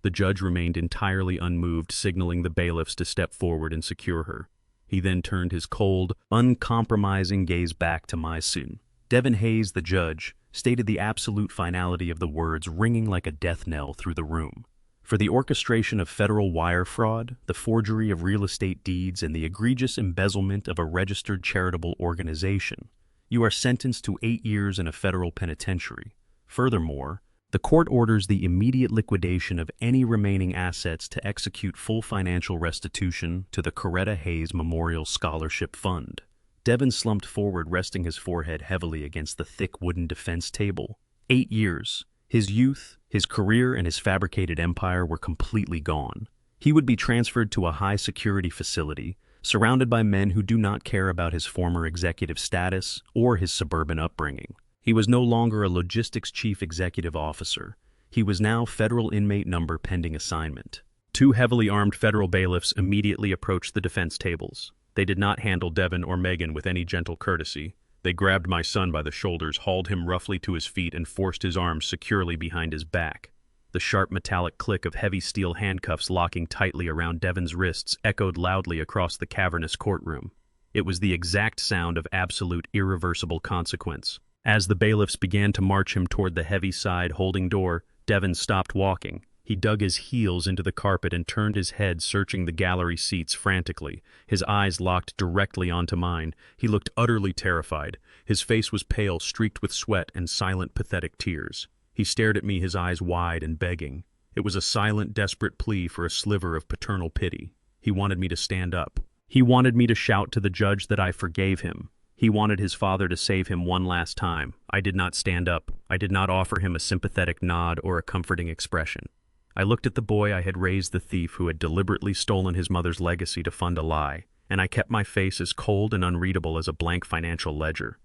The judge remained entirely unmoved, signaling the bailiffs to step forward and secure her. He then turned his cold, uncompromising gaze back to my son. Devin Hayes, the judge, stated the absolute finality of the words ringing like a death knell through the room. For the orchestration of federal wire fraud, the forgery of real estate deeds, and the egregious embezzlement of a registered charitable organization, you are sentenced to 8 years in a federal penitentiary. Furthermore, the court orders the immediate liquidation of any remaining assets to execute full financial restitution to the Coretta Hayes Memorial Scholarship Fund. Devin slumped forward, resting his forehead heavily against the thick wooden defense table. 8 years. His youth, his career, and his fabricated empire were completely gone. He would be transferred to a high-security facility, surrounded by men who do not care about his former executive status or his suburban upbringing. He was no longer a logistics chief executive officer. He was now federal inmate number pending assignment. Two heavily armed federal bailiffs immediately approached the defense tables. They did not handle Devin or Megan with any gentle courtesy. They grabbed my son by the shoulders, hauled him roughly to his feet, and forced his arms securely behind his back. The sharp metallic click of heavy steel handcuffs locking tightly around Devin's wrists echoed loudly across the cavernous courtroom. It was the exact sound of absolute, irreversible consequence. As the bailiffs began to march him toward the heavy side-holding door, Devin stopped walking. He dug his heels into the carpet and turned his head, searching the gallery seats frantically. His eyes locked directly onto mine. He looked utterly terrified. His face was pale, streaked with sweat and silent, pathetic tears. He stared at me, his eyes wide and begging. It was a silent, desperate plea for a sliver of paternal pity. He wanted me to stand up. He wanted me to shout to the judge that I forgave him. He wanted his father to save him one last time. I did not stand up. I did not offer him a sympathetic nod or a comforting expression. I looked at the boy I had raised, the thief who had deliberately stolen his mother's legacy to fund a lie, and I kept my face as cold and unreadable as a blank financial ledger.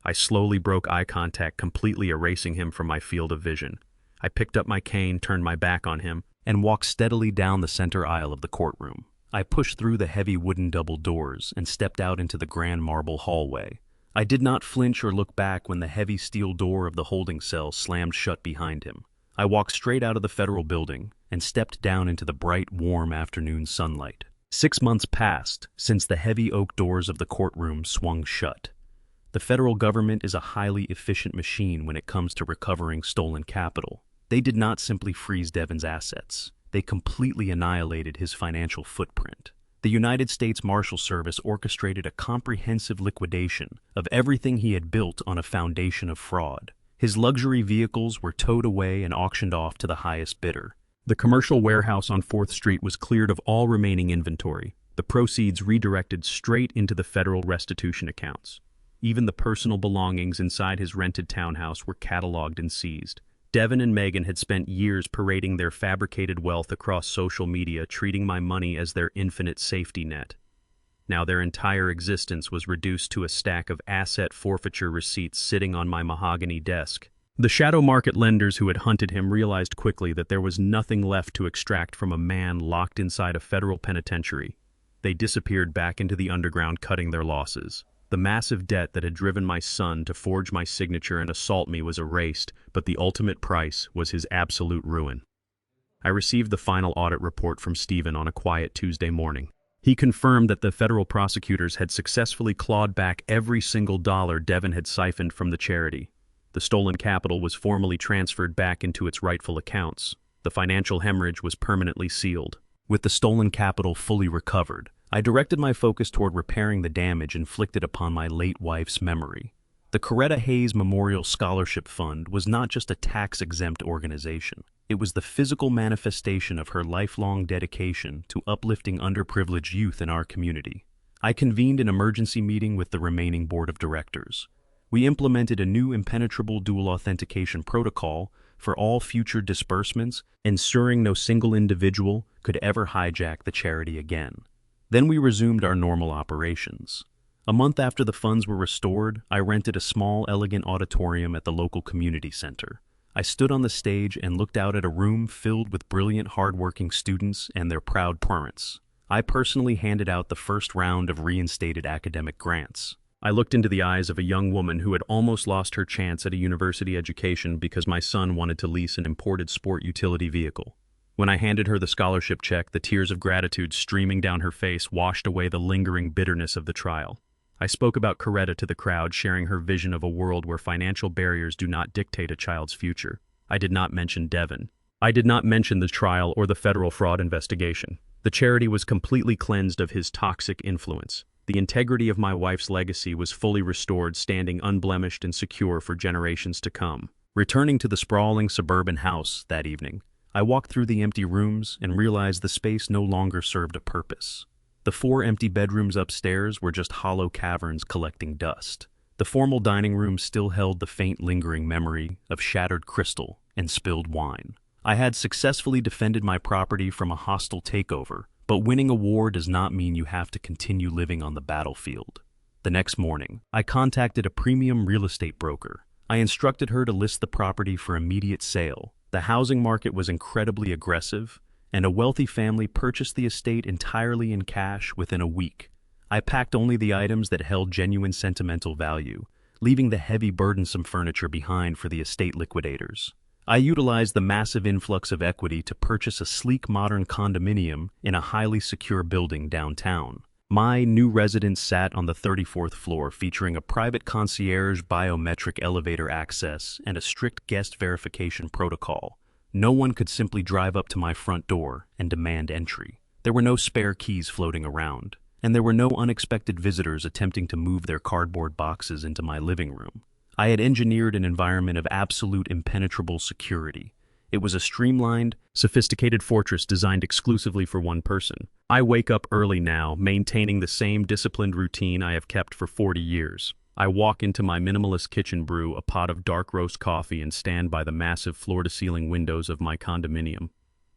I slowly broke eye contact, completely erasing him from my field of vision. I picked up my cane, turned my back on him, and walked steadily down the center aisle of the courtroom. I pushed through the heavy wooden double doors and stepped out into the grand marble hallway. I did not flinch or look back when the heavy steel door of the holding cell slammed shut behind him. I walked straight out of the federal building and stepped down into the bright, warm afternoon sunlight. 6 months passed since the heavy oak doors of the courtroom swung shut. The federal government is a highly efficient machine when it comes to recovering stolen capital. They did not simply freeze Devin's assets. They completely annihilated his financial footprint. The United States Marshal Service orchestrated a comprehensive liquidation of everything he had built on a foundation of fraud. His luxury vehicles were towed away and auctioned off to the highest bidder. The commercial warehouse on 4th Street was cleared of all remaining inventory. The proceeds redirected straight into the federal restitution accounts. Even the personal belongings inside his rented townhouse were cataloged and seized. Devin and Megan had spent years parading their fabricated wealth across social media, treating my money as their infinite safety net. Now their entire existence was reduced to a stack of asset forfeiture receipts sitting on my mahogany desk. The shadow market lenders who had hunted him realized quickly that there was nothing left to extract from a man locked inside a federal penitentiary. They disappeared back into the underground, cutting their losses. The massive debt that had driven my son to forge my signature and assault me was erased, but the ultimate price was his absolute ruin. I received the final audit report from Stephen on a quiet Tuesday morning. He confirmed that the federal prosecutors had successfully clawed back every single dollar Devin had siphoned from the charity. The stolen capital was formally transferred back into its rightful accounts. The financial hemorrhage was permanently sealed. With the stolen capital fully recovered, I directed my focus toward repairing the damage inflicted upon my late wife's memory. The Coretta Hayes Memorial Scholarship Fund was not just a tax-exempt organization. It was the physical manifestation of her lifelong dedication to uplifting underprivileged youth in our community. I convened an emergency meeting with the remaining board of directors. We implemented a new impenetrable dual authentication protocol for all future disbursements, ensuring no single individual could ever hijack the charity again. Then we resumed our normal operations. A month after the funds were restored, I rented a small, elegant auditorium at the local community center. I stood on the stage and looked out at a room filled with brilliant, hard-working students and their proud parents. I personally handed out the first round of reinstated academic grants. I looked into the eyes of a young woman who had almost lost her chance at a university education because my son wanted to lease an imported sport utility vehicle. When I handed her the scholarship check, the tears of gratitude streaming down her face washed away the lingering bitterness of the trial. I spoke about Coretta to the crowd, sharing her vision of a world where financial barriers do not dictate a child's future. I did not mention Devin. I did not mention the trial or the federal fraud investigation. The charity was completely cleansed of his toxic influence. The integrity of my wife's legacy was fully restored, standing unblemished and secure for generations to come. Returning to the sprawling suburban house that evening, I walked through the empty rooms and realized the space no longer served a purpose. The 4 empty bedrooms upstairs were just hollow caverns collecting dust. The formal dining room still held the faint lingering memory of shattered crystal and spilled wine. I had successfully defended my property from a hostile takeover, but winning a war does not mean you have to continue living on the battlefield. The next morning, I contacted a premium real estate broker. I instructed her to list the property for immediate sale. The housing market was incredibly aggressive, and a wealthy family purchased the estate entirely in cash within a week. I packed only the items that held genuine sentimental value, leaving the heavy, burdensome furniture behind for the estate liquidators. I utilized the massive influx of equity to purchase a sleek modern condominium in a highly secure building downtown. My new residence sat on the 34th floor, featuring a private concierge, biometric elevator access, and a strict guest verification protocol. No one could simply drive up to my front door and demand entry. There were no spare keys floating around, and there were no unexpected visitors attempting to move their cardboard boxes into my living room. I had engineered an environment of absolute impenetrable security. It was a streamlined, sophisticated fortress designed exclusively for one person. I wake up early now, maintaining the same disciplined routine I have kept for 40 years. I walk into my minimalist kitchen, brew a pot of dark roast coffee, and stand by the massive floor-to-ceiling windows of my condominium.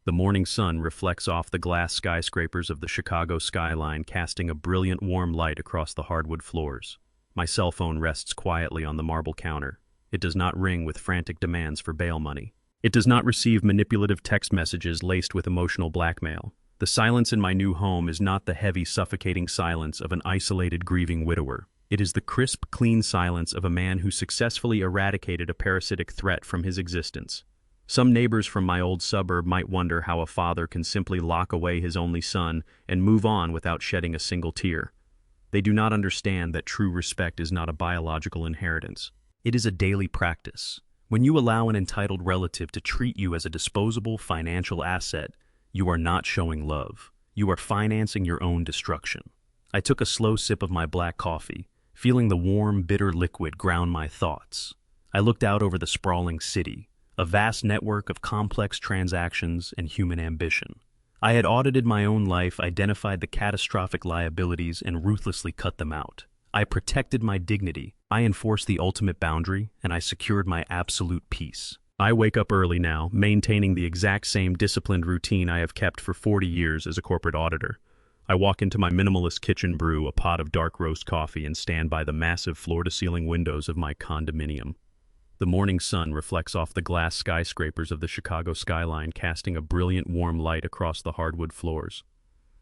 The morning sun reflects off the glass skyscrapers of the Chicago skyline, casting a brilliant warm light across the hardwood floors. My cell phone rests quietly on the marble counter. It does not ring with frantic demands for bail money. It does not receive manipulative text messages laced with emotional blackmail. The silence in my new home is not the heavy, suffocating silence of an isolated, grieving widower. It is the crisp, clean silence of a man who successfully eradicated a parasitic threat from his existence. Some neighbors from my old suburb might wonder how a father can simply lock away his only son and move on without shedding a single tear. They do not understand that true respect is not a biological inheritance. It is a daily practice. When you allow an entitled relative to treat you as a disposable financial asset, you are not showing love. You are financing your own destruction. I took a slow sip of my black coffee, feeling the warm, bitter liquid ground my thoughts. I looked out over the sprawling city, a vast network of complex transactions and human ambition. I had audited my own life, identified the catastrophic liabilities, and ruthlessly cut them out. I protected my dignity, I enforced the ultimate boundary, and I secured my absolute peace. I wake up early now, maintaining the exact same disciplined routine I have kept for 40 years as a corporate auditor. I walk into my minimalist kitchen, brew a pot of dark roast coffee, and stand by the massive floor-to-ceiling windows of my condominium. The morning sun reflects off the glass skyscrapers of the Chicago skyline, casting a brilliant warm light across the hardwood floors.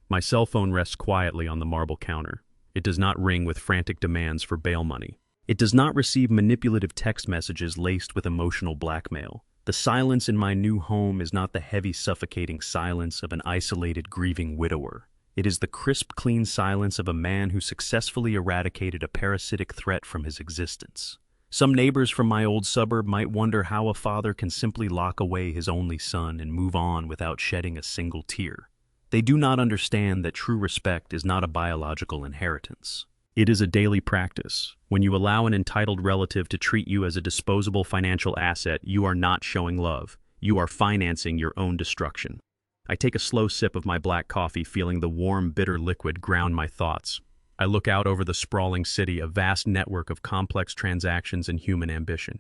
My cell phone rests quietly on the marble counter. It does not ring with frantic demands for bail money. It does not receive manipulative text messages laced with emotional blackmail. The silence in my new home is not the heavy, suffocating silence of an isolated, grieving widower. It is the crisp, clean silence of a man who successfully eradicated a parasitic threat from his existence. Some neighbors from my old suburb might wonder how a father can simply lock away his only son and move on without shedding a single tear. They do not understand that true respect is not a biological inheritance. It is a daily practice. When you allow an entitled relative to treat you as a disposable financial asset, you are not showing love. You are financing your own destruction. I take a slow sip of my black coffee, feeling the warm, bitter liquid ground my thoughts. I look out over the sprawling city, a vast network of complex transactions and human ambition.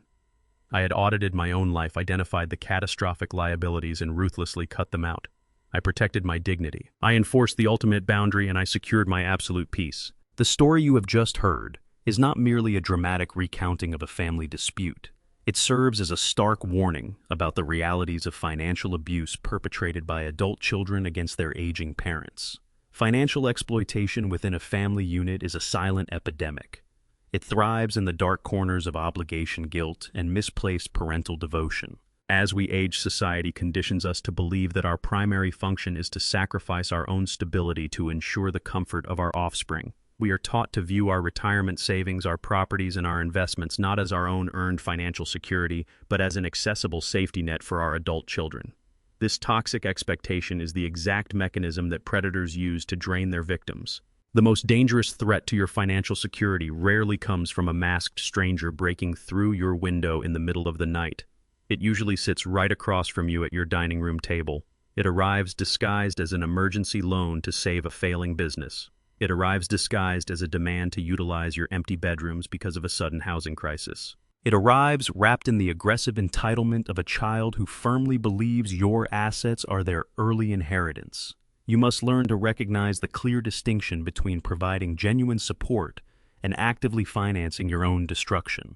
I had audited my own life, identified the catastrophic liabilities, and ruthlessly cut them out. I protected my dignity. I enforced the ultimate boundary, and I secured my absolute peace. The story you have just heard is not merely a dramatic recounting of a family dispute. It serves as a stark warning about the realities of financial abuse perpetrated by adult children against their aging parents. Financial exploitation within a family unit is a silent epidemic. It thrives in the dark corners of obligation, guilt, and misplaced parental devotion. As we age, society conditions us to believe that our primary function is to sacrifice our own stability to ensure the comfort of our offspring. We are taught to view our retirement savings, our properties, and our investments not as our own earned financial security, but as an accessible safety net for our adult children. This toxic expectation is the exact mechanism that predators use to drain their victims. The most dangerous threat to your financial security rarely comes from a masked stranger breaking through your window in the middle of the night. It usually sits right across from you at your dining room table. It arrives disguised as an emergency loan to save a failing business. It arrives disguised as a demand to utilize your empty bedrooms because of a sudden housing crisis. It arrives wrapped in the aggressive entitlement of a child who firmly believes your assets are their early inheritance. You must learn to recognize the clear distinction between providing genuine support and actively financing your own destruction.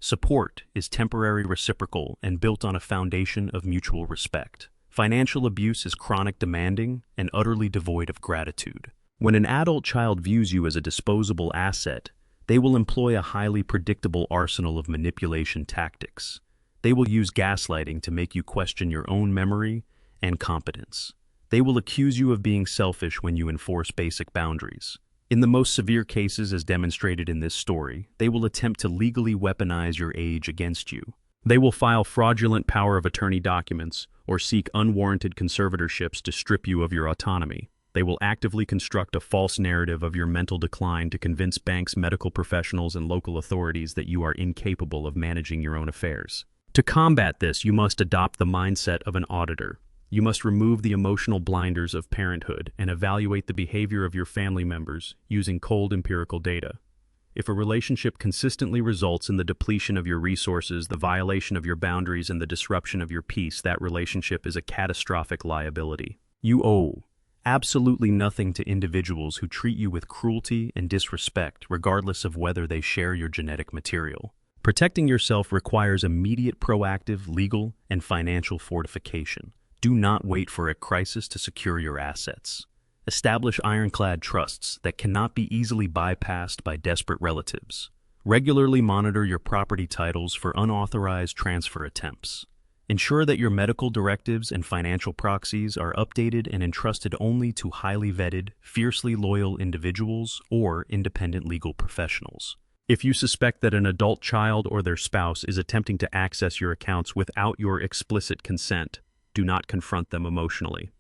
Support is temporary, reciprocal, and built on a foundation of mutual respect. Financial abuse is chronic, demanding, and utterly devoid of gratitude. When an adult child views you as a disposable asset, they will employ a highly predictable arsenal of manipulation tactics. They will use gaslighting to make you question your own memory and competence. They will accuse you of being selfish when you enforce basic boundaries. In the most severe cases, as demonstrated in this story, they will attempt to legally weaponize your age against you. They will file fraudulent power of attorney documents or seek unwarranted conservatorships to strip you of your autonomy. They will actively construct a false narrative of your mental decline to convince banks, medical professionals, and local authorities that you are incapable of managing your own affairs. To combat this, you must adopt the mindset of an auditor. You must remove the emotional blinders of parenthood and evaluate the behavior of your family members using cold empirical data. If a relationship consistently results in the depletion of your resources, the violation of your boundaries, and the disruption of your peace, that relationship is a catastrophic liability. You owe absolutely nothing to individuals who treat you with cruelty and disrespect, regardless of whether they share your genetic material. Protecting yourself requires immediate, proactive, legal, and financial fortification. Do not wait for a crisis to secure your assets. Establish ironclad trusts that cannot be easily bypassed by desperate relatives. Regularly monitor your property titles for unauthorized transfer attempts. Ensure that your medical directives and financial proxies are updated and entrusted only to highly vetted, fiercely loyal individuals or independent legal professionals. If you suspect that an adult child or their spouse is attempting to access your accounts without your explicit consent, do not confront them emotionally.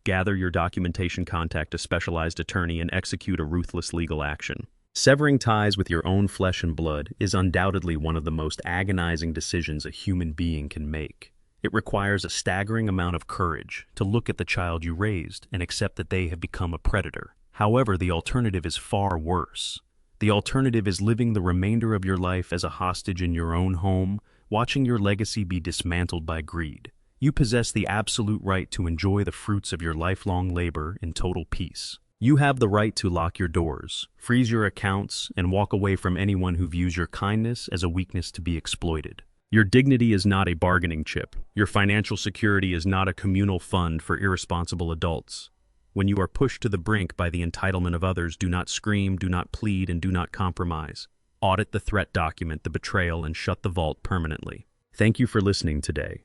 Gather your documentation, contact a specialized attorney, and execute a ruthless legal action. Severing ties with your own flesh and blood is undoubtedly one of the most agonizing decisions a human being can make. It requires a staggering amount of courage to look at the child you raised and accept that they have become a predator. However, the alternative is far worse. The alternative is living the remainder of your life as a hostage in your own home, watching your legacy be dismantled by greed. You possess the absolute right to enjoy the fruits of your lifelong labor in total peace. You have the right to lock your doors, freeze your accounts, and walk away from anyone who views your kindness as a weakness to be exploited. Your dignity is not a bargaining chip. Your financial security is not a communal fund for irresponsible adults. When you are pushed to the brink by the entitlement of others, do not scream, do not plead, and do not compromise. Audit the threat, document the betrayal, and shut the vault permanently. Thank you for listening today.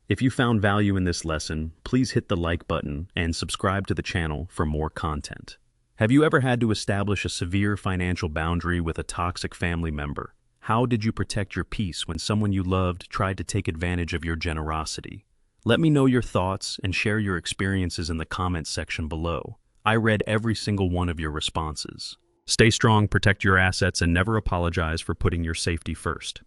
If you found value in this lesson, please hit the like button and subscribe to the channel for more content. Have you ever had to establish a severe financial boundary with a toxic family member? How did you protect your peace when someone you loved tried to take advantage of your generosity? Let me know your thoughts and share your experiences in the comments section below. I read every single one of your responses. Stay strong, protect your assets, and never apologize for putting your safety first.